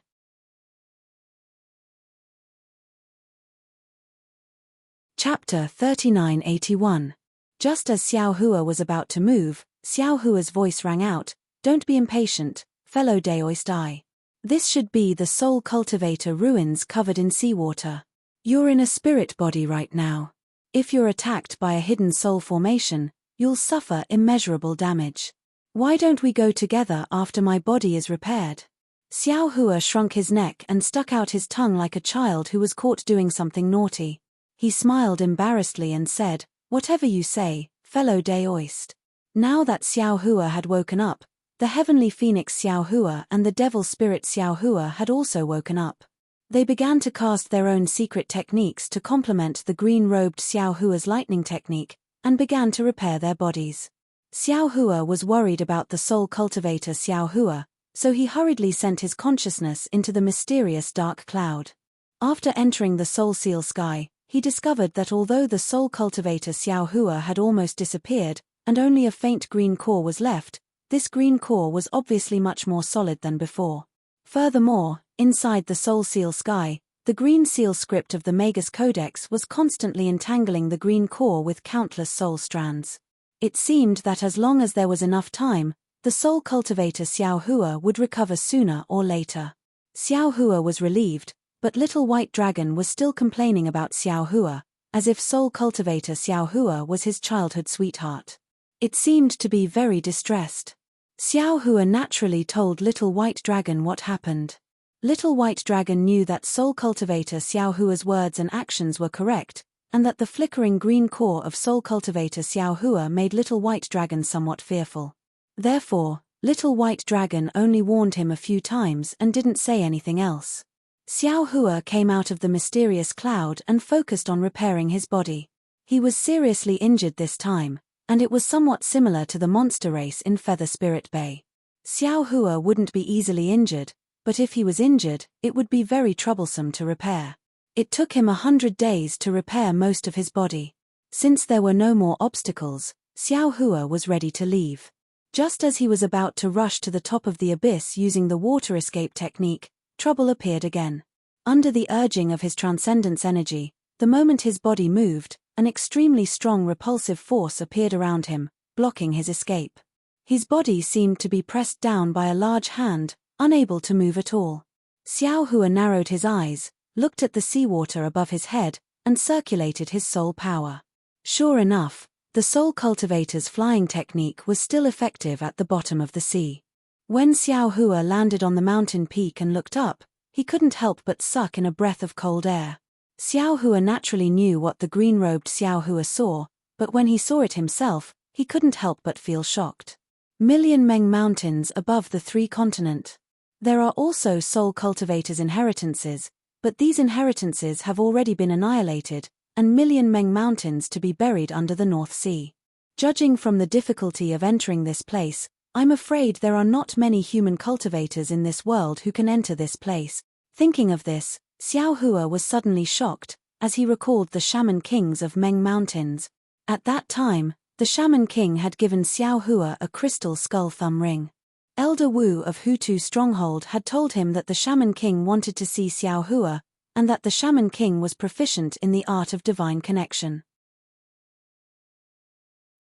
Chapter 3981. Just as Xiao Hua was about to move, Xiao Hua's voice rang out, "Don't be impatient, fellow Deity. This should be the Soul Cultivator ruins covered in seawater. You're in a spirit body right now. If you're attacked by a hidden soul formation, you'll suffer immeasurable damage. Why don't we go together after my body is repaired?" Xiao Hua shrunk his neck and stuck out his tongue like a child who was caught doing something naughty. He smiled embarrassedly and said, "Whatever you say, fellow Deist." Now that Xiao Hua had woken up, the heavenly phoenix Xiao Hua and the devil spirit Xiao Hua had also woken up. They began to cast their own secret techniques to complement the green-robed Xiao Hua's lightning technique, and began to repair their bodies. Xiao Hua was worried about the soul cultivator Xiao Hua, so he hurriedly sent his consciousness into the mysterious dark cloud. After entering the soul seal sky, he discovered that although the soul cultivator Xiao Hua had almost disappeared, and only a faint green core was left, this green core was obviously much more solid than before. Furthermore, inside the soul seal sky, the green seal script of the Magus Codex was constantly entangling the green core with countless soul strands. It seemed that as long as there was enough time, the soul cultivator Xiao Hua would recover sooner or later. Xiao Hua was relieved, but Little White Dragon was still complaining about Xiao Hua, as if soul cultivator Xiao Hua was his childhood sweetheart. It seemed to be very distressed. Xiao Hua naturally told Little White Dragon what happened. Little White Dragon knew that soul cultivator Xiao Hua's words and actions were correct, and that the flickering green core of soul cultivator Xiao Hua made Little White Dragon somewhat fearful. Therefore, Little White Dragon only warned him a few times and didn't say anything else. Xiao Hua came out of the mysterious cloud and focused on repairing his body. He was seriously injured this time, and it was somewhat similar to the monster race in Feather Spirit Bay. Xiao Hua wouldn't be easily injured, but if he was injured, it would be very troublesome to repair. It took him 100 days to repair most of his body. Since there were no more obstacles, Xiao Hua was ready to leave. Just as he was about to rush to the top of the abyss using the water escape technique, trouble appeared again. Under the urging of his transcendence energy, the moment his body moved, an extremely strong repulsive force appeared around him, blocking his escape. His body seemed to be pressed down by a large hand, unable to move at all. Xiao Hua narrowed his eyes, looked at the seawater above his head, and circulated his soul power. Sure enough, the soul cultivator's flying technique was still effective at the bottom of the sea. When Xiao Hua landed on the mountain peak and looked up, he couldn't help but suck in a breath of cold air. Xiao Hua naturally knew what the green-robed Xiao Hua saw, but when he saw it himself, he couldn't help but feel shocked. Million Meng Mountains above the 3 continents. There are also soul cultivators' inheritances, but these inheritances have already been annihilated, and Million Meng Mountains to be buried under the North Sea. Judging from the difficulty of entering this place, I'm afraid there are not many human cultivators in this world who can enter this place. Thinking of this, Xiao Hua was suddenly shocked, as he recalled the Shaman Kings of Meng Mountains. At that time, the Shaman King had given Xiao Hua a crystal skull thumb ring. Elder Wu of Hutu Stronghold had told him that the Shaman King wanted to see Xiao Hua, and that the Shaman King was proficient in the art of divine connection.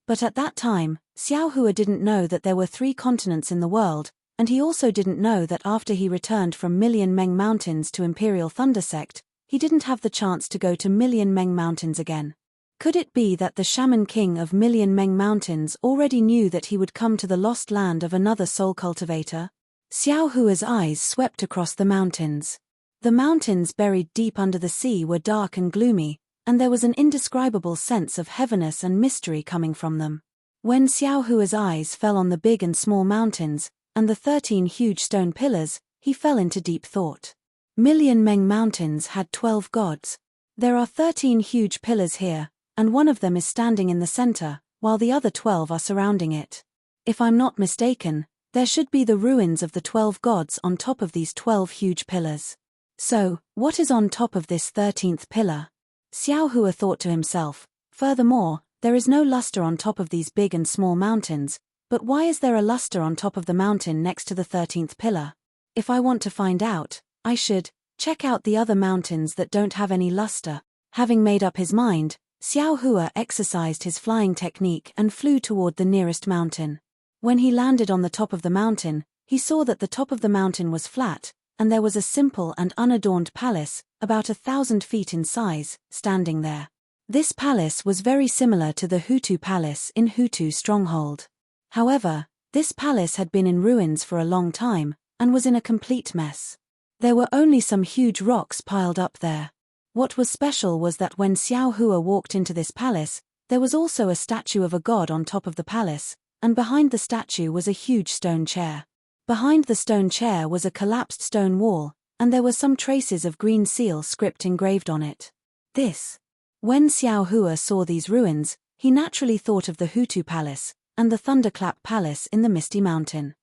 But at that time, Xiao Hua didn't know that there were 3 continents in the world, and he also didn't know that after he returned from Million Meng Mountains to Imperial Thunder Sect, he didn't have the chance to go to Million Meng Mountains again. Could it be that the Shaman King of Million Meng Mountains already knew that he would come to the lost land of another soul cultivator? Xiao Hua's eyes swept across the mountains. The mountains buried deep under the sea were dark and gloomy, and there was an indescribable sense of heaviness and mystery coming from them. When Xiao Hua's eyes fell on the big and small mountains, and the 13 huge stone pillars, he fell into deep thought. Million Meng Mountains had 12 gods. There are 13 huge pillars here, and one of them is standing in the center, while the other 12 are surrounding it. If I'm not mistaken, there should be the ruins of the 12 gods on top of these 12 huge pillars. So, what is on top of this 13th pillar? Xiao Hua thought to himself. Furthermore, there is no luster on top of these big and small mountains, but why is there a luster on top of the mountain next to the 13th pillar? If I want to find out, I should check out the other mountains that don't have any luster. Having made up his mind, Xiao Hua exercised his flying technique and flew toward the nearest mountain. When he landed on the top of the mountain, he saw that the top of the mountain was flat, and there was a simple and unadorned palace, about 1,000 feet in size, standing there. This palace was very similar to the Hutu Palace in Hutu Stronghold. However, this palace had been in ruins for a long time, and was in a complete mess. There were only some huge rocks piled up there. What was special was that when Xiao Hua walked into this palace, there was also a statue of a god on top of the palace, and behind the statue was a huge stone chair. Behind the stone chair was a collapsed stone wall, and there were some traces of green seal script engraved on it. When Xiao Hua saw these ruins, he naturally thought of the Hutu Palace, and the Thunderclap Palace in the Misty Mountain.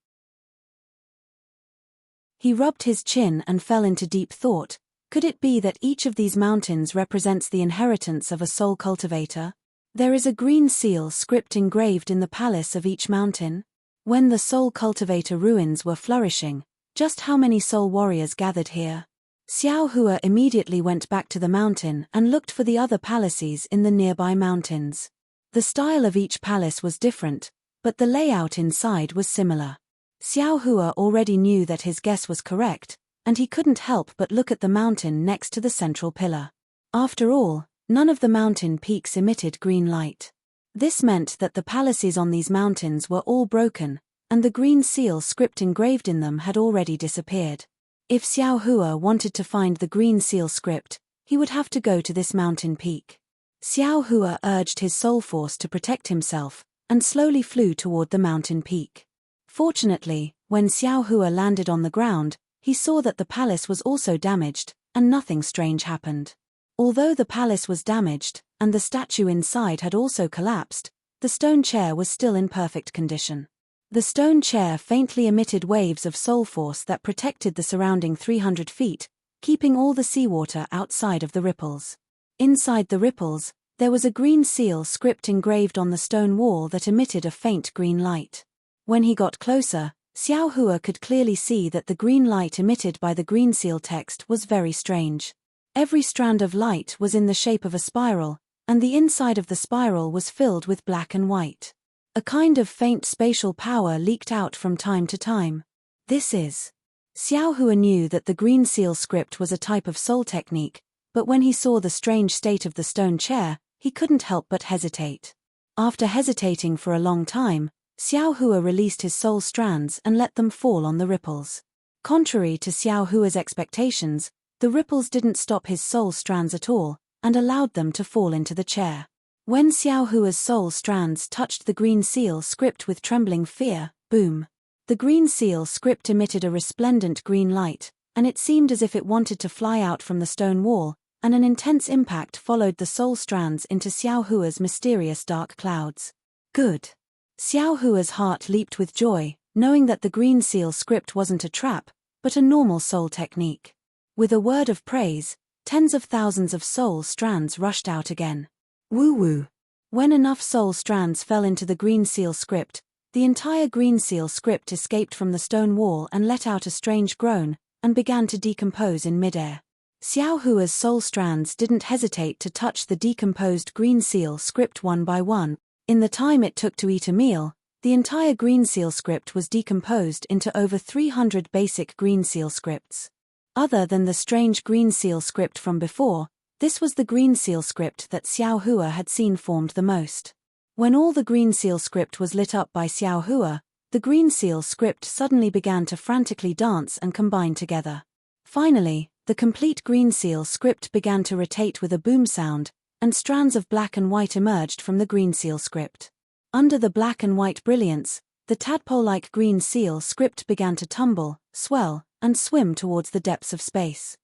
He rubbed his chin and fell into deep thought. Could it be that each of these mountains represents the inheritance of a soul cultivator? There is a green seal script engraved in the palace of each mountain. When the soul cultivator ruins were flourishing, just how many soul warriors gathered here? Xiao Hua immediately went back to the mountain and looked for the other palaces in the nearby mountains. The style of each palace was different, but the layout inside was similar. Xiao Hua already knew that his guess was correct, and he couldn't help but look at the mountain next to the central pillar. After all, none of the mountain peaks emitted green light. This meant that the palaces on these mountains were all broken, and the green seal script engraved in them had already disappeared. If Xiao Hua wanted to find the green seal script, he would have to go to this mountain peak. Xiao Hua urged his soul force to protect himself, and slowly flew toward the mountain peak. Fortunately, when Xiao Hua landed on the ground, he saw that the palace was also damaged, and nothing strange happened. Although the palace was damaged, and the statue inside had also collapsed, the stone chair was still in perfect condition. The stone chair faintly emitted waves of soul force that protected the surrounding 300 feet, keeping all the seawater outside of the ripples. Inside the ripples, there was a green seal script engraved on the stone wall that emitted a faint green light. When he got closer, Xiao Hua could clearly see that the green light emitted by the green seal text was very strange. Every strand of light was in the shape of a spiral, and the inside of the spiral was filled with black and white. A kind of faint spatial power leaked out from time to time. This is. Xiao Hua knew that the green seal script was a type of soul technique, but when he saw the strange state of the stone chair, he couldn't help but hesitate. After hesitating for a long time, Xiao Hua released his soul strands and let them fall on the ripples. Contrary to Xiao Hua's expectations, the ripples didn't stop his soul strands at all, and allowed them to fall into the chair. When Xiao Hua's soul strands touched the green seal script with trembling fear, boom! The green seal script emitted a resplendent green light, and it seemed as if it wanted to fly out from the stone wall, and an intense impact followed the soul strands into Xiao Hua's mysterious dark clouds. Good! Xiao Hua's heart leaped with joy, knowing that the green seal script wasn't a trap, but a normal soul technique. With a word of praise, tens of thousands of soul strands rushed out again. Woo-woo! When enough soul strands fell into the green seal script, the entire green seal script escaped from the stone wall and let out a strange groan, and began to decompose in midair. Xiao Hua's soul strands didn't hesitate to touch the decomposed green seal script one by one. In the time it took to eat a meal, the entire green seal script was decomposed into over 300 basic green seal scripts. Other than the strange green seal script from before, this was the green seal script that Xiao Hua had seen formed the most. When all the green seal script was lit up by Xiao Hua, the green seal script suddenly began to frantically dance and combine together. Finally, the complete green seal script began to rotate with a boom sound, and strands of black and white emerged from the green seal script. Under the black and white brilliance, the tadpole-like green seal script began to tumble, swell, and swim towards the depths of space.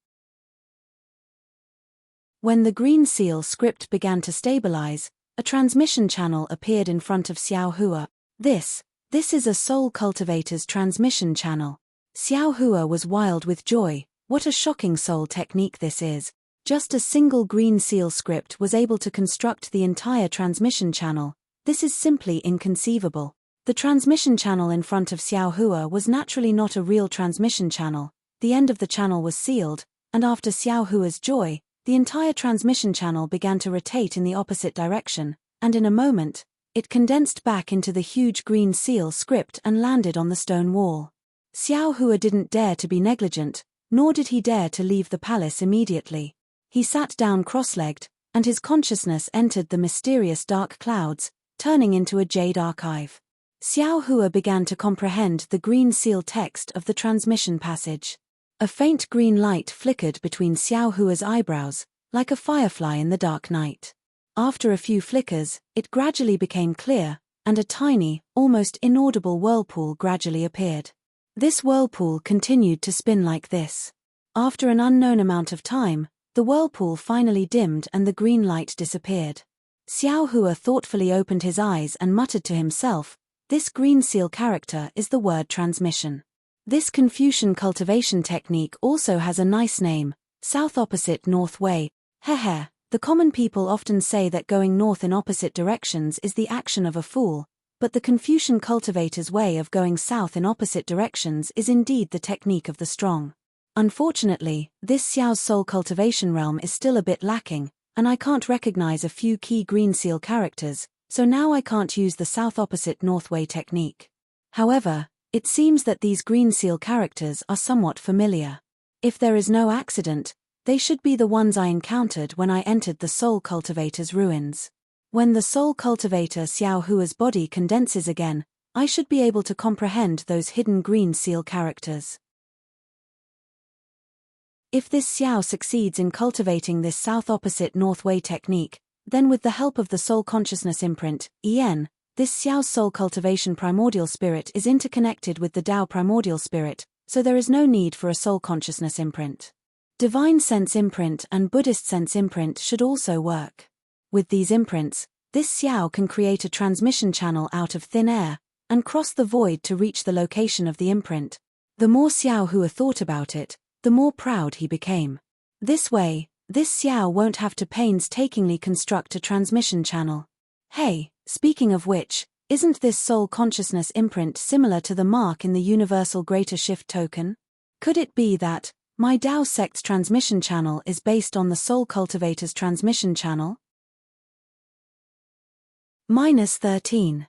When the green seal script began to stabilize, a transmission channel appeared in front of Xiao Hua. This is a soul cultivator's transmission channel. Xiao Hua was wild with joy. What a shocking soul technique this is. Just a single green seal script was able to construct the entire transmission channel. This is simply inconceivable. The transmission channel in front of Xiao Hua was naturally not a real transmission channel. The end of the channel was sealed, and after Xiao Hua's joy, the entire transmission channel began to rotate in the opposite direction, and in a moment, it condensed back into the huge green seal script and landed on the stone wall. Xiao Hua didn't dare to be negligent, nor did he dare to leave the palace immediately. He sat down cross-legged, and his consciousness entered the mysterious dark clouds, turning into a jade archive. Xiao Hua began to comprehend the green seal text of the transmission passage. A faint green light flickered between Xiao Hua's eyebrows, like a firefly in the dark night. After a few flickers, it gradually became clear, and a tiny, almost inaudible whirlpool gradually appeared. This whirlpool continued to spin like this. After an unknown amount of time, the whirlpool finally dimmed and the green light disappeared. Xiao Hua thoughtfully opened his eyes and muttered to himself, "This green seal character is the word transmission. This Confucian cultivation technique also has a nice name, South Opposite North Way. Heh. The common people often say that going north in opposite directions is the action of a fool, but the Confucian cultivator's way of going south in opposite directions is indeed the technique of the strong. Unfortunately, this Xiao's soul cultivation realm is still a bit lacking, and I can't recognize a few key green seal characters, so now I can't use the South Opposite North Way technique. However, it seems that these green seal characters are somewhat familiar. If there is no accident, they should be the ones I encountered when I entered the soul cultivator's ruins. When the soul cultivator Xiao Hua's body condenses again, I should be able to comprehend those hidden green seal characters. If this Xiao succeeds in cultivating this South Opposite North Way technique, then with the help of the soul consciousness imprint, EN, this Xiao's soul cultivation primordial spirit is interconnected with the Tao primordial spirit, so there is no need for a soul consciousness imprint. Divine sense imprint and Buddhist sense imprint should also work. With these imprints, this Xiao can create a transmission channel out of thin air and cross the void to reach the location of the imprint. The more Xiao Hua thought about it, the more proud he became. This way, this Xiao won't have to painstakingly construct a transmission channel. Hey, speaking of which, isn't this soul consciousness imprint similar to the mark in the Universal Greater Shift token? Could it be that my Dao sect's transmission channel is based on the Soul Cultivator's transmission channel? -13.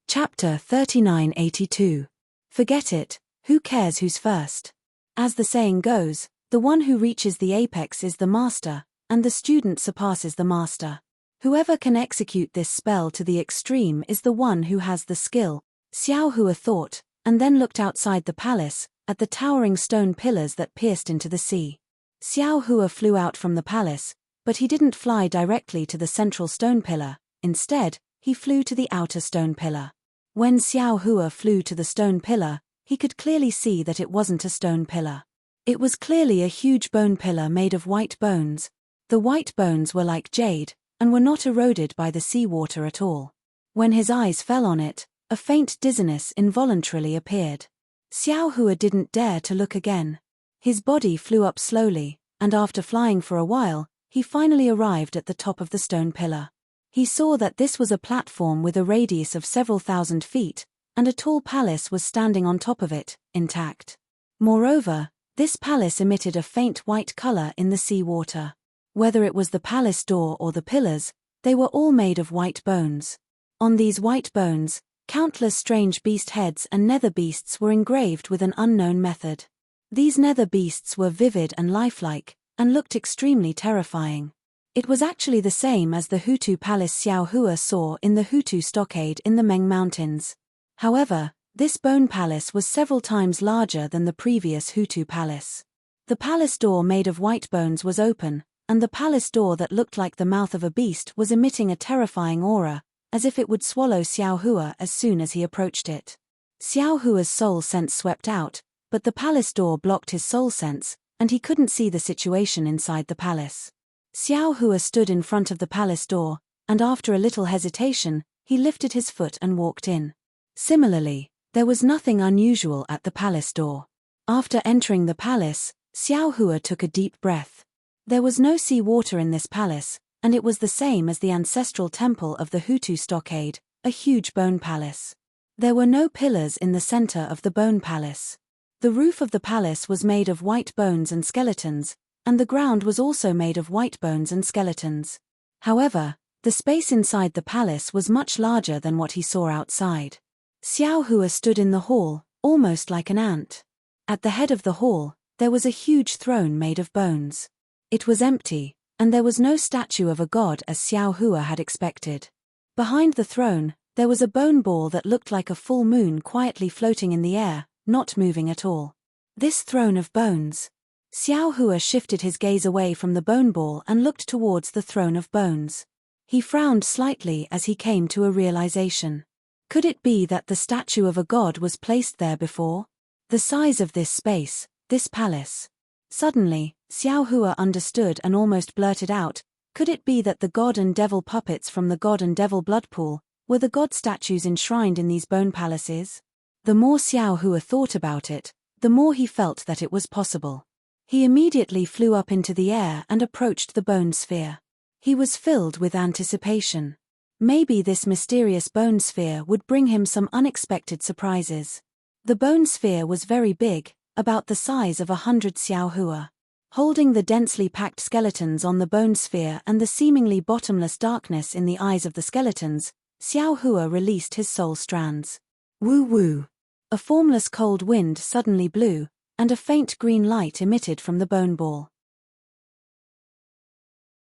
Chapter 3982. Forget it, who cares who's first? As the saying goes, the one who reaches the apex is the master, and the student surpasses the master. Whoever can execute this spell to the extreme is the one who has the skill, Xiao Hua thought, and then looked outside the palace, at the towering stone pillars that pierced into the sea. Xiao Hua flew out from the palace, but he didn't fly directly to the central stone pillar. Instead, he flew to the outer stone pillar. When Xiao Hua flew to the stone pillar, he could clearly see that it wasn't a stone pillar. It was clearly a huge bone pillar made of white bones. The white bones were like jade, and were not eroded by the seawater at all. When his eyes fell on it, a faint dizziness involuntarily appeared. Xiao Hua didn't dare to look again. His body flew up slowly, and after flying for a while, he finally arrived at the top of the stone pillar. He saw that this was a platform with a radius of several thousand feet, and a tall palace was standing on top of it, intact. Moreover, this palace emitted a faint white color in the sea water. Whether it was the palace door or the pillars, they were all made of white bones. On these white bones, countless strange beast heads and nether beasts were engraved with an unknown method. These nether beasts were vivid and lifelike, and looked extremely terrifying. It was actually the same as the Hutu palace Xiao Hua saw in the Hutu stockade in the Meng Mountains. However, this bone palace was several times larger than the previous Hutu palace. The palace door made of white bones was open, and the palace door that looked like the mouth of a beast was emitting a terrifying aura, as if it would swallow Xiao Hua as soon as he approached it. Xiao Hua's soul sense swept out, but the palace door blocked his soul sense, and he couldn't see the situation inside the palace. Xiao Hua stood in front of the palace door, and after a little hesitation, he lifted his foot and walked in. Similarly, there was nothing unusual at the palace door. After entering the palace, Xiao Hua took a deep breath. There was no sea water in this palace, and it was the same as the ancestral temple of the Hutu stockade, a huge bone palace. There were no pillars in the center of the bone palace. The roof of the palace was made of white bones and skeletons, and the ground was also made of white bones and skeletons. However, the space inside the palace was much larger than what he saw outside. Xiao Hua stood in the hall, almost like an ant. At the head of the hall, there was a huge throne made of bones. It was empty, and there was no statue of a god as Xiao Hua had expected. Behind the throne, there was a bone ball that looked like a full moon quietly floating in the air, not moving at all. This throne of bones. Xiao Hua shifted his gaze away from the bone ball and looked towards the throne of bones. He frowned slightly as he came to a realization. Could it be that the statue of a god was placed there before? The size of this space, this palace. Suddenly, Xiao Hua understood and almost blurted out, could it be that the god and devil puppets from the god and devil blood pool were the god statues enshrined in these bone palaces? The more Xiao Hua thought about it, the more he felt that it was possible. He immediately flew up into the air and approached the bone sphere. He was filled with anticipation. Maybe this mysterious bone sphere would bring him some unexpected surprises. The bone sphere was very big, about the size of 100 Xiao Hua. Holding the densely packed skeletons on the bone sphere and the seemingly bottomless darkness in the eyes of the skeletons, Xiao Hua released his soul strands. Woo woo. A formless cold wind suddenly blew, and a faint green light emitted from the bone ball.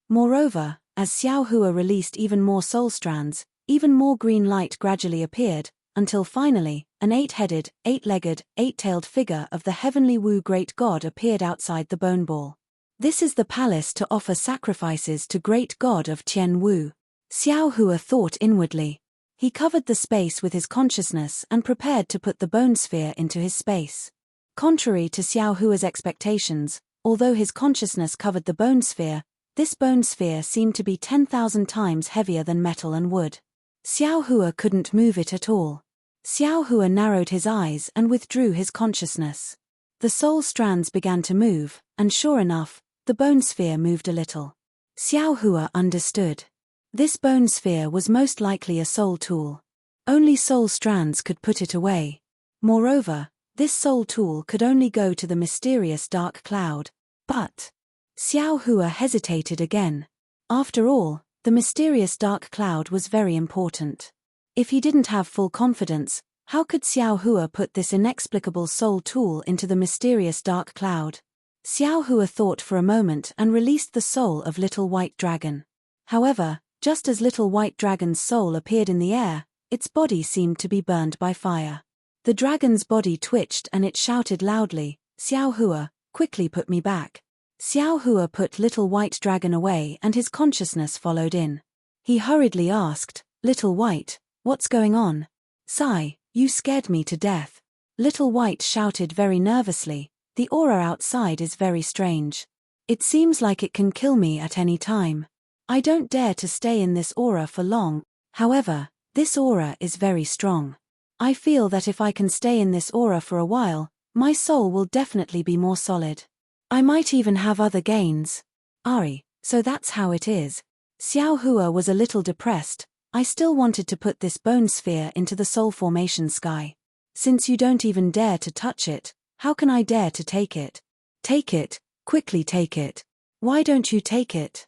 Moreover, as Xiao Hua released even more soul strands, even more green light gradually appeared, until finally, an 8-headed, 8-legged, 8-tailed figure of the heavenly Wu great god appeared outside the bone ball. This is the palace to offer sacrifices to great god of Tian Wu. Xiao Hua thought inwardly. He covered the space with his consciousness and prepared to put the bone sphere into his space. Contrary to Xiao Hua's expectations, although his consciousness covered the bone sphere, this bone sphere seemed to be 10,000 times heavier than metal and wood. Xiao Hua couldn't move it at all. Xiao Hua narrowed his eyes and withdrew his consciousness. The soul strands began to move, and sure enough, the bone sphere moved a little. Xiao Hua understood. This bone sphere was most likely a soul tool. Only soul strands could put it away. Moreover, this soul tool could only go to the mysterious dark cloud. But Xiao Hua hesitated again. After all, the mysterious dark cloud was very important. If he didn't have full confidence, how could Xiao Hua put this inexplicable soul tool into the mysterious dark cloud? Xiao Hua thought for a moment and released the soul of Little White Dragon. However, just as Little White Dragon's soul appeared in the air, its body seemed to be burned by fire. The dragon's body twitched and it shouted loudly, "Xiao Hua, quickly put me back." Xiao Hua put Little White Dragon away and his consciousness followed in. He hurriedly asked, "Little White, what's going on?" "Sigh, you scared me to death." Little White shouted very nervously, "The aura outside is very strange. It seems like it can kill me at any time. I don't dare to stay in this aura for long. However, this aura is very strong. I feel that if I can stay in this aura for a while, my soul will definitely be more solid. I might even have other gains." "Ari, so that's how it is." Xiao Hua was a little depressed. "I still wanted to put this bone sphere into the soul formation sky. Since you don't even dare to touch it, how can I dare to take it?" "Take it, quickly take it. Why don't you take it?"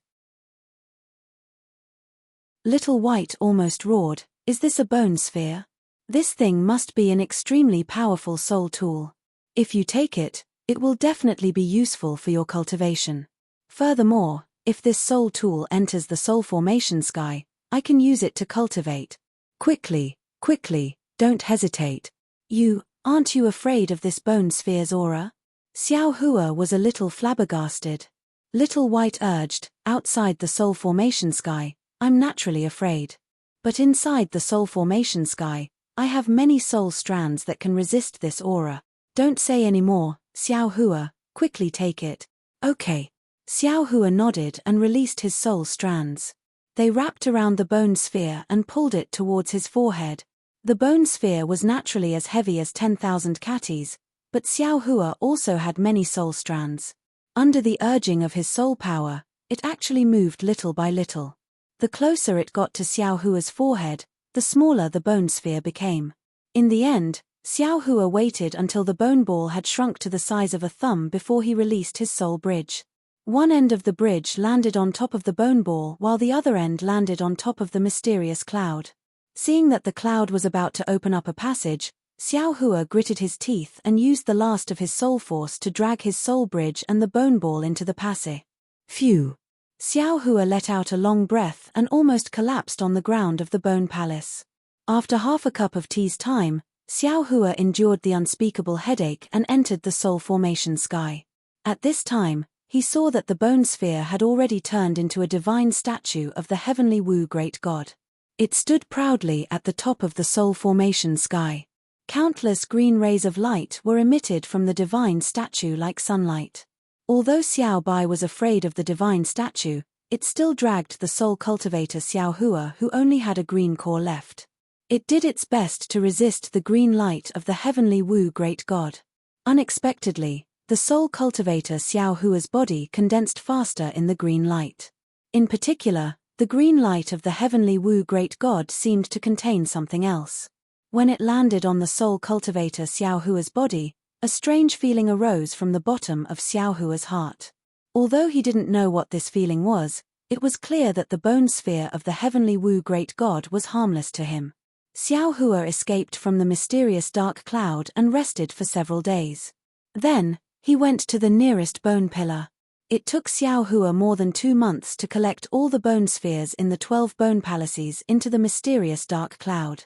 Little White almost roared, "Is this a bone sphere? This thing must be an extremely powerful soul tool. If you take it, it will definitely be useful for your cultivation. Furthermore, if this soul tool enters the soul formation sky, I can use it to cultivate. Quickly, quickly, don't hesitate. Aren't you afraid of this bone sphere's aura?" Xiao Hua was a little flabbergasted. Little White urged, "Outside the soul formation sky, I'm naturally afraid. But inside the soul formation sky, I have many soul strands that can resist this aura. Don't say any more, Xiao Hua, quickly take it." "Okay." Xiao Hua nodded and released his soul strands. They wrapped around the bone sphere and pulled it towards his forehead. The bone sphere was naturally as heavy as 10,000 catties, but Xiao Hua also had many soul strands. Under the urging of his soul power, it actually moved little by little. The closer it got to Xiao Hua's forehead, the smaller the bone sphere became. In the end, Xiao Hua waited until the bone ball had shrunk to the size of a thumb before he released his soul bridge. One end of the bridge landed on top of the bone ball while the other end landed on top of the mysterious cloud. Seeing that the cloud was about to open up a passage, Xiao Hua gritted his teeth and used the last of his soul force to drag his soul bridge and the bone ball into the passage. Phew! Xiao Hua let out a long breath and almost collapsed on the ground of the bone palace. After half a cup of tea's time, Xiao Hua endured the unspeakable headache and entered the soul formation sky. At this time, he saw that the bone sphere had already turned into a divine statue of the heavenly Wu great god. It stood proudly at the top of the soul formation sky. Countless green rays of light were emitted from the divine statue like sunlight. Although Xiao Bai was afraid of the divine statue, it still dragged the soul cultivator Xiao Hua, who only had a green core left. It did its best to resist the green light of the heavenly Wu great god. Unexpectedly, the soul cultivator Xiao Hua's body condensed faster in the green light. In particular, the green light of the heavenly Wu great god seemed to contain something else. When it landed on the soul cultivator Xiao Hua's body, a strange feeling arose from the bottom of Xiao Hua's heart. Although he didn't know what this feeling was, it was clear that the bone sphere of the heavenly Wu great god was harmless to him. Xiao Hua escaped from the mysterious dark cloud and rested for several days. Then, he went to the nearest bone pillar. It took Xiao Hua more than 2 months to collect all the bone spheres in the 12 bone palaces into the mysterious dark cloud.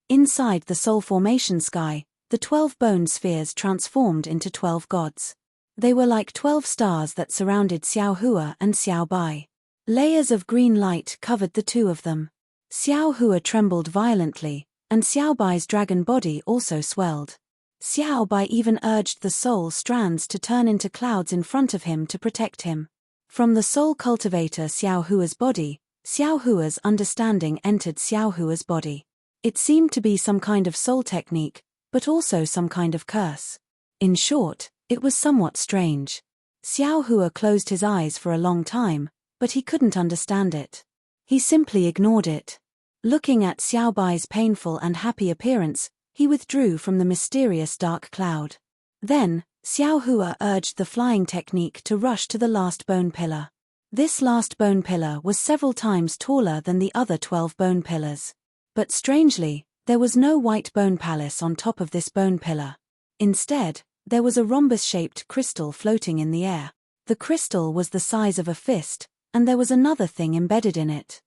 Inside the soul formation sky, the 12 bone spheres transformed into 12 gods. They were like 12 stars that surrounded Xiao Hua and Xiao Bai. Layers of green light covered the two of them. Xiao Hua trembled violently, and Xiao Bai's dragon body also swelled. Xiao Bai even urged the soul strands to turn into clouds in front of him to protect him. From the soul cultivator Xiao Hua's body, Xiao Hua's understanding entered Xiao Hua's body. It seemed to be some kind of soul technique, but also some kind of curse. In short, it was somewhat strange. Xiao Hua closed his eyes for a long time, but he couldn't understand it. He simply ignored it. Looking at Xiao Bai's painful and happy appearance, he withdrew from the mysterious dark cloud. Then, Xiao Hua urged the flying technique to rush to the last bone pillar. This last bone pillar was several times taller than the other 12 bone pillars. But strangely, there was no white bone palace on top of this bone pillar. Instead, there was a rhombus-shaped crystal floating in the air. The crystal was the size of a fist, and there was another thing embedded in it.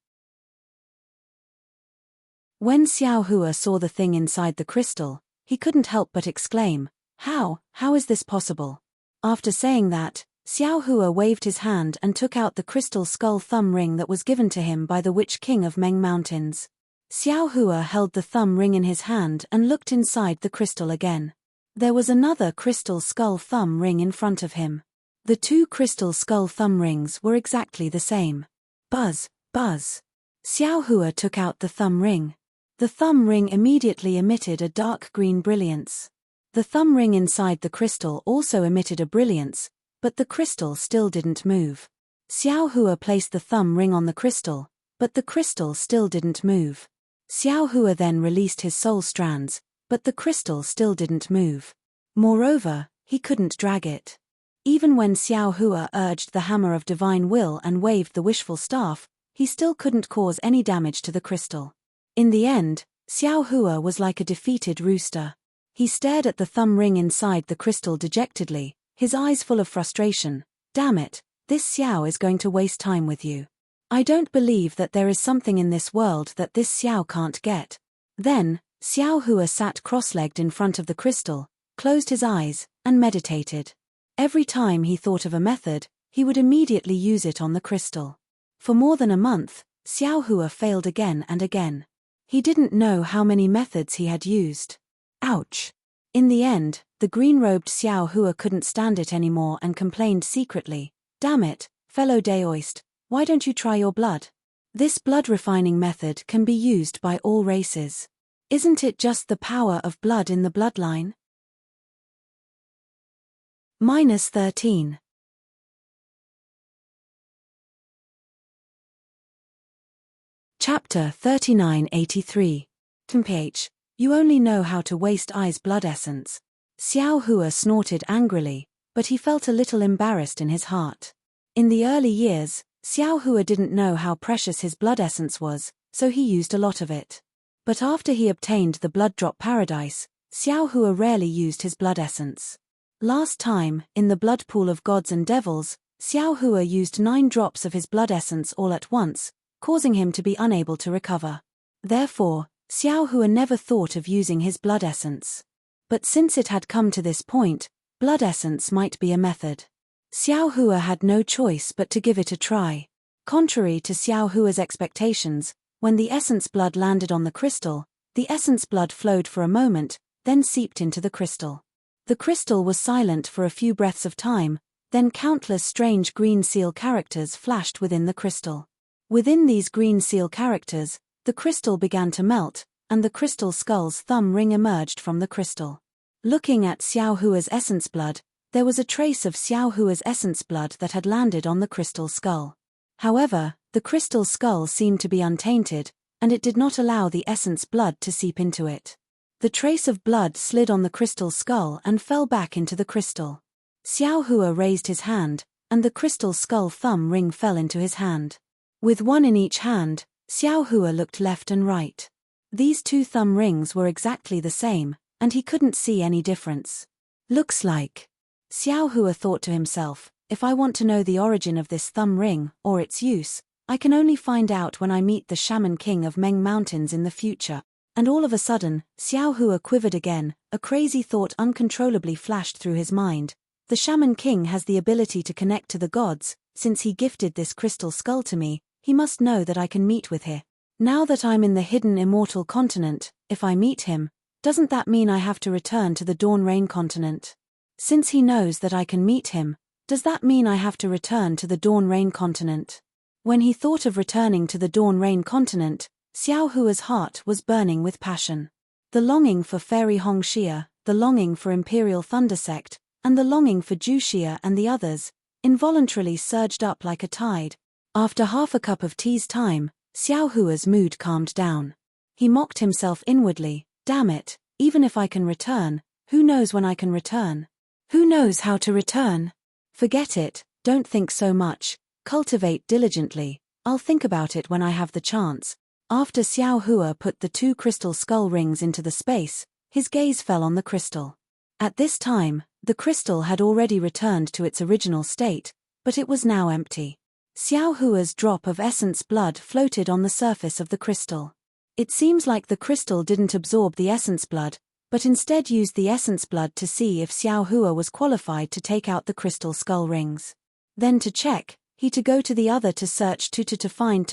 When Xiao Hua saw the thing inside the crystal, he couldn't help but exclaim, How is this possible? After saying that, Xiao Hua waved his hand and took out the crystal skull thumb ring that was given to him by the Witch King of Meng Mountains. Xiao Hua held the thumb ring in his hand and looked inside the crystal again. There was another crystal skull thumb ring in front of him. The two crystal skull thumb rings were exactly the same. Buzz, buzz. Xiao Hua took out the thumb ring. The thumb ring immediately emitted a dark green brilliance. The thumb ring inside the crystal also emitted a brilliance, but the crystal still didn't move. Xiao Hua placed the thumb ring on the crystal, but the crystal still didn't move. Xiao Hua then released his soul strands, but the crystal still didn't move. Moreover, he couldn't drag it. Even when Xiao Hua urged the hammer of divine will and waved the wishful staff, he still couldn't cause any damage to the crystal. In the end, Xiao Hua was like a defeated rooster. He stared at the thumb ring inside the crystal dejectedly, his eyes full of frustration. Damn it, this Xiao is going to waste time with you. I don't believe that there is something in this world that this Xiao can't get. Then, Xiao Hua sat cross-legged in front of the crystal, closed his eyes, and meditated. Every time he thought of a method, he would immediately use it on the crystal. For more than a month, Xiao Hua failed again and again. He didn't know how many methods he had used. Ouch! In the end, the green-robed Xiao Hua couldn't stand it anymore and complained secretly, Damn it, fellow Daoist, why don't you try your blood? This blood-refining method can be used by all races. Isn't it just the power of blood in the bloodline? -13. Chapter 3983. Temph. You only know how to waste I's blood essence. Xiao Hua snorted angrily, but he felt a little embarrassed in his heart. In the early years, Xiao Hua didn't know how precious his blood essence was, so he used a lot of it. But after he obtained the blood drop paradise, Xiao Hua rarely used his blood essence. Last time, in the blood pool of gods and devils, Xiao Hua used 9 drops of his blood essence all at once, causing him to be unable to recover. Therefore, Xiao Hua never thought of using his blood essence. But since it had come to this point, blood essence might be a method. Xiao Hua had no choice but to give it a try. Contrary to Xiao Hua's expectations, when the essence blood landed on the crystal, the essence blood flowed for a moment, then seeped into the crystal. The crystal was silent for a few breaths of time, then countless strange green seal characters flashed within the crystal. Within these green seal characters, the crystal began to melt, and the crystal skull's thumb ring emerged from the crystal. Looking at Xiao Hua's essence blood, there was a trace of Xiao Hua's essence blood that had landed on the crystal skull. However, the crystal skull seemed to be untainted, and it did not allow the essence blood to seep into it. The trace of blood slid on the crystal skull and fell back into the crystal. Xiao Hua raised his hand, and the crystal skull thumb ring fell into his hand. With one in each hand, Xiao Hua looked left and right. These 2 thumb rings were exactly the same, and he couldn't see any difference. Looks like. Xiao Hua thought to himself, if I want to know the origin of this thumb ring, or its use, I can only find out when I meet the Shaman King of Meng Mountains in the future. And all of a sudden, Xiao Hua quivered again, a crazy thought uncontrollably flashed through his mind. The Shaman King has the ability to connect to the gods, since he gifted this crystal skull to me, he must know that I can meet with him. Now that I'm in the hidden immortal continent, if I meet him, doesn't that mean I have to return to the Dawn Rain continent? Since he knows that I can meet him, does that mean I have to return to the Dawn Rain continent? When he thought of returning to the Dawn Rain continent, Xiao Hua's heart was burning with passion. The longing for Fairy Hongxia, the longing for Imperial Thunder Sect, and the longing for Juxia and the others, involuntarily surged up like a tide. After half a cup of tea's time, Xiao Hua's mood calmed down. He mocked himself inwardly, damn it, even if I can return, who knows when I can return? Who knows how to return? Forget it, don't think so much, cultivate diligently, I'll think about it when I have the chance. After Xiao Hua put the 2 crystal skull rings into the space, his gaze fell on the crystal. At this time, the crystal had already returned to its original state, but it was now empty. Xiao Hua's drop of essence blood floated on the surface of the crystal. It seems like the crystal didn't absorb the essence blood, but instead used the essence blood to see if Xiao Hua was qualified to take out the crystal skull rings. Then to check, he to go to the other to search to find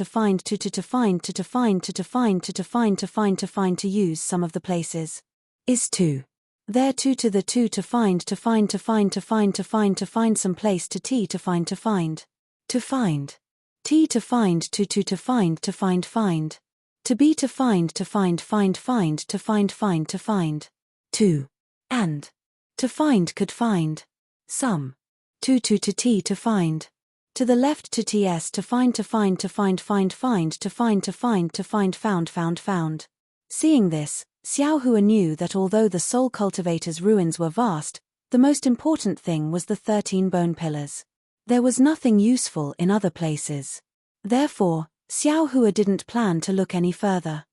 to use some of the places. Is to. There to the two to find some place to T to find. T to find find. To be to find to. And. To find could find. Some. To T to find. To the left to TS to find found. Seeing this, Xiao Hua knew that although the Soul Cultivator's ruins were vast, the most important thing was the 13 bone pillars. There was nothing useful in other places. Therefore, Xiao Hua didn't plan to look any further.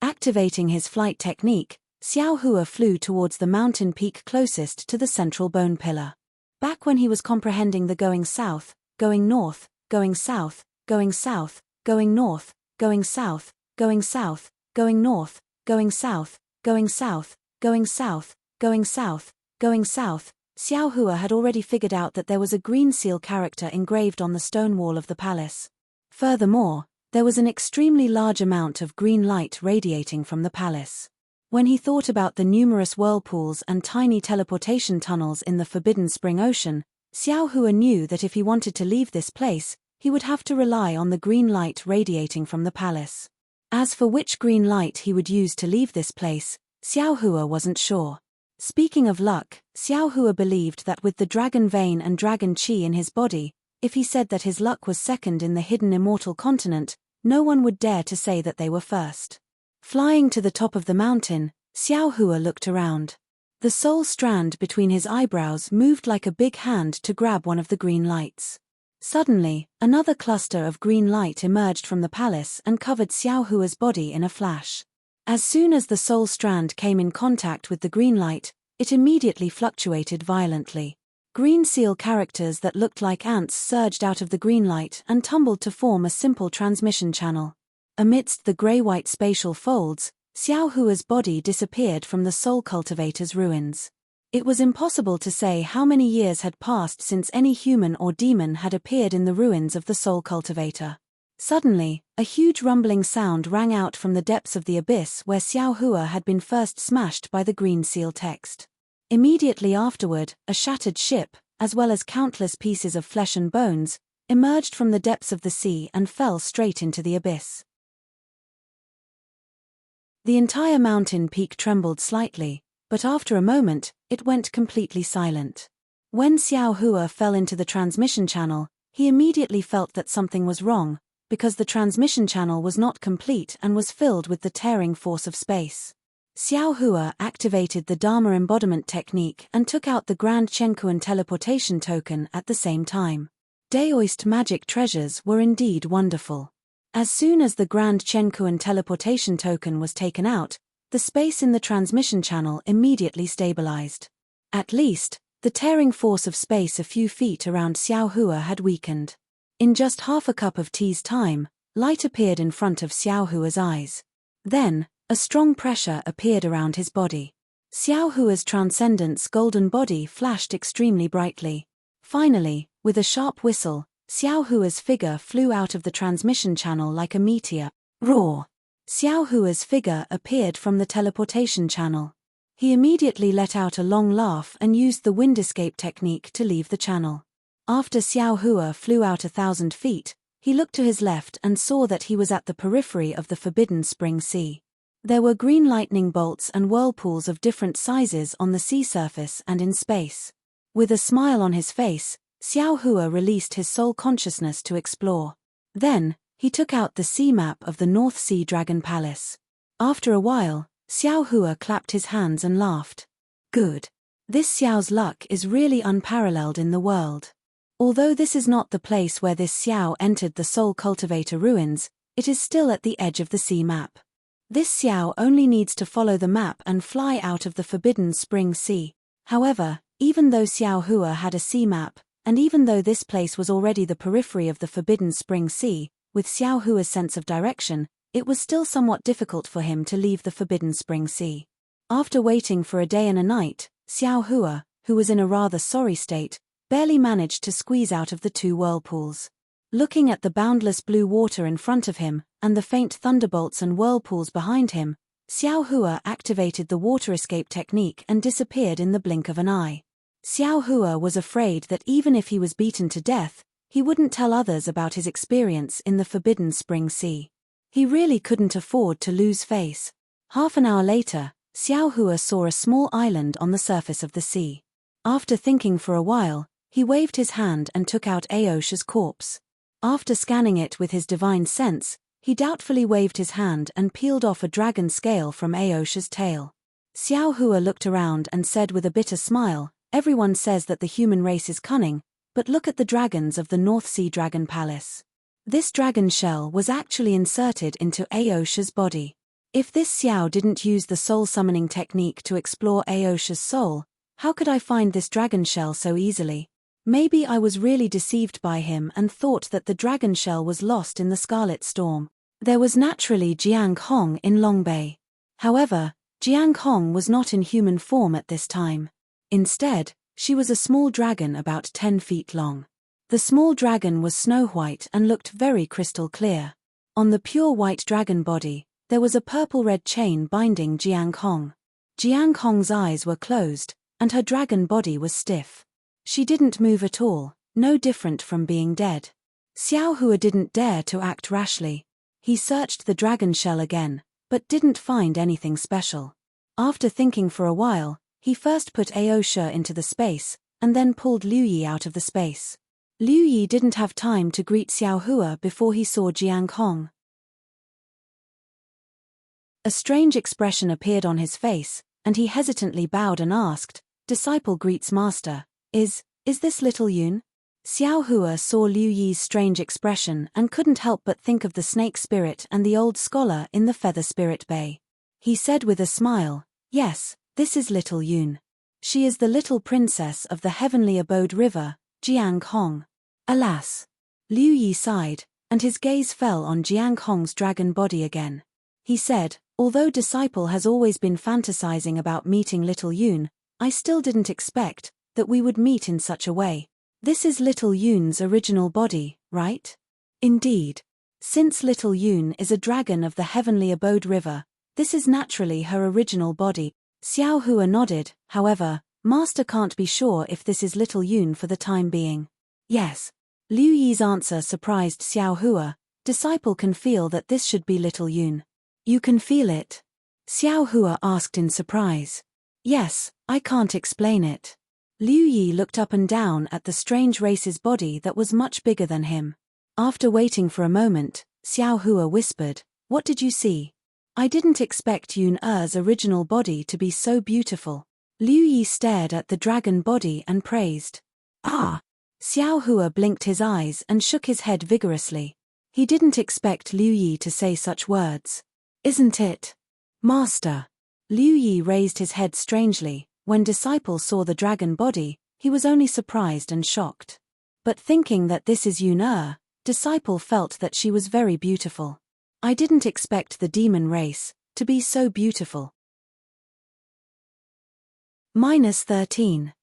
Activating his flight technique, Xiao Hua flew towards the mountain peak closest to the central bone pillar. Back when he was comprehending the going south, going north, going south, going south, going north, going south, going south, going north, going south, going south, going south, going south, going south, Xiao Hua had already figured out that there was a green seal character engraved on the stone wall of the palace. Furthermore, there was an extremely large amount of green light radiating from the palace. When he thought about the numerous whirlpools and tiny teleportation tunnels in the Forbidden Spring Ocean, Xiao Hua knew that if he wanted to leave this place, he would have to rely on the green light radiating from the palace. As for which green light he would use to leave this place, Xiao Hua wasn't sure. Speaking of luck, Xiao Hua believed that with the dragon vein and dragon qi in his body, if he said that his luck was second in the hidden immortal continent, no one would dare to say that they were first. Flying to the top of the mountain, Xiao Hua looked around. The soul strand between his eyebrows moved like a big hand to grab one of the green lights. Suddenly, another cluster of green light emerged from the palace and covered Xiao Hua's body in a flash. As soon as the soul strand came in contact with the green light, it immediately fluctuated violently. Green seal characters that looked like ants surged out of the green light and tumbled to form a simple transmission channel. Amidst the grey-white spatial folds, Xiao Hua's body disappeared from the Soul Cultivator's ruins. It was impossible to say how many years had passed since any human or demon had appeared in the ruins of the Soul Cultivator. Suddenly, a huge rumbling sound rang out from the depths of the abyss where Xiao Hua had been first smashed by the green seal text. Immediately afterward, a shattered ship, as well as countless pieces of flesh and bones, emerged from the depths of the sea and fell straight into the abyss. The entire mountain peak trembled slightly, but after a moment, it went completely silent. When Xiao Hua fell into the transmission channel, he immediately felt that something was wrong, because the transmission channel was not complete and was filled with the tearing force of space. Xiao Hua activated the Dharma embodiment technique and took out the Grand Chenkuan teleportation token at the same time. Daoist magic treasures were indeed wonderful. As soon as the Grand Chenkuan teleportation token was taken out, the space in the transmission channel immediately stabilized. At least, the tearing force of space a few feet around Xiao Hua had weakened. In just half a cup of tea's time, light appeared in front of Xiao Hua's eyes. Then, a strong pressure appeared around his body. Xiao Hua's transcendent's golden body flashed extremely brightly. Finally, with a sharp whistle, Xiao Hua's figure flew out of the transmission channel like a meteor. Roar! Xiao Hua's figure appeared from the teleportation channel. He immediately let out a long laugh and used the wind escape technique to leave the channel. After Xiao Hua flew out 1,000 feet, he looked to his left and saw that he was at the periphery of the Forbidden Spring Sea. There were green lightning bolts and whirlpools of different sizes on the sea surface and in space. With a smile on his face, Xiao Hua released his soul consciousness to explore. Then, he took out the sea map of the North Sea Dragon Palace. After a while, Xiao Hua clapped his hands and laughed. Good. This Xiao's luck is really unparalleled in the world. Although this is not the place where this Xiao entered the Soul Cultivator ruins, it is still at the edge of the sea map. This Xiao only needs to follow the map and fly out of the Forbidden Spring Sea. However, even though Xiao Hua had a sea map, and even though this place was already the periphery of the Forbidden Spring Sea, with Xiao Hua's sense of direction, it was still somewhat difficult for him to leave the Forbidden Spring Sea. After waiting for a day and a night, Xiao Hua, who was in a rather sorry state, barely managed to squeeze out of the two whirlpools. Looking at the boundless blue water in front of him, and the faint thunderbolts and whirlpools behind him, Xiao Hua activated the water escape technique and disappeared in the blink of an eye. Xiao Hua was afraid that even if he was beaten to death, he wouldn't tell others about his experience in the Forbidden Spring Sea. He really couldn't afford to lose face. Half an hour later, Xiao Hua saw a small island on the surface of the sea. After thinking for a while, he waved his hand and took out Aosha's corpse. After scanning it with his divine sense, he doubtfully waved his hand and peeled off a dragon scale from Aosha's tail. Xiao Hua looked around and said with a bitter smile, "Everyone says that the human race is cunning, but look at the dragons of the North Sea Dragon Palace." This dragon shell was actually inserted into Aosha's body. If this Xiao didn't use the soul summoning technique to explore Aosha's soul, how could I find this dragon shell so easily? Maybe I was really deceived by him and thought that the dragon shell was lost in the Scarlet Storm. There was naturally Jiang Hong in Long Bay. However, Jiang Hong was not in human form at this time. Instead, she was a small dragon about 10 feet long. The small dragon was snow-white and looked very crystal clear. On the pure white dragon body, there was a purple-red chain binding Jiang Hong. Jiang Hong's eyes were closed, and her dragon body was stiff. She didn't move at all, no different from being dead. Xiao Hua didn't dare to act rashly. He searched the dragon shell again, but didn't find anything special. After thinking for a while, he first put Aosha into the space, and then pulled Liu Yi out of the space. Liu Yi didn't have time to greet Xiao Hua before he saw Jiang Hong. A strange expression appeared on his face, and he hesitantly bowed and asked, "Disciple greets master, is this little Yun?" Xiao Hua saw Liu Yi's strange expression and couldn't help but think of the snake spirit and the old scholar in the Feather Spirit Bay. He said with a smile, "Yes, this is little Yun. She is the little princess of the heavenly abode river, Jiang Hong." Alas! Liu Yi sighed, and his gaze fell on Jiang Hong's dragon body again. He said, "Although Disciple has always been fantasizing about meeting little Yun, I still didn't expect that we would meet in such a way. This is little Yun's original body, right?" "Indeed. Since little Yun is a dragon of the heavenly abode river, this is naturally her original body." Xiao Hua nodded. "However, master can't be sure if this is little Yun for the time being." "Yes." Liu Yi's answer surprised Xiao Hua. "Disciple can feel that this should be little Yun." "You can feel it?" Xiao Hua asked in surprise. "Yes, I can't explain it." Liu Yi looked up and down at the strange race's body that was much bigger than him. After waiting for a moment, Xiao Hua whispered, "What did you see?" "I didn't expect Yun Er's original body to be so beautiful." Liu Yi stared at the dragon body and praised. "Ah!" Xiao Hua blinked his eyes and shook his head vigorously. He didn't expect Liu Yi to say such words. "Isn't it? Master." Liu Yi raised his head strangely. When Disciple saw the dragon body, he was only surprised and shocked. But thinking that this is Yun Er, Disciple felt that she was very beautiful. "I didn't expect the demon race to be so beautiful." -13.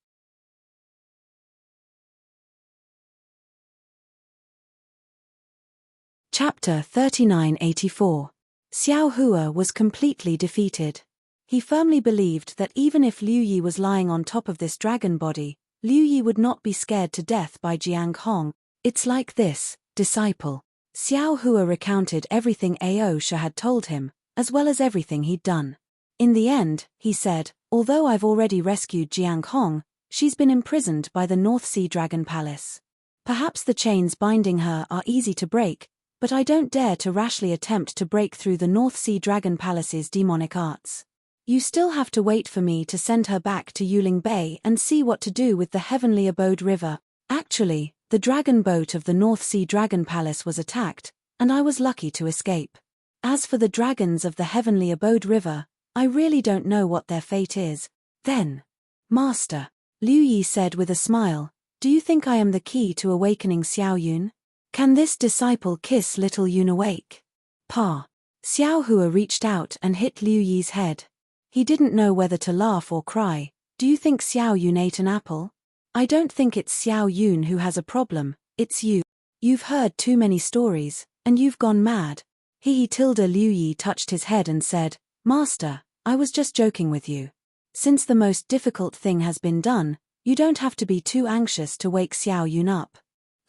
Chapter 3984. Xiao Hua was completely defeated. He firmly believed that even if Liu Yi was lying on top of this dragon body, Liu Yi would not be scared to death by Jiang Hong. It's like this, disciple. Xiao Hua recounted everything Aosha had told him, as well as everything he'd done. In the end, he said, although I've already rescued Jiang Hong, she's been imprisoned by the North Sea Dragon Palace. Perhaps the chains binding her are easy to break, but I don't dare to rashly attempt to break through the North Sea Dragon Palace's demonic arts. You still have to wait for me to send her back to Yuling Bay and see what to do with the Heavenly Abode River. Actually, the dragon boat of the North Sea Dragon Palace was attacked, and I was lucky to escape. As for the dragons of the Heavenly Abode River, I really don't know what their fate is. Then, Master, Liu Yi said with a smile, do you think I am the key to awakening Xiao Yun? Can this disciple kiss little Yun awake? Pa. Xiao Hua reached out and hit Liu Yi's head. He didn't know whether to laugh or cry. Do you think Xiao Yun ate an apple? I don't think it's Xiao Yun who has a problem, it's you. You've heard too many stories, and you've gone mad. Liu Yi touched his head and said, Master, I was just joking with you. Since the most difficult thing has been done, you don't have to be too anxious to wake Xiao Yun up.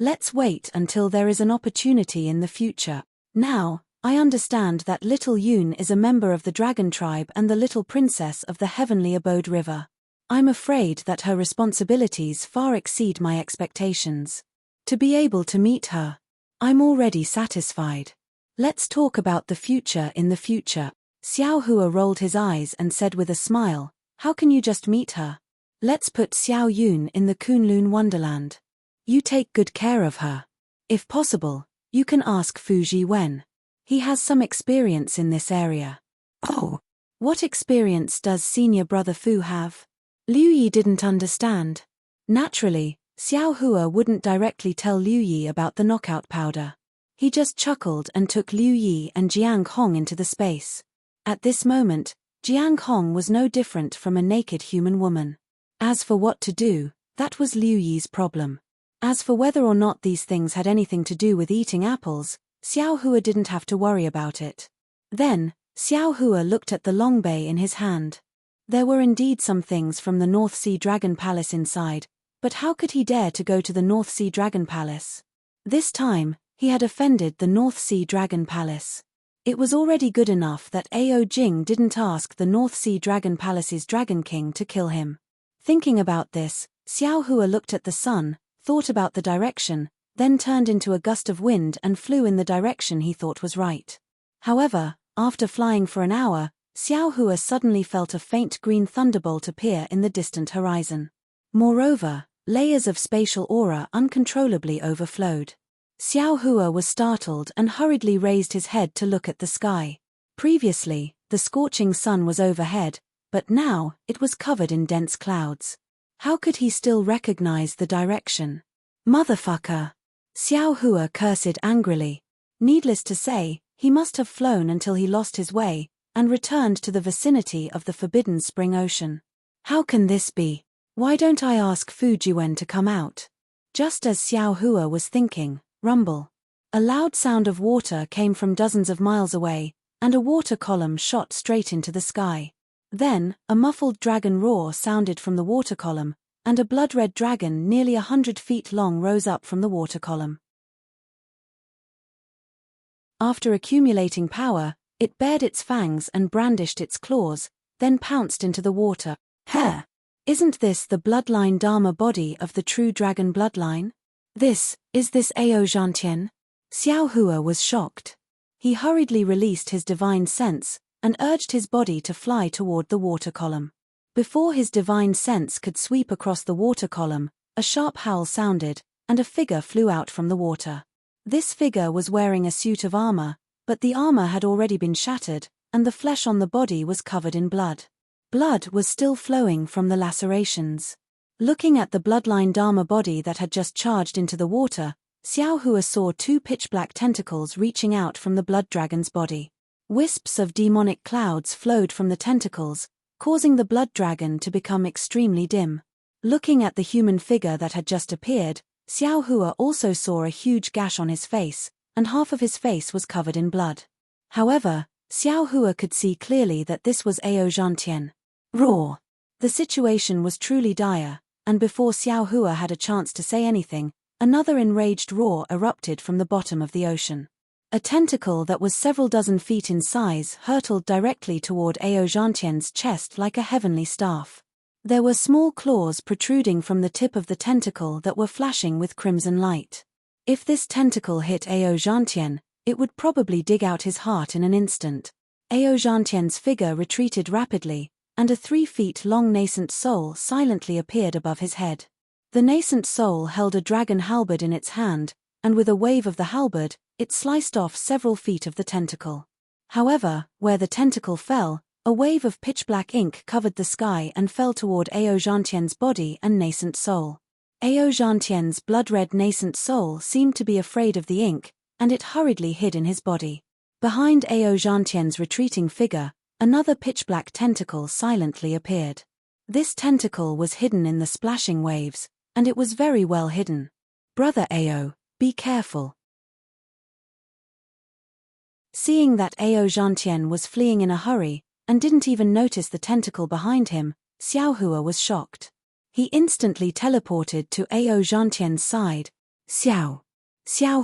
Let's wait until there is an opportunity in the future. Now, I understand that little Yun is a member of the dragon tribe and the little princess of the Heavenly Abode River. I'm afraid that her responsibilities far exceed my expectations. To be able to meet her, I'm already satisfied. Let's talk about the future in the future. Xiao Hua rolled his eyes and said with a smile, how can you just meet her? Let's put Xiao Yun in the Kunlun Wonderland. You take good care of her. If possible, you can ask Fuji Wen. He has some experience in this area. Oh, what experience does senior brother Fu have? Liu Yi didn't understand. Naturally, Xiao Hua wouldn't directly tell Liu Yi about the knockout powder. He just chuckled and took Liu Yi and Jiang Hong into the space. At this moment, Jiang Hong was no different from a naked human woman. As for what to do, that was Liu Yi's problem. As for whether or not these things had anything to do with eating apples, Xiao Hua didn't have to worry about it. Then, Xiao Hua looked at the long bay in his hand. There were indeed some things from the North Sea Dragon Palace inside, but how could he dare to go to the North Sea Dragon Palace? This time, he had offended the North Sea Dragon Palace. It was already good enough that Ao Jing didn't ask the North Sea Dragon Palace's Dragon King to kill him. Thinking about this, Xiao Hua looked at the sun, thought about the direction, then turned into a gust of wind and flew in the direction he thought was right. However, after flying for an hour, Xiao Hua suddenly felt a faint green thunderbolt appear in the distant horizon. Moreover, layers of spatial aura uncontrollably overflowed. Xiao Hua was startled and hurriedly raised his head to look at the sky. Previously, the scorching sun was overhead, but now, it was covered in dense clouds. How could he still recognize the direction? Motherfucker! Xiao Hua cursed angrily. Needless to say, he must have flown until he lost his way, and returned to the vicinity of the forbidden spring ocean. How can this be? Why don't I ask Fujiwen to come out? Just as Xiao Hua was thinking, rumble. A loud sound of water came from dozens of miles away, and a water column shot straight into the sky. Then, a muffled dragon roar sounded from the water column, and a blood-red dragon nearly 100 feet long rose up from the water column. After accumulating power, it bared its fangs and brandished its claws, then pounced into the water. Heh! Isn't this the bloodline Dharma body of the true dragon bloodline? Is this Ao Zhantian? Xiao Hua was shocked. He hurriedly released his divine sense, and urged his body to fly toward the water column. Before his divine sense could sweep across the water column, a sharp howl sounded, and a figure flew out from the water. This figure was wearing a suit of armor, but the armor had already been shattered, and the flesh on the body was covered in blood. Blood was still flowing from the lacerations. Looking at the bloodline Dharma body that had just charged into the water, Xiao Hua saw two pitch-black tentacles reaching out from the blood dragon's body. Wisps of demonic clouds flowed from the tentacles, causing the blood dragon to become extremely dim. Looking at the human figure that had just appeared, Xiao Hua also saw a huge gash on his face, and half of his face was covered in blood. However, Xiao Hua could see clearly that this was Ao Zhantian. Roar! The situation was truly dire, and before Xiao Hua had a chance to say anything, another enraged roar erupted from the bottom of the ocean. A tentacle that was several dozen feet in size hurtled directly toward Ao Zhantian's chest like a heavenly staff. There were small claws protruding from the tip of the tentacle that were flashing with crimson light. If this tentacle hit Ao Zhantian, it would probably dig out his heart in an instant. Ao Zhantian's figure retreated rapidly, and a 3 feet long nascent soul silently appeared above his head. The nascent soul held a dragon halberd in its hand, and with a wave of the halberd, it sliced off several feet of the tentacle. However, where the tentacle fell, a wave of pitch-black ink covered the sky and fell toward Ao Zhantian's body and nascent soul. Ao Zhantian's blood-red nascent soul seemed to be afraid of the ink, and it hurriedly hid in his body. Behind Ao Zhantian's retreating figure, another pitch-black tentacle silently appeared. This tentacle was hidden in the splashing waves, and it was very well hidden. "Brother Ao, be careful." Seeing that Ao Zhantian was fleeing in a hurry, and didn't even notice the tentacle behind him, Xiao Hua was shocked. He instantly teleported to Ao Zhantian's side. Xiao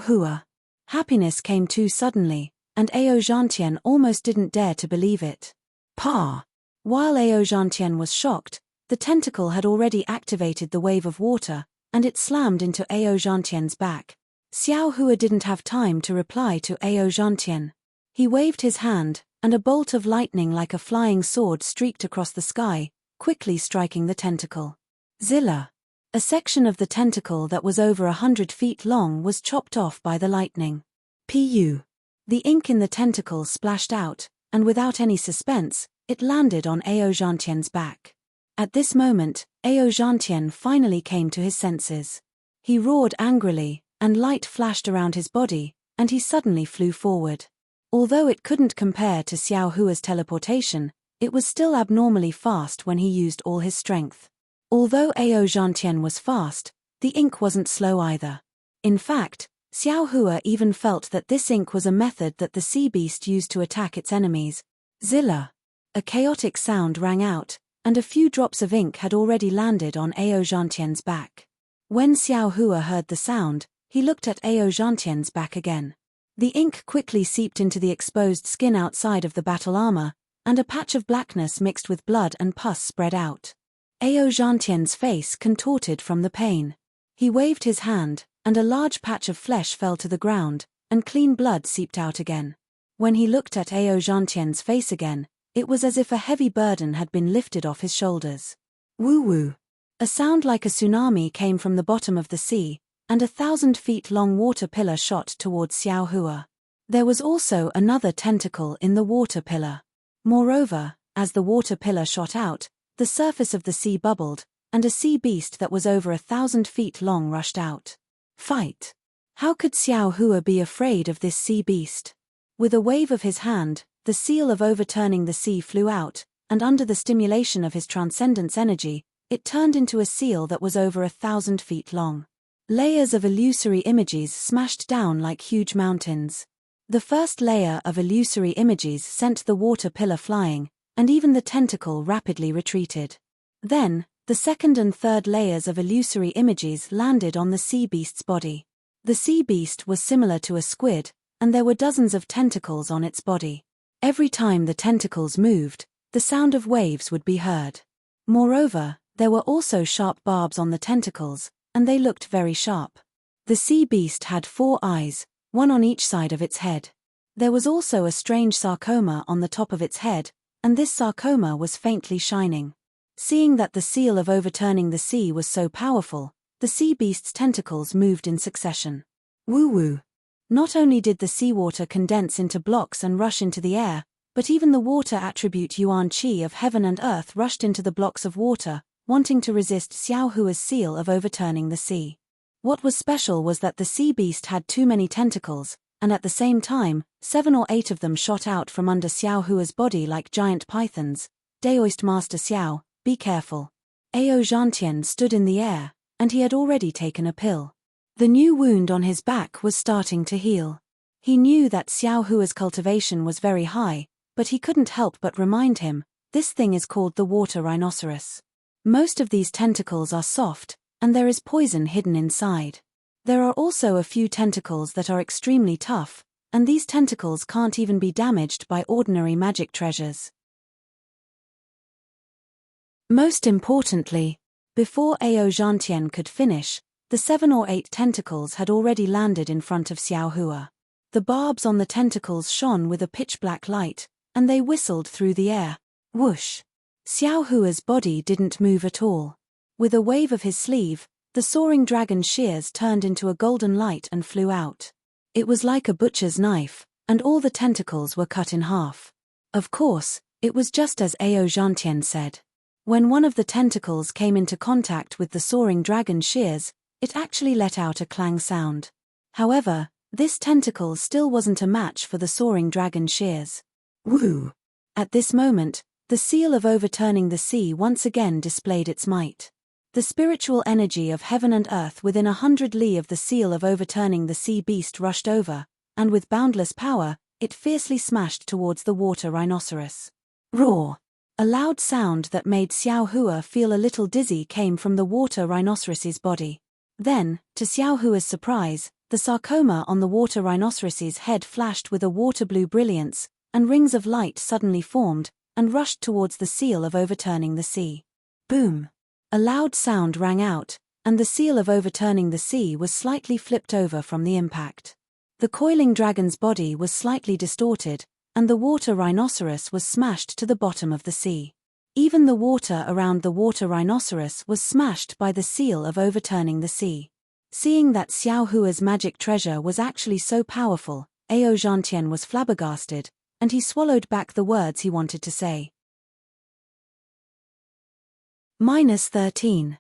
Hua. Happiness came too suddenly, and Ao Zhantian almost didn't dare to believe it. Pa! While Ao Zhantian was shocked, the tentacle had already activated the wave of water, and it slammed into Ao Zhantian's back. Xiao Hua didn't have time to reply to Ao Zhantian. He waved his hand, and a bolt of lightning like a flying sword streaked across the sky, quickly striking the tentacle. Zilla! A section of the tentacle that was over 100 feet long was chopped off by the lightning. Pu! The ink in the tentacle splashed out, and without any suspense, it landed on Ao Zhantian's back. At this moment, Ao Zhantian finally came to his senses. He roared angrily, and light flashed around his body, and he suddenly flew forward. Although it couldn't compare to Xiao Hua's teleportation, it was still abnormally fast when he used all his strength. Although Ao Zhantian was fast, the ink wasn't slow either. In fact, Xiao Hua even felt that this ink was a method that the sea beast used to attack its enemies. Zilla! A chaotic sound rang out, and a few drops of ink had already landed on Ao Zhantian's back. When Xiao Hua heard the sound, he looked at Ao Zhantian's back again. The ink quickly seeped into the exposed skin outside of the battle armor, and a patch of blackness mixed with blood and pus spread out. Ao Zhantian's face contorted from the pain. He waved his hand, and a large patch of flesh fell to the ground, and clean blood seeped out again. When he looked at Ao Zhantian's face again, it was as if a heavy burden had been lifted off his shoulders. Woo-woo! A sound like a tsunami came from the bottom of the sea, and a 1,000-feet-long water pillar shot towards Xiao Hua. There was also another tentacle in the water pillar. Moreover, as the water pillar shot out, the surface of the sea bubbled, and a sea beast that was over 1,000 feet long rushed out. Fight! How could Xiao Hua be afraid of this sea beast? With a wave of his hand, the seal of overturning the sea flew out, and under the stimulation of his transcendence energy, it turned into a seal that was over 1,000 feet long. Layers of illusory images smashed down like huge mountains. The first layer of illusory images sent the water pillar flying, and even the tentacle rapidly retreated. Then, the second and third layers of illusory images landed on the sea beast's body. The sea beast was similar to a squid, and there were dozens of tentacles on its body. Every time the tentacles moved, the sound of waves would be heard. Moreover, there were also sharp barbs on the tentacles, and they looked very sharp. The sea beast had 4 eyes, one on each side of its head. There was also a strange sarcoma on the top of its head, and this sarcoma was faintly shining. Seeing that the seal of overturning the sea was so powerful, the sea beast's tentacles moved in succession. Woo-woo! Not only did the seawater condense into blocks and rush into the air, but even the water attribute Yuan Qi of heaven and earth rushed into the blocks of water, wanting to resist Xiao Hua's seal of overturning the sea. What was special was that the sea beast had too many tentacles, and at the same time, 7 or 8 of them shot out from under Xiao Hua's body like giant pythons. Daoist Master Xiao, be careful. Ao Zhantian stood in the air, and he had already taken a pill. The new wound on his back was starting to heal. He knew that Xiao Hua's cultivation was very high, but he couldn't help but remind him, this thing is called the water rhinoceros. Most of these tentacles are soft, and there is poison hidden inside. There are also a few tentacles that are extremely tough, and these tentacles can't even be damaged by ordinary magic treasures. Most importantly, before Ao Zhantian could finish, the 7 or 8 tentacles had already landed in front of Xiao Hua. The barbs on the tentacles shone with a pitch-black light, and they whistled through the air. Whoosh! Xiao Hua's body didn't move at all. With a wave of his sleeve, the soaring dragon shears turned into a golden light and flew out. It was like a butcher's knife, and all the tentacles were cut in half. Of course, it was just as Ao Zhantian said. When one of the tentacles came into contact with the soaring dragon shears, it actually let out a clang sound. However, this tentacle still wasn't a match for the soaring dragon shears. Woo! At this moment, the seal of overturning the sea once again displayed its might. The spiritual energy of heaven and earth within 100 li of the seal of overturning the sea beast rushed over, and with boundless power, it fiercely smashed towards the water rhinoceros. Roar! A loud sound that made Xiao Hua feel a little dizzy came from the water rhinoceros's body. Then, to Xiao Hua's surprise, the sarcoma on the water rhinoceros's head flashed with a water-blue brilliance, and rings of light suddenly formed, and rushed towards the seal of overturning the sea. Boom! A loud sound rang out, and the seal of overturning the sea was slightly flipped over from the impact. The coiling dragon's body was slightly distorted, and the water rhinoceros was smashed to the bottom of the sea. Even the water around the water rhinoceros was smashed by the seal of overturning the sea. Seeing that Xiao Hua's magic treasure was actually so powerful, Ao Zhantian was flabbergasted, and he swallowed back the words he wanted to say. -13.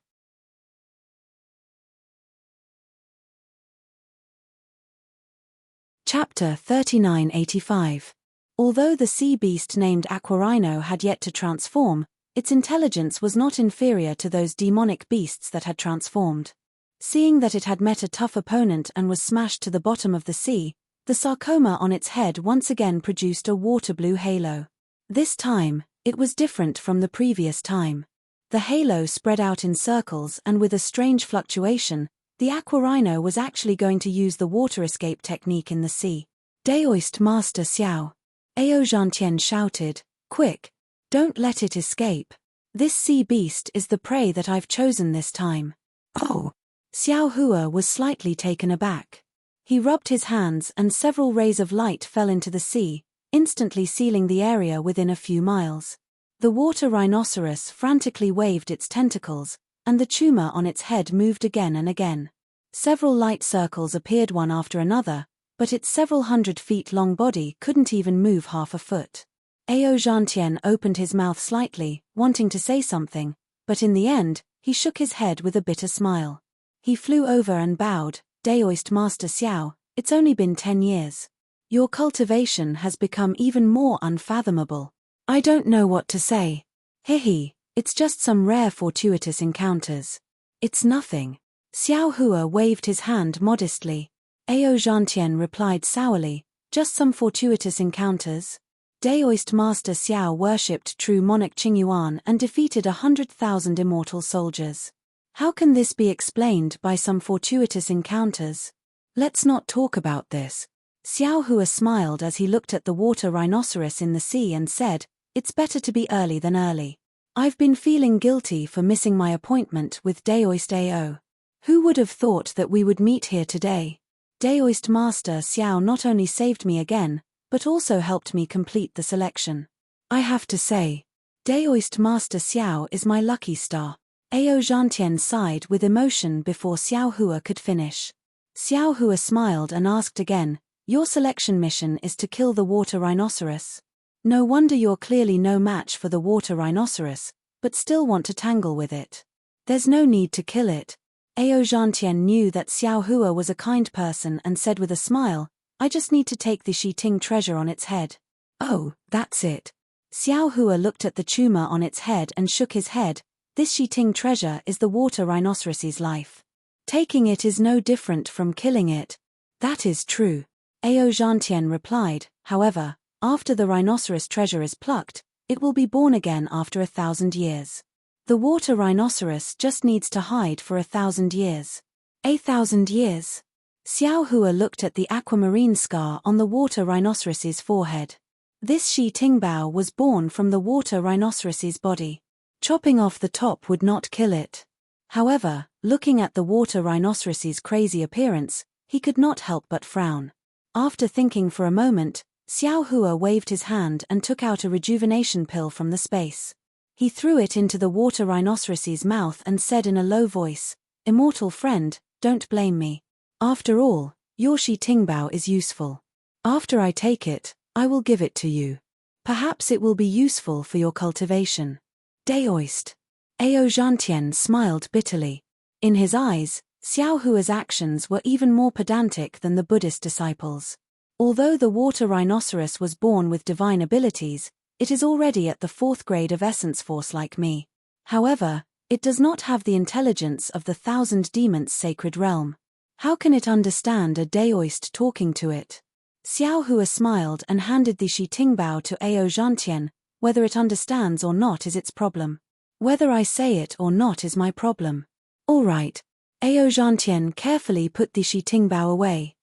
Chapter 3985. Although the sea beast named Aquarino had yet to transform, its intelligence was not inferior to those demonic beasts that had transformed. Seeing that it had met a tough opponent and was smashed to the bottom of the sea, the sarcoma on its head once again produced a water-blue halo. This time, it was different from the previous time. The halo spread out in circles, and with a strange fluctuation, the Aquarino was actually going to use the water escape technique in the sea. Daoist Master Xiao! Ao Zhantian shouted, quick! Don't let it escape. This sea beast is the prey that I've chosen this time. Oh! Xiao Hua was slightly taken aback. He rubbed his hands and several rays of light fell into the sea, instantly sealing the area within a few miles. The water rhinoceros frantically waved its tentacles, and the tumor on its head moved again and again. Several light circles appeared one after another, but its several 100-feet-long body couldn't even move half a foot. Ao Zhantian opened his mouth slightly, wanting to say something, but in the end, he shook his head with a bitter smile. He flew over and bowed, Daoist Master Xiao, it's only been 10 years. Your cultivation has become even more unfathomable. I don't know what to say. Hihi, it's just some rare fortuitous encounters. It's nothing. Xiao Hua waved his hand modestly. Ao Zhantian replied sourly, just some fortuitous encounters. Daoist Master Xiao worshipped true monarch Qingyuan and defeated 100,000 immortal soldiers. How can this be explained by some fortuitous encounters? Let's not talk about this. Xiao Hua smiled as he looked at the water rhinoceros in the sea and said, it's better to be early than early. I've been feeling guilty for missing my appointment with Daoist Ao. Who would have thought that we would meet here today? Daoist Master Xiao not only saved me again, but also helped me complete the selection. I have to say, Daoist Master Xiao is my lucky star. Ao Zhantian sighed with emotion before Xiao Hua could finish. Xiao Hua smiled and asked again, your selection mission is to kill the water rhinoceros? No wonder you're clearly no match for the water rhinoceros, but still want to tangle with it. There's no need to kill it. Ao Zhantian knew that Xiao Hua was a kind person and said with a smile, I just need to take the Shiting treasure on its head. Oh, that's it. Xiao Hua looked at the tumor on its head and shook his head. This Shiting treasure is the water rhinoceros's life. Taking it is no different from killing it. That is true. Ao Zhantian replied, however, after the rhinoceros treasure is plucked, it will be born again after 1,000 years. The water rhinoceros just needs to hide for 1,000 years. 1,000 years? Xiao Hua looked at the aquamarine scar on the water rhinoceros's forehead. This Shi Tingbao was born from the water rhinoceros's body. Chopping off the top would not kill it. However, looking at the water rhinoceros's crazy appearance, he could not help but frown. After thinking for a moment, Xiao Hua waved his hand and took out a rejuvenation pill from the space. He threw it into the water rhinoceros's mouth and said in a low voice, "Immortal friend, don't blame me. After all, your Shi Tingbao is useful. After I take it, I will give it to you. Perhaps it will be useful for your cultivation." Daoist. Ao Zhantian smiled bitterly. In his eyes, Xiao Hua's actions were even more pedantic than the Buddhist disciples. Although the water rhinoceros was born with divine abilities, it is already at the 4th grade of essence force like me. However, it does not have the intelligence of the 1,000 demons sacred realm. How can it understand a Daoist talking to it? Xiao Hua smiled and handed the Shi Tingbao to Ao Zhantian. Whether it understands or not is its problem. Whether I say it or not is my problem. All right. Ao Zhantian carefully put the Shi Tingbao away.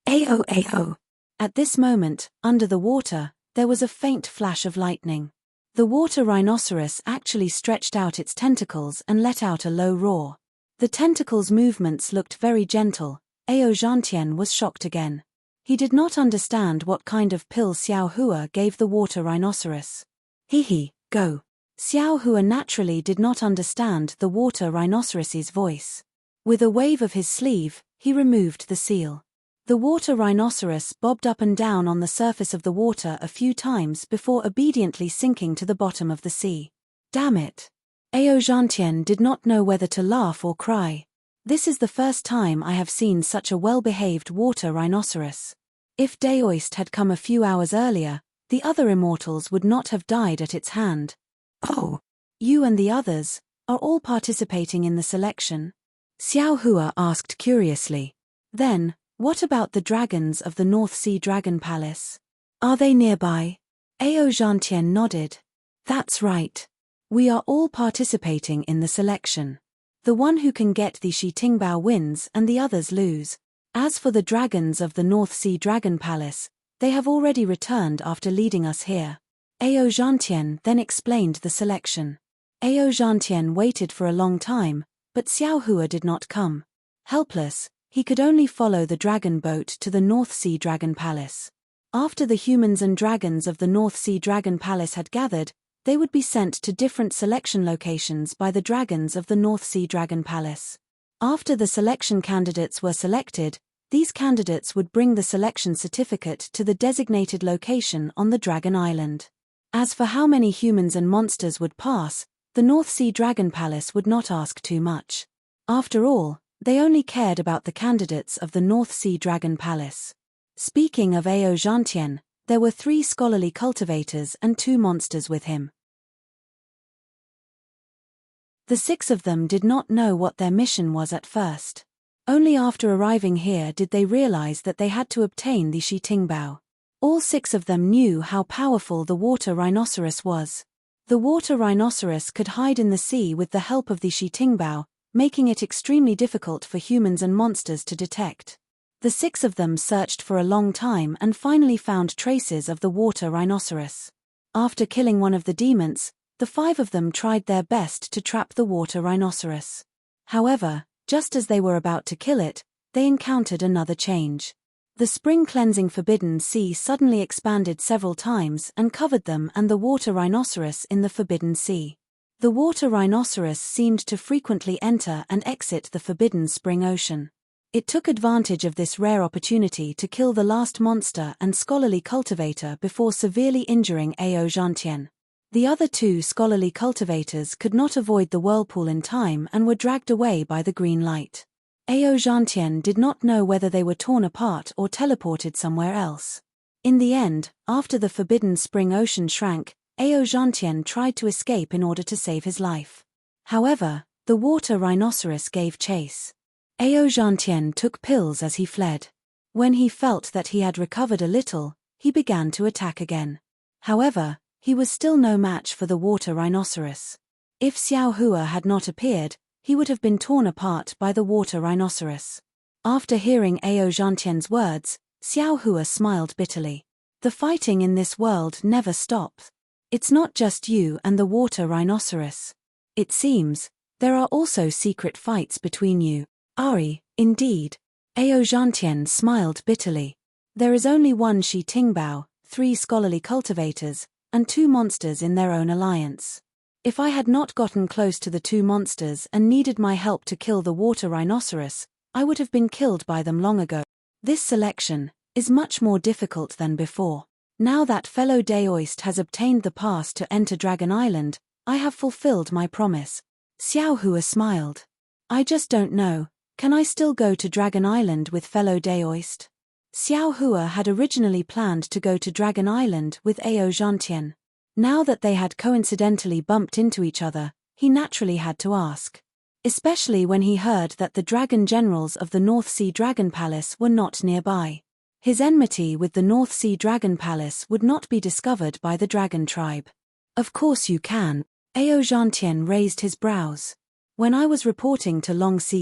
Ao. At this moment, under the water, there was a faint flash of lightning. The water rhinoceros actually stretched out its tentacles and let out a low roar. The tentacles' movements looked very gentle. Ao Zhantian was shocked again. He did not understand what kind of pill Xiao Hua gave the water rhinoceros. Go. Xiao Hua naturally did not understand the water rhinoceros's voice. With a wave of his sleeve, he removed the seal. The water rhinoceros bobbed up and down on the surface of the water a few times before obediently sinking to the bottom of the sea. Damn it. Ao Zhantian did not know whether to laugh or cry. This is the first time I have seen such a well-behaved water rhinoceros. If Daoist had come a few hours earlier, the other immortals would not have died at its hand. Oh, you and the others are all participating in the selection? Xiao Hua asked curiously. Then, what about the dragons of the North Sea Dragon Palace? Are they nearby? Ao Zhantian nodded. That's right. We are all participating in the selection. The one who can get the Shi Tingbao wins and the others lose. As for the dragons of the North Sea Dragon Palace, they have already returned after leading us here. Ao Zhantian then explained the selection. Ao Zhantian waited for a long time, but Xiao Hua did not come. Helpless, he could only follow the dragon boat to the North Sea Dragon Palace. After the humans and dragons of the North Sea Dragon Palace had gathered, they would be sent to different selection locations by the dragons of the North Sea Dragon Palace. After the selection candidates were selected, these candidates would bring the selection certificate to the designated location on the Dragon Island. As for how many humans and monsters would pass, the North Sea Dragon Palace would not ask too much. After all, they only cared about the candidates of the North Sea Dragon Palace. Speaking of Ao Zhantian, there were 3 scholarly cultivators and 2 monsters with him. The 6 of them did not know what their mission was at first. Only after arriving here did they realize that they had to obtain the Shi Tingbao. All 6 of them knew how powerful the water rhinoceros was. The water rhinoceros could hide in the sea with the help of the Shi Tingbao, making it extremely difficult for humans and monsters to detect. The 6 of them searched for a long time and finally found traces of the water rhinoceros. After killing one of the demons, the 5 of them tried their best to trap the water rhinoceros. However, just as they were about to kill it, they encountered another change. The spring-cleansing forbidden sea suddenly expanded several times and covered them and the water rhinoceros in the forbidden sea. The water rhinoceros seemed to frequently enter and exit the forbidden spring ocean. It took advantage of this rare opportunity to kill the last monster and scholarly cultivator before severely injuring Ao Zhantian. The other 2 scholarly cultivators could not avoid the whirlpool in time and were dragged away by the green light. Ao Zhantian did not know whether they were torn apart or teleported somewhere else. In the end, after the forbidden spring ocean shrank, Ao Zhantian tried to escape in order to save his life. However, the water rhinoceros gave chase. Ao Zhantien took pills as he fled. When he felt that he had recovered a little, he began to attack again. However, he was still no match for the water rhinoceros. If Xiao Hua had not appeared, he would have been torn apart by the water rhinoceros. After hearing Ao Zhantian's words, Xiao Hua smiled bitterly. The fighting in this world never stops. It's not just you and the water rhinoceros. It seems, there are also secret fights between you. Ari, indeed. Ao Zhantian smiled bitterly. There is only one Shi Tingbao, 3 scholarly cultivators, and 2 monsters in their own alliance. If I had not gotten close to the 2 monsters and needed my help to kill the water rhinoceros, I would have been killed by them long ago. This selection is much more difficult than before. Now that fellow Daoist has obtained the pass to enter Dragon Island, I have fulfilled my promise. Xiao Hua smiled. I just don't know, can I still go to Dragon Island with fellow Daoist? Xiao Hua had originally planned to go to Dragon Island with Ao Zhantian. Now that they had coincidentally bumped into each other, he naturally had to ask. Especially when he heard that the dragon generals of the North Sea Dragon Palace were not nearby. His enmity with the North Sea Dragon Palace would not be discovered by the dragon tribe. Of course you can. Ao Zhantian raised his brows. When I was reporting to Long Ce,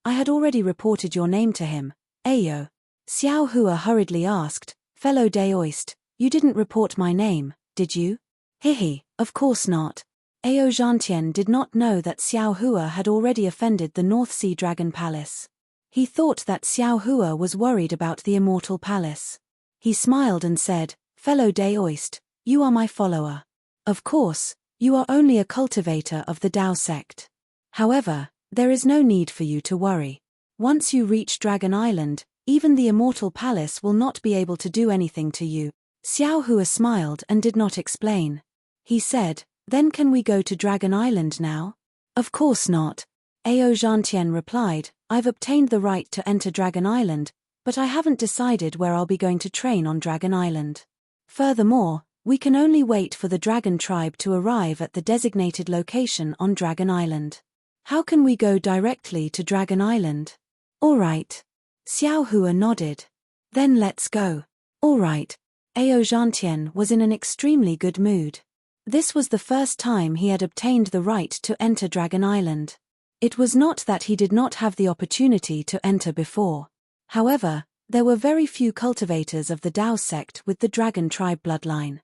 I had already reported your name to him, Ao. Xiao Hua hurriedly asked, fellow Daoist, you didn't report my name, did you? Hihi, of course not. Ao Zhantian did not know that Xiao Hua had already offended the North Sea Dragon Palace. He thought that Xiao Hua was worried about the Immortal Palace. He smiled and said, fellow Daoist, you are my follower. Of course, you are only a cultivator of the Dao sect. However, there is no need for you to worry. Once you reach Dragon Island, even the Immortal Palace will not be able to do anything to you. Xiao Hua smiled and did not explain. He said, then can we go to Dragon Island now? Of course not. Ao Zhantian replied, I've obtained the right to enter Dragon Island, but I haven't decided where I'll be going to train on Dragon Island. Furthermore, we can only wait for the dragon tribe to arrive at the designated location on Dragon Island. How can we go directly to Dragon Island? All right. Xiao Hua nodded. Then let's go. All right. Ao Zhantian was in an extremely good mood. This was the first time he had obtained the right to enter Dragon Island. It was not that he did not have the opportunity to enter before. However, there were very few cultivators of the Dao sect with the dragon tribe bloodline.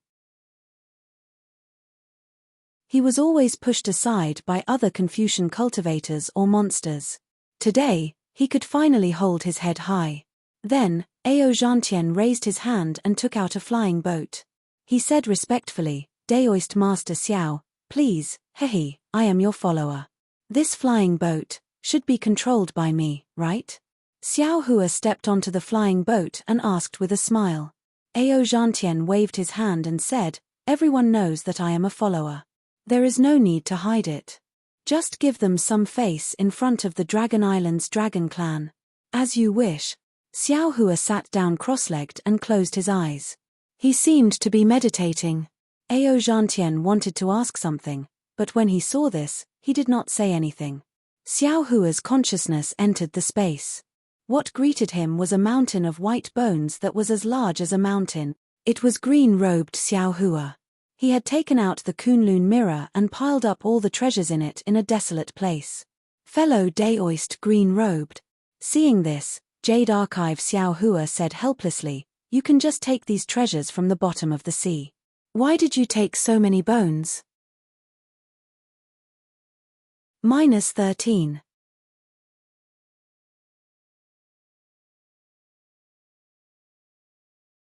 He was always pushed aside by other Confucian cultivators or monsters. Today, he could finally hold his head high. Then, Ao Zhantian raised his hand and took out a flying boat. He said respectfully, Daoist Master Xiao, please, hehe, I am your follower. This flying boat should be controlled by me, right? Xiao Hua stepped onto the flying boat and asked with a smile. Ao Zhantian waved his hand and said, everyone knows that I am a follower. There is no need to hide it. Just give them some face in front of the Dragon Island's dragon clan. As you wish. Xiao Hua sat down cross-legged and closed his eyes. He seemed to be meditating. Ao Zhantian wanted to ask something, but when he saw this, he did not say anything. Xiao Hua's consciousness entered the space. What greeted him was a mountain of white bones that was as large as a mountain. It was green-robed Xiao Hua. He had taken out the Kunlun mirror and piled up all the treasures in it in a desolate place. Fellow Daoist green-robed. Seeing this, Jade Archive Xiao Hua said helplessly, you can just take these treasures from the bottom of the sea. Why did you take so many bones? -13.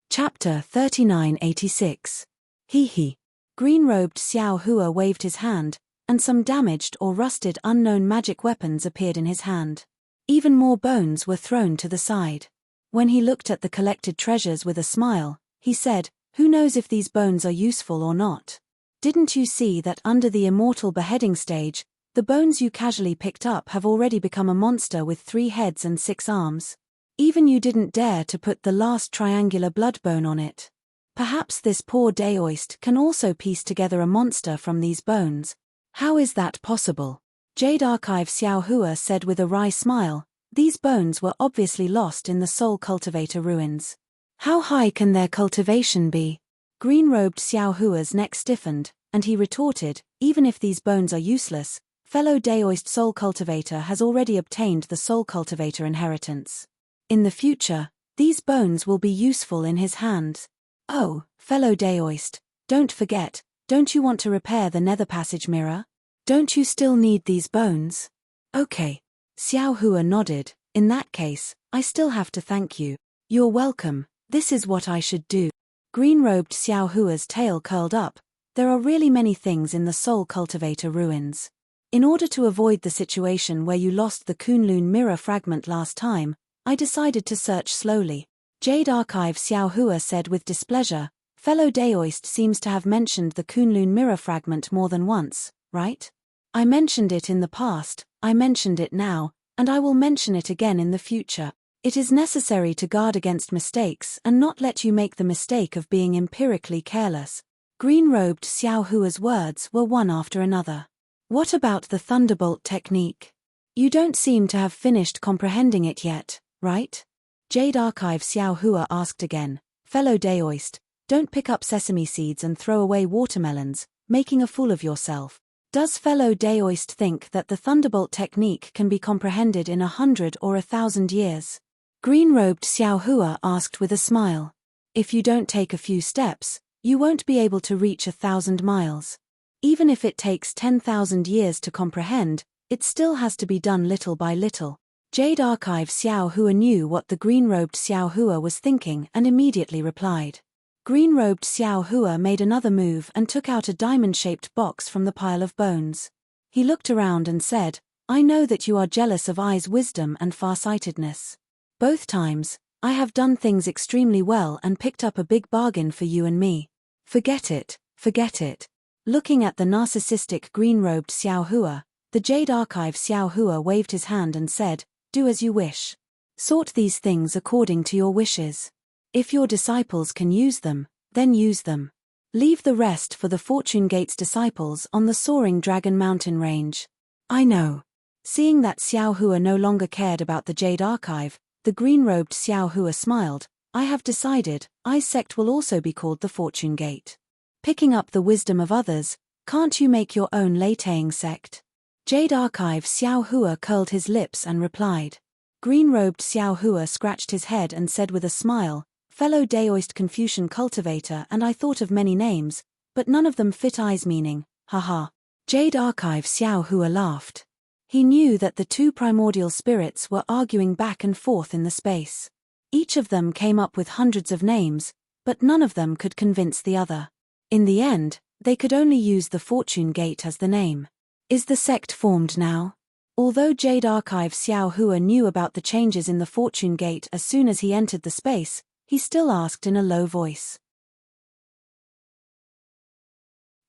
Chapter 3986. Hee. Green-robed Xiao Hua waved his hand, and some damaged or rusted unknown magic weapons appeared in his hand. Even more bones were thrown to the side. When he looked at the collected treasures with a smile, he said, who knows if these bones are useful or not? Didn't you see that under the immortal beheading stage, the bones you casually picked up have already become a monster with 3 heads and 6 arms? Even you didn't dare to put the last triangular blood bone on it. Perhaps this poor Daoist can also piece together a monster from these bones. How is that possible? Jade Archive Xiao Hua said with a wry smile, These bones were obviously lost in the soul cultivator ruins. How high can their cultivation be? Green-robed Xiao Hua's neck stiffened, and he retorted, even if these bones are useless, fellow Daoist soul cultivator has already obtained the soul cultivator inheritance. In the future, these bones will be useful in his hands. Oh, fellow Daoist, don't forget, don't you want to repair the nether passage mirror? Don't you still need these bones? Okay. Xiao Hua nodded. In that case, I still have to thank you. You're welcome. This is what I should do. Green-robed Xiao Hua's tail curled up. There are really many things in the soul cultivator ruins. In order to avoid the situation where you lost the Kunlun mirror fragment last time, I decided to search slowly. Jade Archive Xiao Hua said with displeasure, fellow Daoist seems to have mentioned the Kunlun mirror fragment more than once, right? I mentioned it in the past, I mentioned it now, and I will mention it again in the future. It is necessary to guard against mistakes and not let you make the mistake of being empirically careless. Green-robed Xiao Hua's words were one after another. What about the thunderbolt technique? You don't seem to have finished comprehending it yet, right? Jade Archive Xiao Hua asked again, fellow Daoist, don't pick up sesame seeds and throw away watermelons, making a fool of yourself. Does fellow Daoist think that the thunderbolt technique can be comprehended in 100 or 1,000 years? Green-robed Xiao Hua asked with a smile. If you don't take a few steps, you won't be able to reach 1,000 miles. Even if it takes 10,000 years to comprehend, it still has to be done little by little. Jade Archive Xiao Hua knew what the green-robed Xiao Hua was thinking and immediately replied. Green-robed Xiao Hua made another move and took out a diamond-shaped box from the pile of bones. He looked around and said, I know that you are jealous of Ai's wisdom and farsightedness. Both times, I have done things extremely well and picked up a big bargain for you and me. Forget it, forget it. Looking at the narcissistic green-robed Xiao Hua, the Jade Archive Xiao Hua waved his hand and said, do as you wish. Sort these things according to your wishes. If your disciples can use them, then use them. Leave the rest for the Fortune Gate's disciples on the soaring Dragon Mountain range. I know. Seeing that Xiao Hua no longer cared about the Jade Archive, the green-robed Xiao Hua smiled. I have decided, Ai's sect will also be called the Fortune Gate. Picking up the wisdom of others, can't you make your own Leitang sect? Jade Archive Xiao Hua curled his lips and replied. Green-robed Xiao Hua scratched his head and said with a smile, fellow Daoist Confucian cultivator, and I thought of many names, but none of them fit Ai's meaning, haha. Jade Archive Xiao Hua laughed. He knew that the two primordial spirits were arguing back and forth in the space. Each of them came up with hundreds of names, but none of them could convince the other. In the end, they could only use the Fortune Gate as the name. Is the sect formed now? Although Jade Archive Xiao Hua knew about the changes in the Fortune Gate as soon as he entered the space, he still asked in a low voice.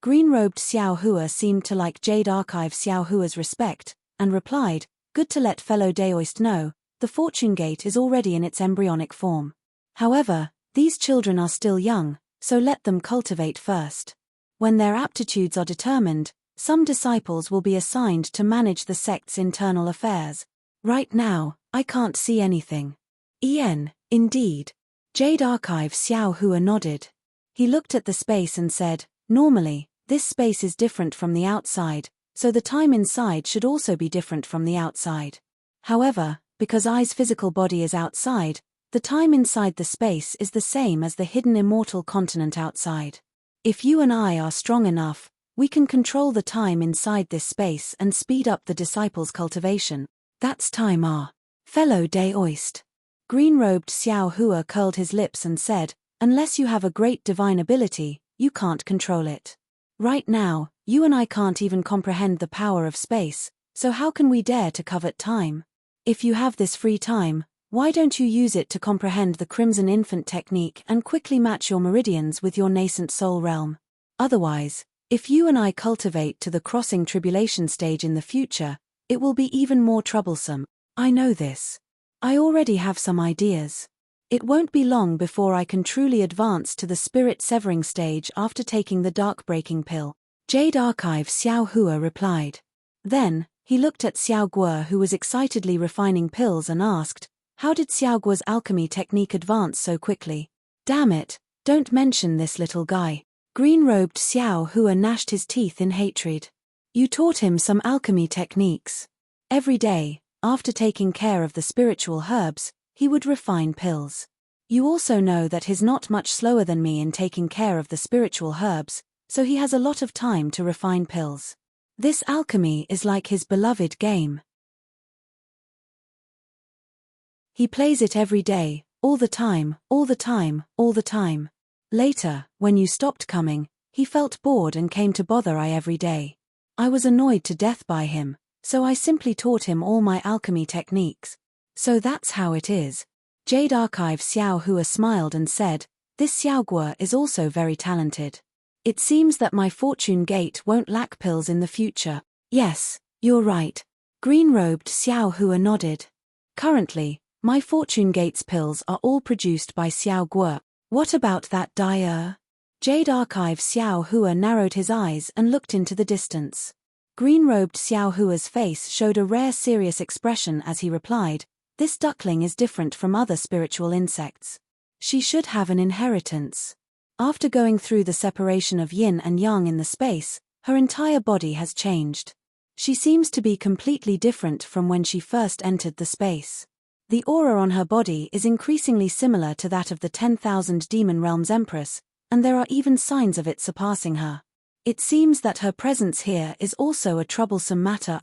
Green-robed Xiao Hua seemed to like Jade Archive Xiao Hua's respect, and replied, good to let fellow Daoist know, the Fortune Gate is already in its embryonic form. However, these children are still young, so let them cultivate first. When their aptitudes are determined, some disciples will be assigned to manage the sect's internal affairs. Right now, I can't see anything. Indeed. Jade Archive Xiao Hua nodded. He looked at the space and said, normally, this space is different from the outside, so the time inside should also be different from the outside. However, because Ai's physical body is outside, the time inside the space is the same as the hidden immortal continent outside. If you and I are strong enough, we can control the time inside this space and speed up the disciples' cultivation. That's time fellow Daoist. Green-robed Xiao Hua curled his lips and said, unless you have a great divine ability, you can't control it. Right now, you and I can't even comprehend the power of space, so how can we dare to covet time? If you have this free time, why don't you use it to comprehend the Crimson Infant technique and quickly match your meridians with your nascent soul realm? Otherwise, if you and I cultivate to the crossing tribulation stage in the future, it will be even more troublesome. I know this. I already have some ideas. It won't be long before I can truly advance to the spirit severing stage after taking the dark breaking pill. Jade Archive Xiao Hua replied. Then, He looked at Xiao Guo, who was excitedly refining pills, and asked, "How did Xiao Guo's alchemy technique advance so quickly?" "Damn it, don't mention this little guy." Green-robed Xiao Hua gnashed his teeth in hatred. "You taught him some alchemy techniques. Every day, after taking care of the spiritual herbs, he would refine pills. You also know that he's not much slower than me in taking care of the spiritual herbs, so he has a lot of time to refine pills. This alchemy is like his beloved game. He plays it every day, all the time, all the time, all the time. Later, when you stopped coming, he felt bored and came to bother I every day. I was annoyed to death by him, so I simply taught him all my alchemy techniques. So that's how it is." Jade Archive Xiao Hua smiled and said, "This Xiao Guo is also very talented. It seems that my fortune gate won't lack pills in the future." "Yes, you're right." Green-robed Xiao Hua nodded. "Currently, my fortune gate's pills are all produced by Xiao Guo. What about that dyer?" Jade Archive Xiao Hua narrowed his eyes and looked into the distance. Green-robed Xiao Hua's face showed a rare serious expression as he replied, "This duckling is different from other spiritual insects. She should have an inheritance. After going through the separation of yin and yang in the space, her entire body has changed. She seems to be completely different from when she first entered the space. The aura on her body is increasingly similar to that of the 10,000 Demon Realms Empress, and there are even signs of it surpassing her. It seems that her presence here is also a troublesome matter.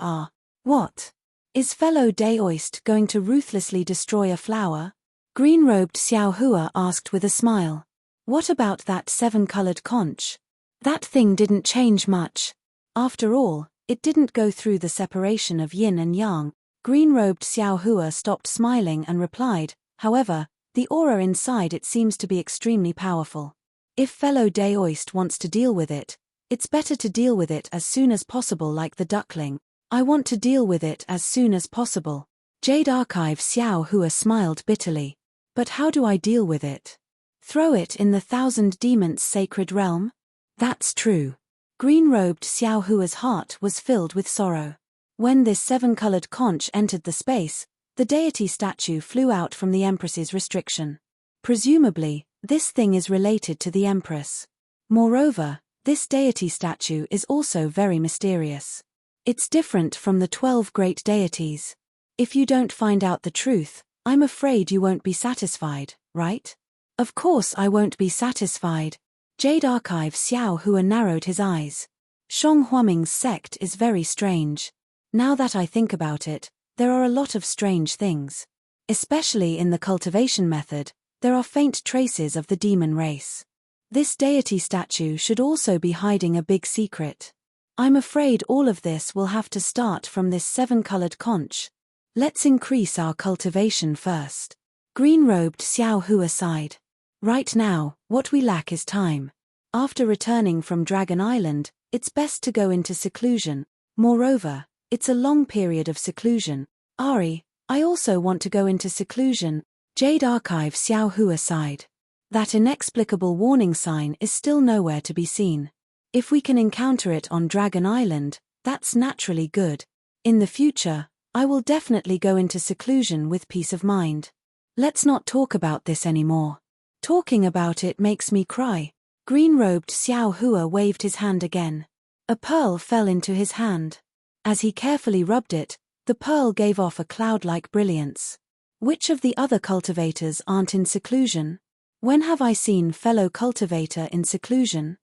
What? Is fellow Daoist going to ruthlessly destroy a flower?" Green-robed Xiao Hua asked with a smile. "What about that 7-colored conch? That thing didn't change much. After all, it didn't go through the separation of yin and yang." Green-robed Xiao Hua stopped smiling and replied, "However, the aura inside it seems to be extremely powerful. If fellow Daoist wants to deal with it, it's better to deal with it as soon as possible, like the duckling. I want to deal with it as soon as possible." Jade Archive Xiao Hua smiled bitterly. "But how do I deal with it? Throw it in the 1,000 Demons' sacred realm?" "That's true." Green-robed Xiao Hua's heart was filled with sorrow. When this 7-colored conch entered the space, the deity statue flew out from the Empress's restriction. Presumably, this thing is related to the Empress. Moreover, this deity statue is also very mysterious. It's different from the 12 great deities. If you don't find out the truth, I'm afraid you won't be satisfied, right?" "Of course I won't be satisfied." Jade Archive Xiao Hua narrowed his eyes. Shang Huaming's sect is very strange. Now that I think about it, there are a lot of strange things. Especially in the cultivation method, there are faint traces of the demon race. This deity statue should also be hiding a big secret. I'm afraid all of this will have to start from this 7-colored conch. Let's increase our cultivation first." Green-robed Xiao Hua sighed. "Right now, what we lack is time. After returning from Dragon Island, it's best to go into seclusion. Moreover, it's a long period of seclusion. Ari, I also want to go into seclusion." Jade Archive Xiao Hua sighed. That inexplicable warning sign is still nowhere to be seen. If we can encounter it on Dragon Island, that's naturally good. In the future, I will definitely go into seclusion with peace of mind. Let's not talk about this anymore. Talking about it makes me cry. Green-robed Xiao Hua waved his hand again. A pearl fell into his hand. As he carefully rubbed it, the pearl gave off a cloud-like brilliance. Which of the other cultivators aren't in seclusion? When have I seen fellow cultivator in seclusion?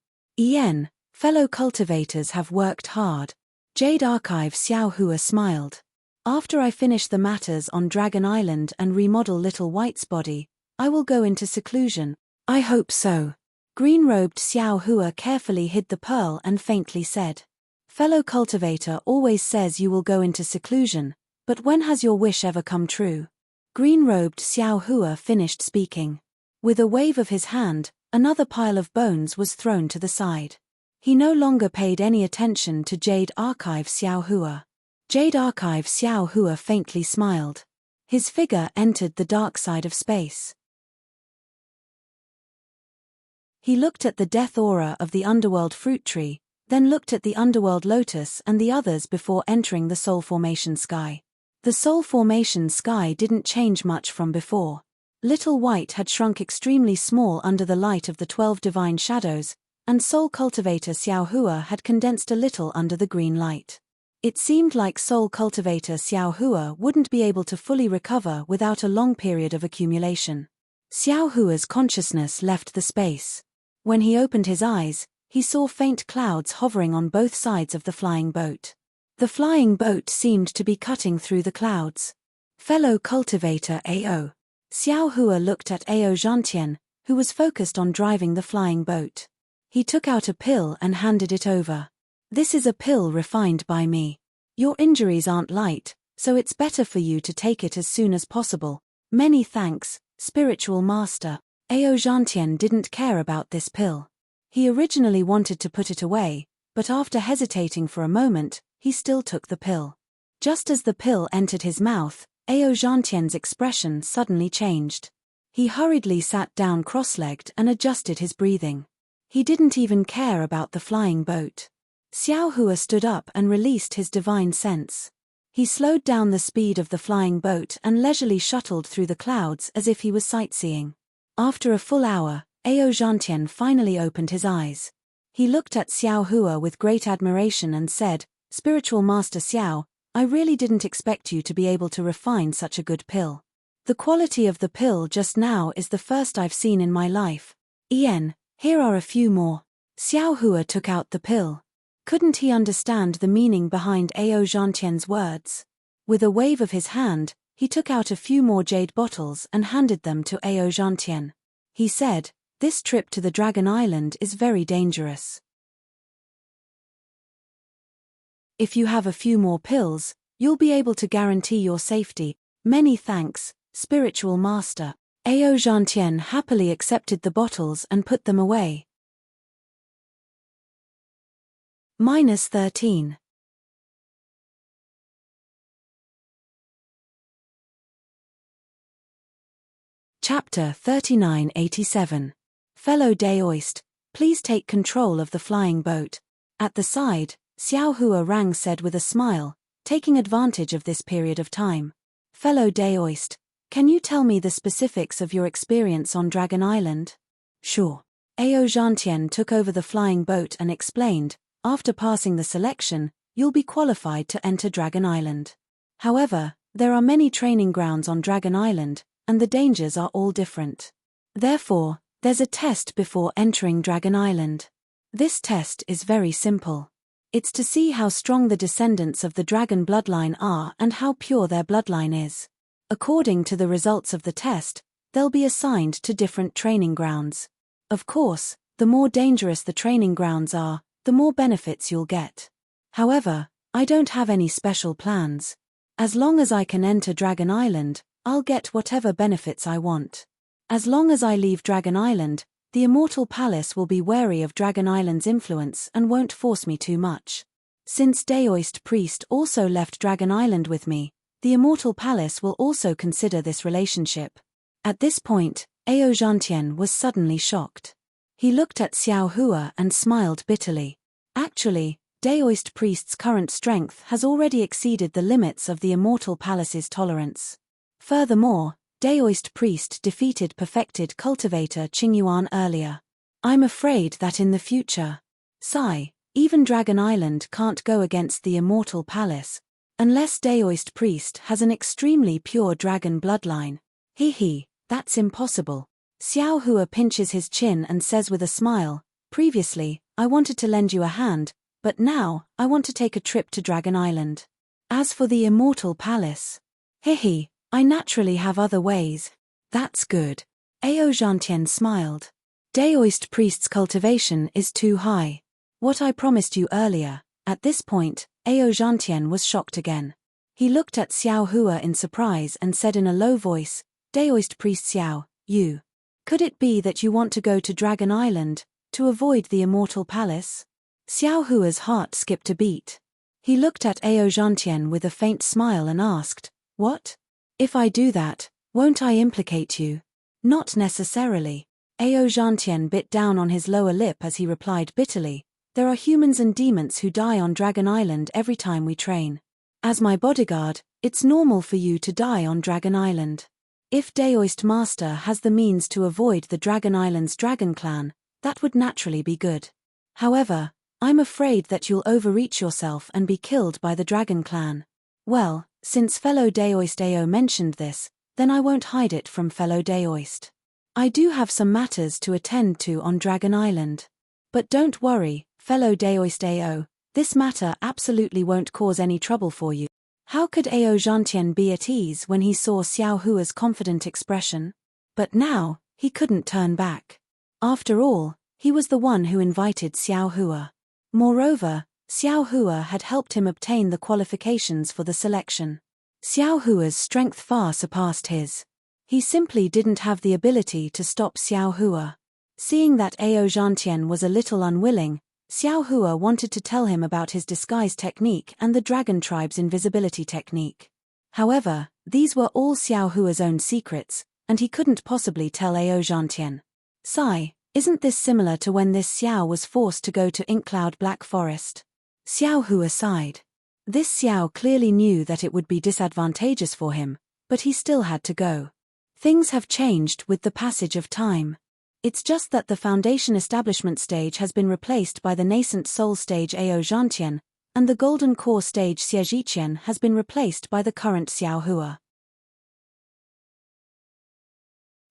Fellow cultivators have worked hard. Jade Archive Xiao Hua smiled. After I finish the matters on Dragon Island and remodel Little White's body, I will go into seclusion. I hope so. Green-robed Xiao Hua carefully hid the pearl and faintly said, "Fellow cultivator always says you will go into seclusion, but when has your wish ever come true?" Green-robed Xiao Hua finished speaking. With a wave of his hand, another pile of bones was thrown to the side. He no longer paid any attention to Jade Archive Xiao Hua. Jade Archive Xiao Hua faintly smiled. His figure entered the dark side of space. He looked at the death aura of the underworld fruit tree, then looked at the underworld lotus and the others before entering the soul formation sky. The soul formation sky didn't change much from before. Little White had shrunk extremely small under the light of the 12 divine shadows, and Soul Cultivator Xiao Hua had condensed a little under the green light. It seemed like Soul Cultivator Xiao Hua wouldn't be able to fully recover without a long period of accumulation. Xiao Hua's consciousness left the space. When he opened his eyes, he saw faint clouds hovering on both sides of the flying boat. The flying boat seemed to be cutting through the clouds. Fellow cultivator Ao. Xiao Hua looked at Ao Zhantian, who was focused on driving the flying boat. He took out a pill and handed it over. This is a pill refined by me. Your injuries aren't light, so it's better for you to take it as soon as possible. Many thanks, spiritual master. Ao Zhantian didn't care about this pill. He originally wanted to put it away, but after hesitating for a moment, he still took the pill. Just as the pill entered his mouth, Ao Zhantian's expression suddenly changed. He hurriedly sat down cross-legged and adjusted his breathing. He didn't even care about the flying boat. Xiao Hua stood up and released his divine sense. He slowed down the speed of the flying boat and leisurely shuttled through the clouds as if he was sightseeing. After a full hour, Ao Zhantian finally opened his eyes. He looked at Xiao Hua with great admiration and said, "Spiritual Master Xiao, I really didn't expect you to be able to refine such a good pill. The quality of the pill just now is the first I've seen in my life. Ian, here are a few more." Xiao Hua took out the pill. Couldn't he understand the meaning behind Ao Zhantian's words? With a wave of his hand, he took out a few more jade bottles and handed them to Ao Zhantian. He said, "This trip to the Dragon Island is very dangerous. If you have a few more pills, you'll be able to guarantee your safety. Many thanks, spiritual master." Ao Zhantian happily accepted the bottles and put them away. -13. Chapter 3987. Fellow Daoist, please take control of the flying boat. At the side, Xiao Hua Rang said with a smile, taking advantage of this period of time. "Fellow Daoist, can you tell me the specifics of your experience on Dragon Island?" "Sure." Ao Zhantian took over the flying boat and explained, "After passing the selection, you'll be qualified to enter Dragon Island. However, there are many training grounds on Dragon Island, and the dangers are all different. Therefore, there's a test before entering Dragon Island. This test is very simple. It's to see how strong the descendants of the dragon bloodline are and how pure their bloodline is. According to the results of the test, they'll be assigned to different training grounds. Of course, the more dangerous the training grounds are, the more benefits you'll get. However, I don't have any special plans. As long as I can enter Dragon Island, I'll get whatever benefits I want. As long as I leave Dragon Island, the Immortal Palace will be wary of Dragon Island's influence and won't force me too much. Since Daoist Priest also left Dragon Island with me, the Immortal Palace will also consider this relationship." At this point, Ao Zhantian was suddenly shocked. He looked at Xiao Hua and smiled bitterly. Actually, Daoist Priest's current strength has already exceeded the limits of the Immortal Palace's tolerance. Furthermore, Daoist Priest defeated perfected cultivator Qingyuan earlier. I'm afraid that in the future, even Dragon Island can't go against the Immortal Palace, unless Daoist Priest has an extremely pure dragon bloodline. That's impossible. Xiao Hua pinches his chin and says with a smile, "Previously, I wanted to lend you a hand, but now, I want to take a trip to Dragon Island. As for the Immortal Palace, I naturally have other ways." "That's good." Ao Zhantian smiled. "Daoist Priest's cultivation is too high. What I promised you earlier." At this point, Ao Zhantian was shocked again. He looked at Xiao Hua in surprise and said in a low voice, "Daoist Priest Xiao, you. Could it be that you want to go to Dragon Island, to avoid the Immortal Palace?" Xiao Hua's heart skipped a beat. He looked at Ao Zhantian with a faint smile and asked, "What? If I do that, won't I implicate you?" "Not necessarily." Ao Zhantian bit down on his lower lip as he replied bitterly, There are humans and demons who die on Dragon Island every time we train. As my bodyguard, it's normal for you to die on Dragon Island. If Daoist Master has the means to avoid the Dragon Island's Dragon Clan, that would naturally be good. However, I'm afraid that you'll overreach yourself and be killed by the Dragon Clan. Well, since fellow Daoist AO mentioned this, then I won't hide it from fellow Daoist. I do have some matters to attend to on Dragon Island. But don't worry, fellow Daoist AO, this matter absolutely won't cause any trouble for you. How could AO Zhangtian be at ease when he saw Xiao Hua's confident expression? But now, he couldn't turn back. After all, he was the one who invited Xiao Hua. Moreover, Xiao Hua had helped him obtain the qualifications for the selection. Xiao Hua's strength far surpassed his. He simply didn't have the ability to stop Xiao Hua. Seeing that AO Zhangtian was a little unwilling, Xiao Hua wanted to tell him about his disguise technique and the Dragon Tribe's invisibility technique. However, these were all Xiao Hua's own secrets, and he couldn't possibly tell AO Zhangtian. Sigh, isn't this similar to when this Xiao was forced to go to Inkcloud Black Forest? Xiao Hua sighed. This Xiao clearly knew that it would be disadvantageous for him, but he still had to go. Things have changed with the passage of time. It's just that the Foundation Establishment stage has been replaced by the nascent Soul stage AO Zhangtian, and the Golden Core stage Xie Zhiqian has been replaced by the current Xiao Hua.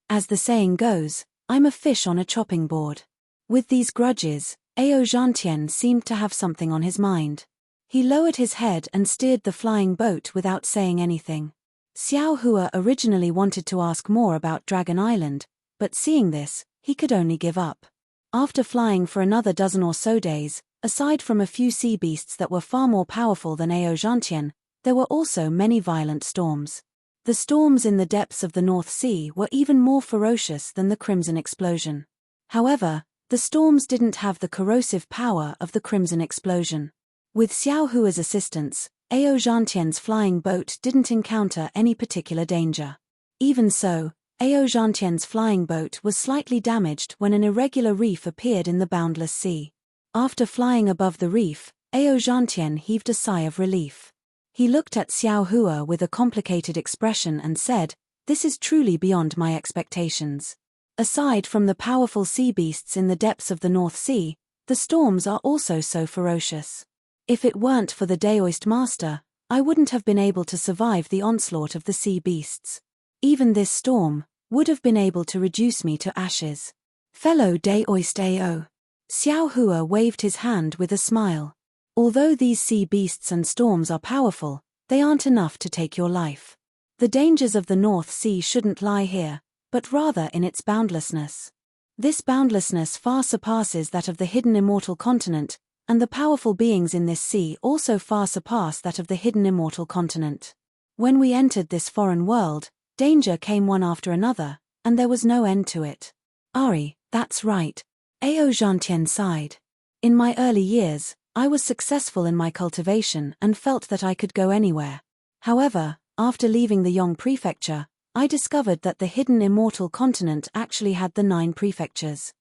As the saying goes, I'm a fish on a chopping board. With these grudges, AO Zhangtian seemed to have something on his mind. He lowered his head and steered the flying boat without saying anything. Xiao Hua originally wanted to ask more about Dragon Island, but seeing this, he could only give up. After flying for another dozen or so days, aside from a few sea beasts that were far more powerful than AO Zhangtian, there were also many violent storms. The storms in the depths of the North Sea were even more ferocious than the Crimson Explosion. However, the storms didn't have the corrosive power of the Crimson Explosion. With Xiao Hua's assistance, AO Zhangtian's flying boat didn't encounter any particular danger. Even so, AO Zhangtian's flying boat was slightly damaged when an irregular reef appeared in the boundless sea. After flying above the reef, AO Zhangtian heaved a sigh of relief. He looked at Xiao Hua with a complicated expression and said, "This is truly beyond my expectations. Aside from the powerful sea beasts in the depths of the North Sea, the storms are also so ferocious. If it weren't for the Daoist Master, I wouldn't have been able to survive the onslaught of the sea beasts. Even this storm would have been able to reduce me to ashes." Fellow Daoist AO. Xiao Hua waved his hand with a smile. Although these sea beasts and storms are powerful, they aren't enough to take your life. The dangers of the North Sea shouldn't lie here, but rather in its boundlessness. This boundlessness far surpasses that of the hidden immortal continent, and the powerful beings in this sea also far surpass that of the hidden immortal continent. When we entered this foreign world, danger came one after another, and there was no end to it. Ari, that's right. AO Zhangtian sighed. In my early years, I was successful in my cultivation and felt that I could go anywhere. However, after leaving the Yong Prefecture, I discovered that the hidden immortal continent actually had the 9 prefectures.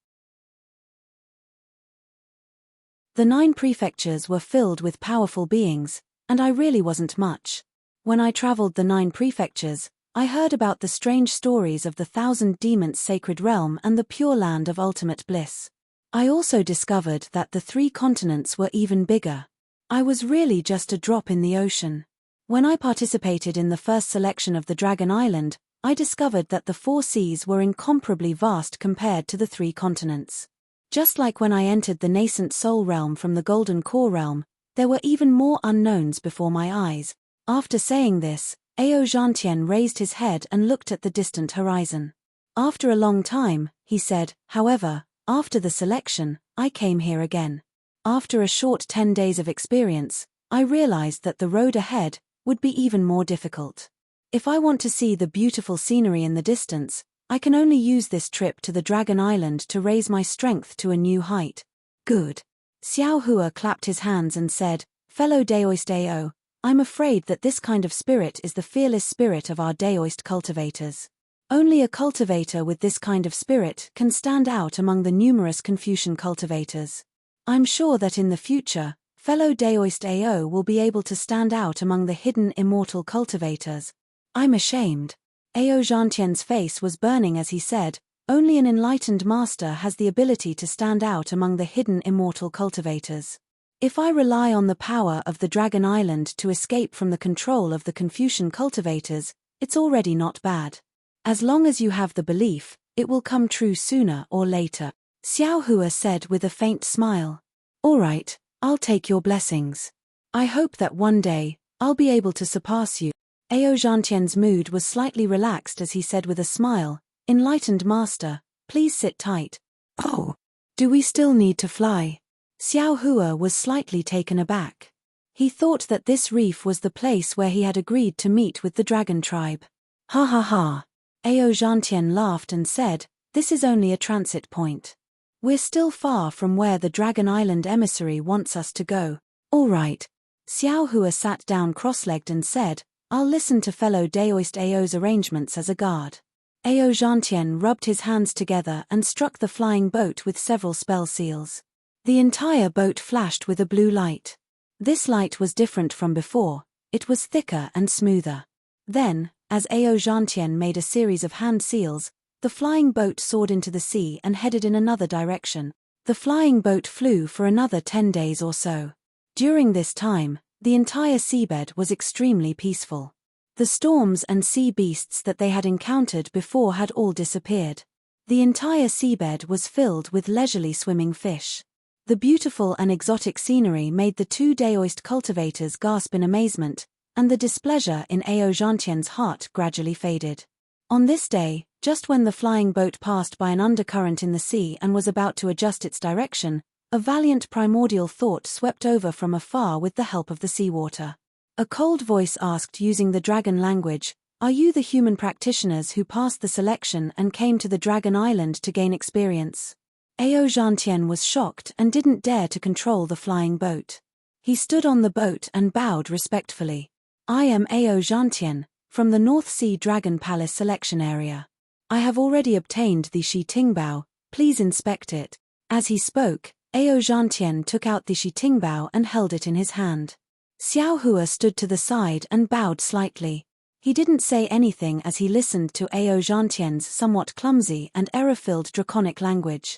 The 9 prefectures were filled with powerful beings, and I really wasn't much. When I traveled the 9 prefectures, I heard about the strange stories of the 1,000 Demons' sacred realm and the pure land of ultimate bliss. I also discovered that the 3 continents were even bigger. I was really just a drop in the ocean. When I participated in the first selection of the Dragon Island, I discovered that the 4 seas were incomparably vast compared to the 3 continents. Just like when I entered the nascent Soul realm from the Golden Core realm, there were even more unknowns before my eyes. After saying this, AO Zhangtian raised his head and looked at the distant horizon. After a long time, he said, "However, after the selection, I came here again. After a short 10 days of experience, I realized that the road ahead would be even more difficult. If I want to see the beautiful scenery in the distance, I can only use this trip to the Dragon Island to raise my strength to a new height." Good. Xiao Hua clapped his hands and said, "Fellow Daoist AO, I'm afraid that this kind of spirit is the fearless spirit of our Daoist cultivators. Only a cultivator with this kind of spirit can stand out among the numerous Confucian cultivators. I'm sure that in the future, fellow Daoist AO will be able to stand out among the hidden immortal cultivators. I'm ashamed. Ao Zhantian's face was burning as he said, only an enlightened master has the ability to stand out among the hidden immortal cultivators. If I rely on the power of the Dragon Island to escape from the control of the Confucian cultivators, it's already not bad. As long as you have the belief, it will come true sooner or later, Xiao Hua said with a faint smile. All right, I'll take your blessings. I hope that one day, I'll be able to surpass you. Ao Zhantian's mood was slightly relaxed as he said with a smile, Enlightened Master, please sit tight. Oh, do we still need to fly? Xiao Hua was slightly taken aback. He thought that this reef was the place where he had agreed to meet with the dragon tribe. Ha ha ha. Ao Zhantian laughed and said, this is only a transit point. We're still far from where the Dragon Island emissary wants us to go. All right. Xiao Hua sat down cross-legged and said, I'll listen to fellow Daoist AO's arrangements as a guard. Ao Zhantian rubbed his hands together and struck the flying boat with several spell seals. The entire boat flashed with a blue light. This light was different from before, it was thicker and smoother. Then, as Ao Zhantian made a series of hand seals, the flying boat soared into the sea and headed in another direction. The flying boat flew for another 10 days or so. During this time, the entire seabed was extremely peaceful. The storms and sea beasts that they had encountered before had all disappeared. The entire seabed was filled with leisurely swimming fish. The beautiful and exotic scenery made the two Daoist cultivators gasp in amazement, and the displeasure in Ao Zhantian's heart gradually faded. On this day, just when the flying boat passed by an undercurrent in the sea and was about to adjust its direction, a valiant primordial thought swept over from afar with the help of the seawater. A cold voice asked using the dragon language, Are you the human practitioners who passed the selection and came to the Dragon Island to gain experience? Ao Zhantian was shocked and didn't dare to control the flying boat. He stood on the boat and bowed respectfully. I am Ao Zhantian, from the North Sea Dragon Palace selection area. I have already obtained the Shi Tingbao, please inspect it. As he spoke, Ao Zhantian took out the Shi Tingbao and held it in his hand. Xiao Hua stood to the side and bowed slightly. He didn't say anything as he listened to Ao Zhantian's somewhat clumsy and error-filled draconic language.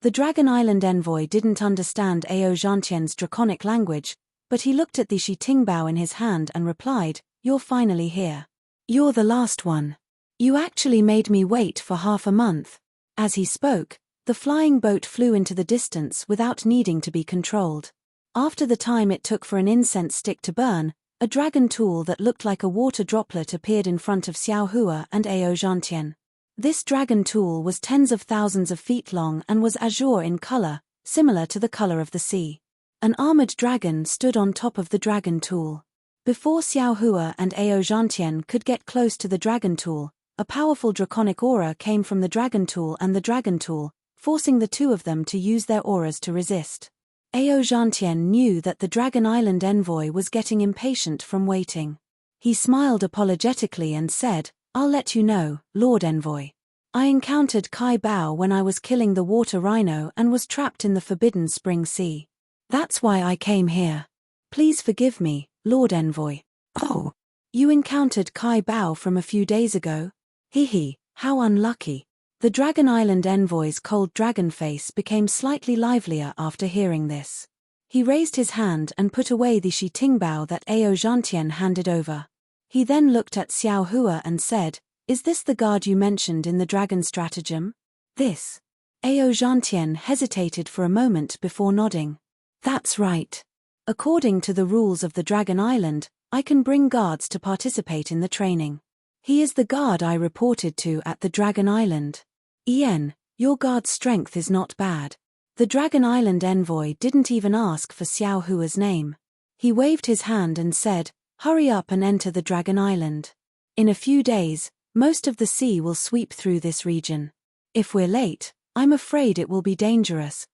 The Dragon Island envoy didn't understand Ao Zhantian's draconic language, but he looked at the Shi Tingbao in his hand and replied, You're finally here. You're the last one. You actually made me wait for half a month. As he spoke, the flying boat flew into the distance without needing to be controlled. After the time it took for an incense stick to burn, a dragon tool that looked like a water droplet appeared in front of Xiao Hua and Ao Zhantian. This dragon tool was tens of thousands of feet long and was azure in color, similar to the color of the sea. An armored dragon stood on top of the dragon tool. Before Xiao Hua and Ao Zhantian could get close to the dragon tool, a powerful draconic aura came from the dragon tool and the dragon tool, forcing the two of them to use their auras to resist. Ao Zhantian knew that the Dragon Island envoy was getting impatient from waiting. He smiled apologetically and said, I'll let you know, Lord Envoy. I encountered Kai Bao when I was killing the water rhino and was trapped in the Forbidden Spring Sea. That's why I came here. Please forgive me, Lord Envoy. Oh, you encountered Kai Bao from a few days ago? Hee, how unlucky. The Dragon Island envoy's cold dragon face became slightly livelier after hearing this. He raised his hand and put away the Shi Tingbao that Ao Zhantian handed over. He then looked at Xiao Hua and said, Is this the guard you mentioned in the dragon stratagem? This. Ao Zhantian hesitated for a moment before nodding. That's right. According to the rules of the Dragon Island, I can bring guards to participate in the training. He is the guard I reported to at the Dragon Island. Your guard's strength is not bad. The Dragon Island envoy didn't even ask for Xiao Hua's name. He waved his hand and said, Hurry up and enter the Dragon Island. In a few days, most of the sea will sweep through this region. If we're late, I'm afraid it will be dangerous.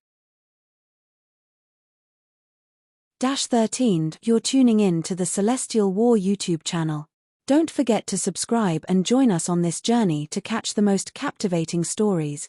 13. You're tuning in to the Celestial War YouTube channel. Don't forget to subscribe and join us on this journey to catch the most captivating stories.